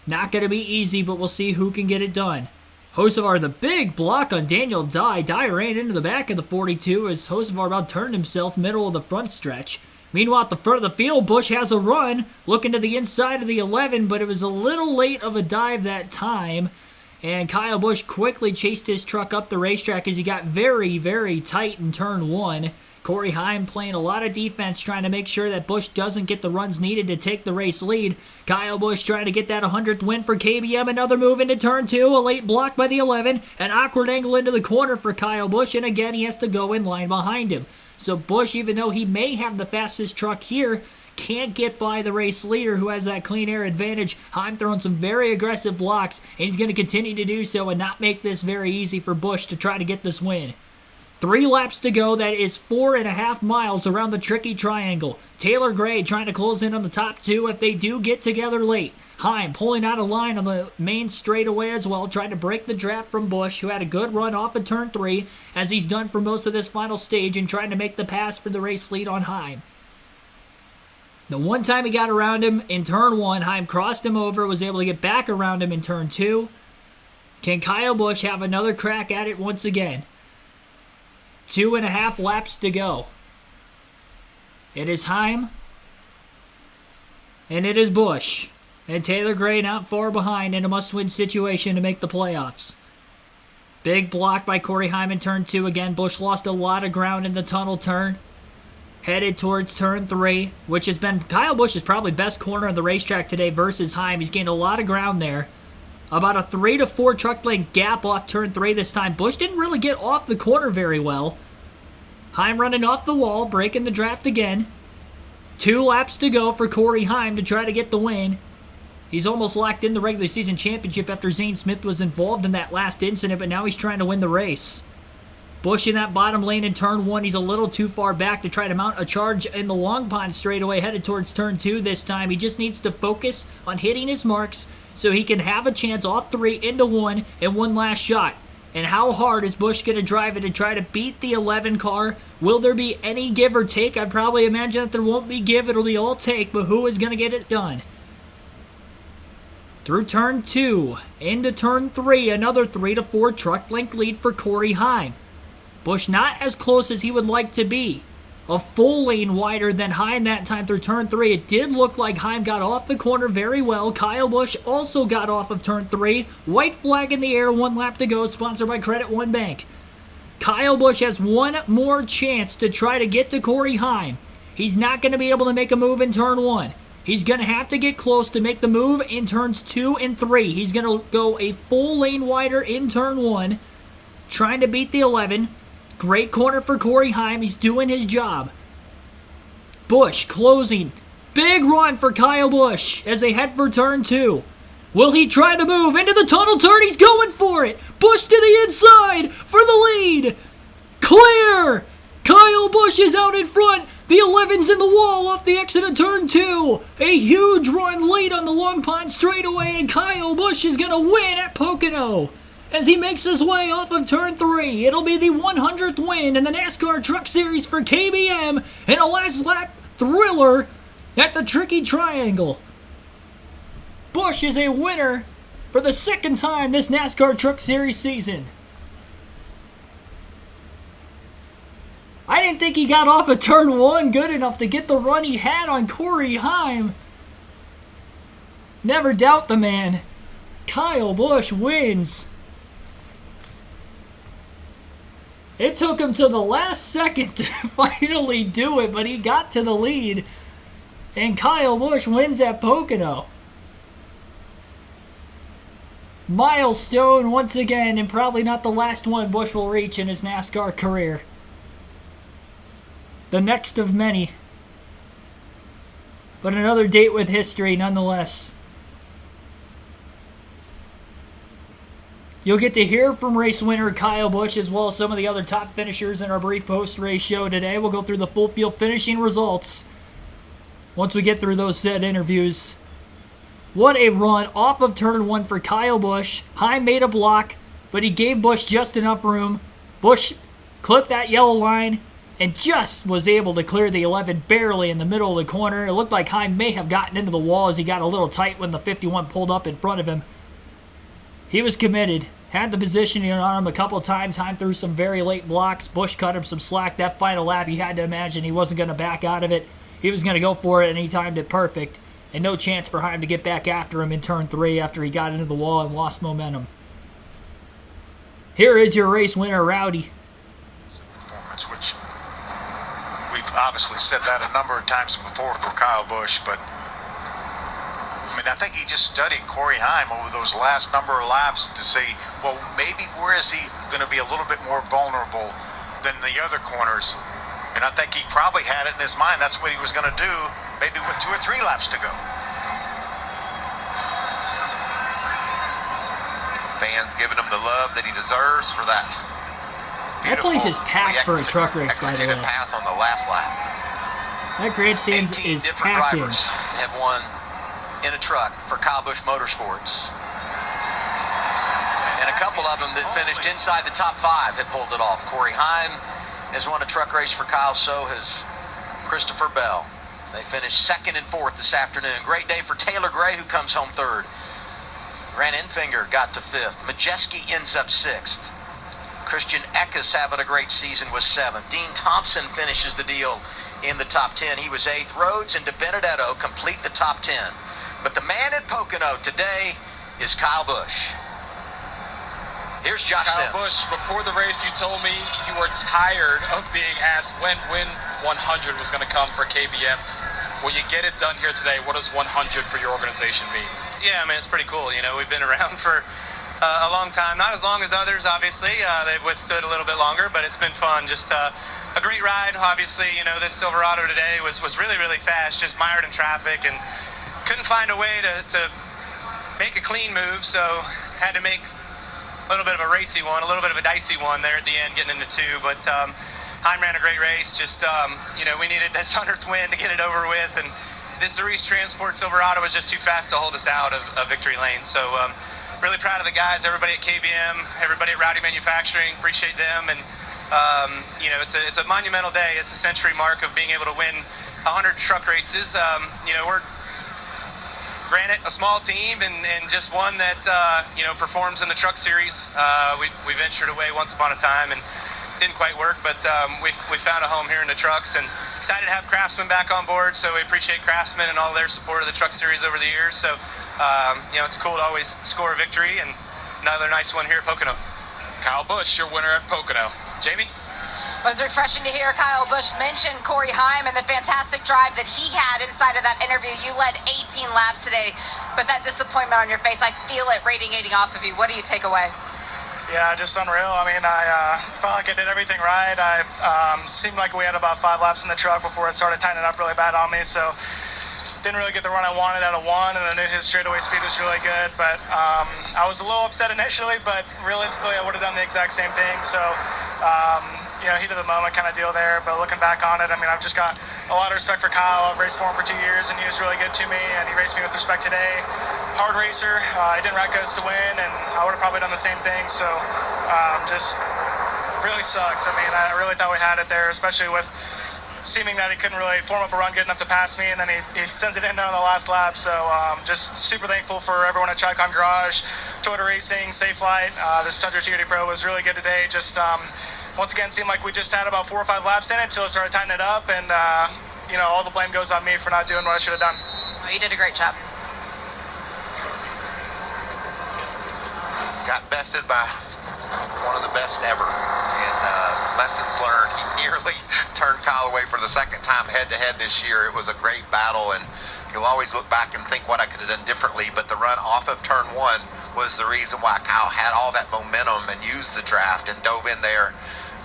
Not going to be easy, but we'll see who can get it done. Hocevar, the big block on Daniel Dye. Dye ran into the back of the 42 as Hocevar about turned himself middle of the front stretch. Meanwhile, at the front of the field, Busch has a run, looking to the inside of the 11, but it was a little late of a dive that time. And Kyle Busch quickly chased his truck up the racetrack as he got very, very tight in turn 1. Corey Haim playing a lot of defense, trying to make sure that Busch doesn't get the runs needed to take the race lead. Kyle Busch trying to get that 100th win for KBM. Another move into turn 2, a late block by the 11. An awkward angle into the corner for Kyle Busch, and again he has to go in line behind him. So Busch, even though he may have the fastest truck here, can't get by the race leader who has that clean air advantage. Haim throwing some very aggressive blocks, and he's going to continue to do so and not make this very easy for Busch to try to get this win. 3 laps to go. That is 4.5 miles around the tricky triangle. Taylor Gray trying to close in on the top 2 if they do get together late. Haim pulling out of line on the main straightaway as well, trying to break the draft from Busch, who had a good run off of turn 3, as he's done for most of this final stage, and trying to make the pass for the race lead on Haim. The one time he got around him in turn 1, Haim crossed him over, was able to get back around him in turn 2. Can Kyle Busch have another crack at it once again? 2.5 laps to go. It is Haim, and it is Busch, and Taylor Gray not far behind in a must-win situation to make the playoffs. Big block by Corey Haim in turn 2 again. Busch lost a lot of ground in the tunnel turn. Headed towards turn 3, which has been Kyle Busch's probably best corner on the racetrack today versus Haim. He's gained a lot of ground there. About a 3 to 4 truck length gap off turn 3 this time. Busch didn't really get off the corner very well. Haim running off the wall, breaking the draft again. 2 laps to go for Corey Haim to try to get the win. He's almost locked in the regular season championship after Zane Smith was involved in that last incident, but now he's trying to win the race. Busch in that bottom lane in turn 1. He's a little too far back to try to mount a charge in the long pond straightaway, headed towards turn 2 this time. He just needs to focus on hitting his marks so he can have a chance off 3 into 1 and one last shot. And how hard is Busch going to drive it to try to beat the 11 car? Will there be any give or take? I'd probably imagine that there won't be give. It'll be all take, but who is going to get it done? Through turn 2, into turn 3, another 3 to 4 truck length lead for Corey Heim. Busch not as close as he would like to be. A full lane wider than Heim that time through turn 3. It did look like Heim got off the corner very well. Kyle Busch also got off of turn 3. White flag in the air, 1 lap to go, sponsored by Credit One Bank. Kyle Busch has one more chance to try to get to Corey Heim. He's not going to be able to make a move in turn 1. He's going to have to get close to make the move in turns 2 and 3. He's going to go a full lane wider in turn 1, trying to beat the 11. Great corner for Corey Heim. He's doing his job. Busch closing. Big run for Kyle Busch as they head for turn 2. Will he try to move into the tunnel turn? He's going for it. Busch to the inside for the lead. Clear. Kyle Busch is out in front. The 11's in the wall off the exit of turn 2. A huge run late on the long pond straightaway, and Kyle Busch is going to win at Pocono as he makes his way off of turn 3. It'll be the 100th win in the NASCAR Truck Series for KBM and a last lap thriller at the Tricky Triangle. Busch is a winner for the second time this NASCAR Truck Series season. I didn't think he got off of turn 1 good enough to get the run he had on Corey Heim. Never doubt the man. Kyle Busch wins. It took him to the last second to finally do it, but he got to the lead. And Kyle Busch wins at Pocono. Milestone once again, and probably not the last one Busch will reach in his NASCAR career. The next of many. But another date with history nonetheless. You'll get to hear from race winner Kyle Busch as well as some of the other top finishers in our brief post-race show today. We'll go through the full field finishing results once we get through those said interviews. What a run off of turn 1 for Kyle Busch. Heim made a block, but he gave Busch just enough room. Busch clipped that yellow line and just was able to clear the 11 barely in the middle of the corner. It looked like Heim may have gotten into the wall as he got a little tight when the 51 pulled up in front of him. He was committed, had the positioning on him a couple of times. Heim threw some very late blocks. Busch cut him some slack. That final lap, you had to imagine he wasn't going to back out of it. He was going to go for it, and he timed it perfect. And no chance for Heim to get back after him in turn 3 after he got into the wall and lost momentum. Here is your race winner, Rowdy. Performance, which we've obviously said that a number of times before for Kyle Busch, but I think he just studied Corey Heim over those last number of laps to see, well, maybe where is he going to be a little bit more vulnerable than the other corners. And I think he probably had it in his mind. That's what he was going to do, maybe with 2 or 3 laps to go. Fans giving him the love that he deserves for that. That place is packed for a truck race, by the way. Pass on the last lap. That grandstand is packed in. Have won in a truck for Kyle Busch Motorsports. And a couple of them that finished inside the top 5 had pulled it off. Corey Heim has won a truck race for Kyle, so has Christopher Bell. They finished 2nd and 4th this afternoon. Great day for Taylor Gray, who comes home 3rd. Grant Enfinger got to 5th. Majeski ends up 6th. Christian Eckes having a great season was 7th. Dean Thompson finishes the deal in the top 10. He was 8th. Rhodes and DiBenedetto complete the top 10. But the man at Pocono today is Kyle Busch. Here's Josh Sims. Kyle Busch, before the race, you told me you were tired of being asked when 100 was going to come for KBM. Will you get it done here today? What does 100 for your organization mean? Yeah, it's pretty cool. We've been around for a long time. Not as long as others, obviously. They've withstood a little bit longer, but it's been fun. Just a great ride. Obviously, this Silverado today was really, really fast, just mired in traffic, and couldn't find a way to make a clean move, so had to make little bit of a racy one, a little bit of a dicey one there at the end, getting into 2. But Heim ran a great race. Just, we needed this 100th win to get it over with. And this Reese Transport Silverado was just too fast to hold us out of victory lane. So really proud of the guys, everybody at KBM, everybody at Rowdy Manufacturing. Appreciate them. And, it's a monumental day. It's a century mark of being able to win 100 truck races. We're, granted, a small team and just one that, performs in the truck series. We ventured away once upon a time and didn't quite work, but we found a home here in the trucks, and excited to have Craftsman back on board. So we appreciate Craftsman and all their support of the truck series over the years. So it's cool to always score a victory, and another nice one here at Pocono. Kyle Busch, your winner at Pocono. Jamie? It was refreshing to hear Kyle Busch mention Corey Heim and the fantastic drive that he had inside of that interview. You led 18 laps today, but that disappointment on your face, I feel it radiating off of you. What do you take away? Yeah, just unreal. I mean, I felt like I did everything right. I seemed like we had about 5 laps in the truck before it started tightening up really bad on me. So didn't really get the run I wanted out of 1, and I knew his straightaway speed was really good. But I was a little upset initially, but realistically, I would have done the exact same thing. So, heat of the moment kind of deal there. But looking back on it, I mean, I've just got a lot of respect for Kyle. I've raced for him for 2 years, and he was really good to me, and he raced me with respect today. Hard racer. He didn't wreck us to win, and I would have probably done the same thing. So just really sucks. I mean, I really thought we had it there, especially with seeming that he couldn't really form up a run good enough to pass me, and then he sends it in there on the last lap. So just super thankful for everyone at Chicom Garage, Toyota Racing, Safe Flight. This Tundra TRD Pro was really good today. Just once again, seemed like we just had about 4 or 5 laps in it until it started tightening it up, and all the blame goes on me for not doing what I should have done. You did a great job. Got bested by one of the best ever. And lessons learned. He nearly turned Kyle away for the second time head-to-head this year. It was a great battle, and you'll always look back and think what I could have done differently, but the run off of turn 1 was the reason why Kyle had all that momentum and used the draft and dove in there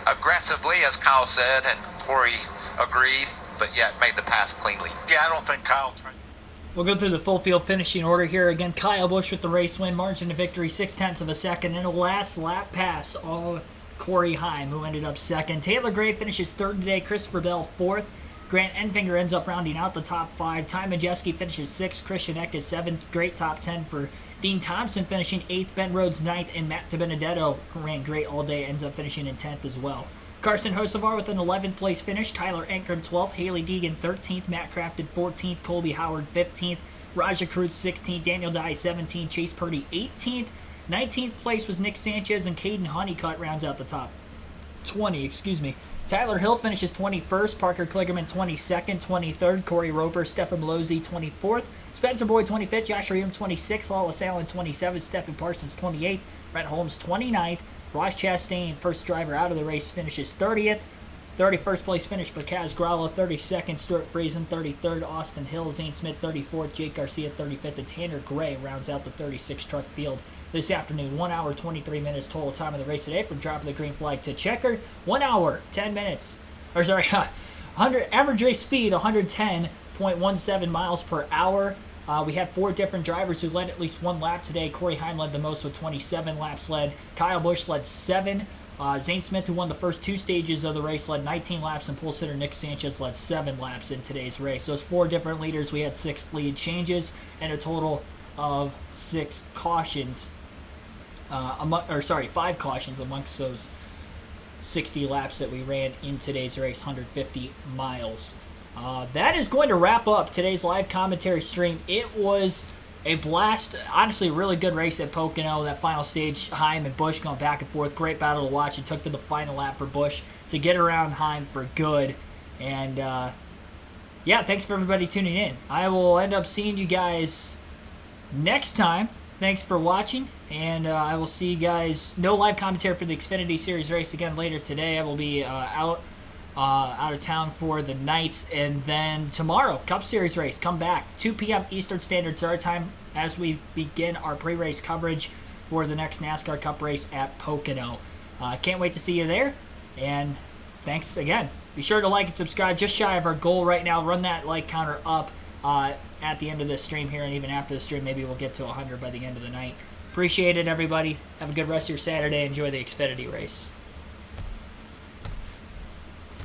aggressively, as Kyle said, and Corey agreed, but yet made the pass cleanly. Yeah, I don't think Kyle tried. We'll go through the full field finishing order here. Again, Kyle Busch with the race win, margin of victory 0.6 of a second, and a last lap pass all Corey Heim, who ended up second. Taylor Gray finishes third today, Christopher Bell fourth. Grant Enfinger ends up rounding out the top 5. Ty Majeski finishes 6th, Christian Eck is 7th. Great top 10 for Dean Thompson finishing 8th, Ben Rhodes 9th, and Matt DiBenedetto ran great all day, ends up finishing in 10th as well. Carson Hocevar with an 11th place finish, Tyler Ankrum 12th, Haley Deegan 13th, Matt Crafton 14th, Colby Howard 15th, Raja Cruz 16th, Daniel Dye 17th, Chase Purdy 18th, 19th place was Nick Sanchez, and Caden Honeycutt rounds out the top 20, Tyler Hill finishes 21st, Parker Kligerman 22nd, 23rd, Corey Roper, Stephen Malozzi 24th, Spencer Boyd 25th, Josh Ream 26th, Lawless Allen 27th, Stephen Parsons 28th, Brett Holmes 29th, Ross Chastain, first driver out of the race, finishes 30th. 31st place finish for Kaz Gralla, 32nd, Stuart Friesen 33rd, Austin Hill, Zane Smith 34th, Jake Garcia 35th, and Tanner Gray rounds out the 36 truck field this afternoon. 1 hour, 23 minutes total time of the race today from drop of the green flag to checkered. 1 hour, 10 minutes. Average race speed, 110.17 miles per hour. We had 4 different drivers who led at least 1 lap today. Corey Heim led the most with 27 laps led. Kyle Busch led 7. Zane Smith, who won the first 2 stages of the race, led 19 laps, and pole sitter Nick Sanchez led 7 laps in today's race. So it's 4 different leaders. We had 6 lead changes and a total of 6 cautions. 5 cautions amongst those 60 laps that we ran in today's race, 150 miles. That is going to wrap up today's live commentary stream. It was a blast. Honestly, a really good race at Pocono. That final stage, Heim and Busch going back and forth. Great battle to watch. It took to the final lap for Busch to get around Heim for good. And, thanks for everybody tuning in. I will end up seeing you guys next time. Thanks for watching. And I will see you guys. No live commentary for the Xfinity Series race again later today. I will be out of town for the night, and then tomorrow, Cup Series race, come back, 2 p.m. Eastern Standard Time as we begin our pre-race coverage for the next NASCAR Cup race at Pocono. Can't wait to see you there, and thanks again. Be sure to like and subscribe, just shy of our goal right now. Run that like counter up at the end of this stream here, and even after the stream, maybe we'll get to 100 by the end of the night. Appreciate it, everybody. Have a good rest of your Saturday. Enjoy the Xfinity race.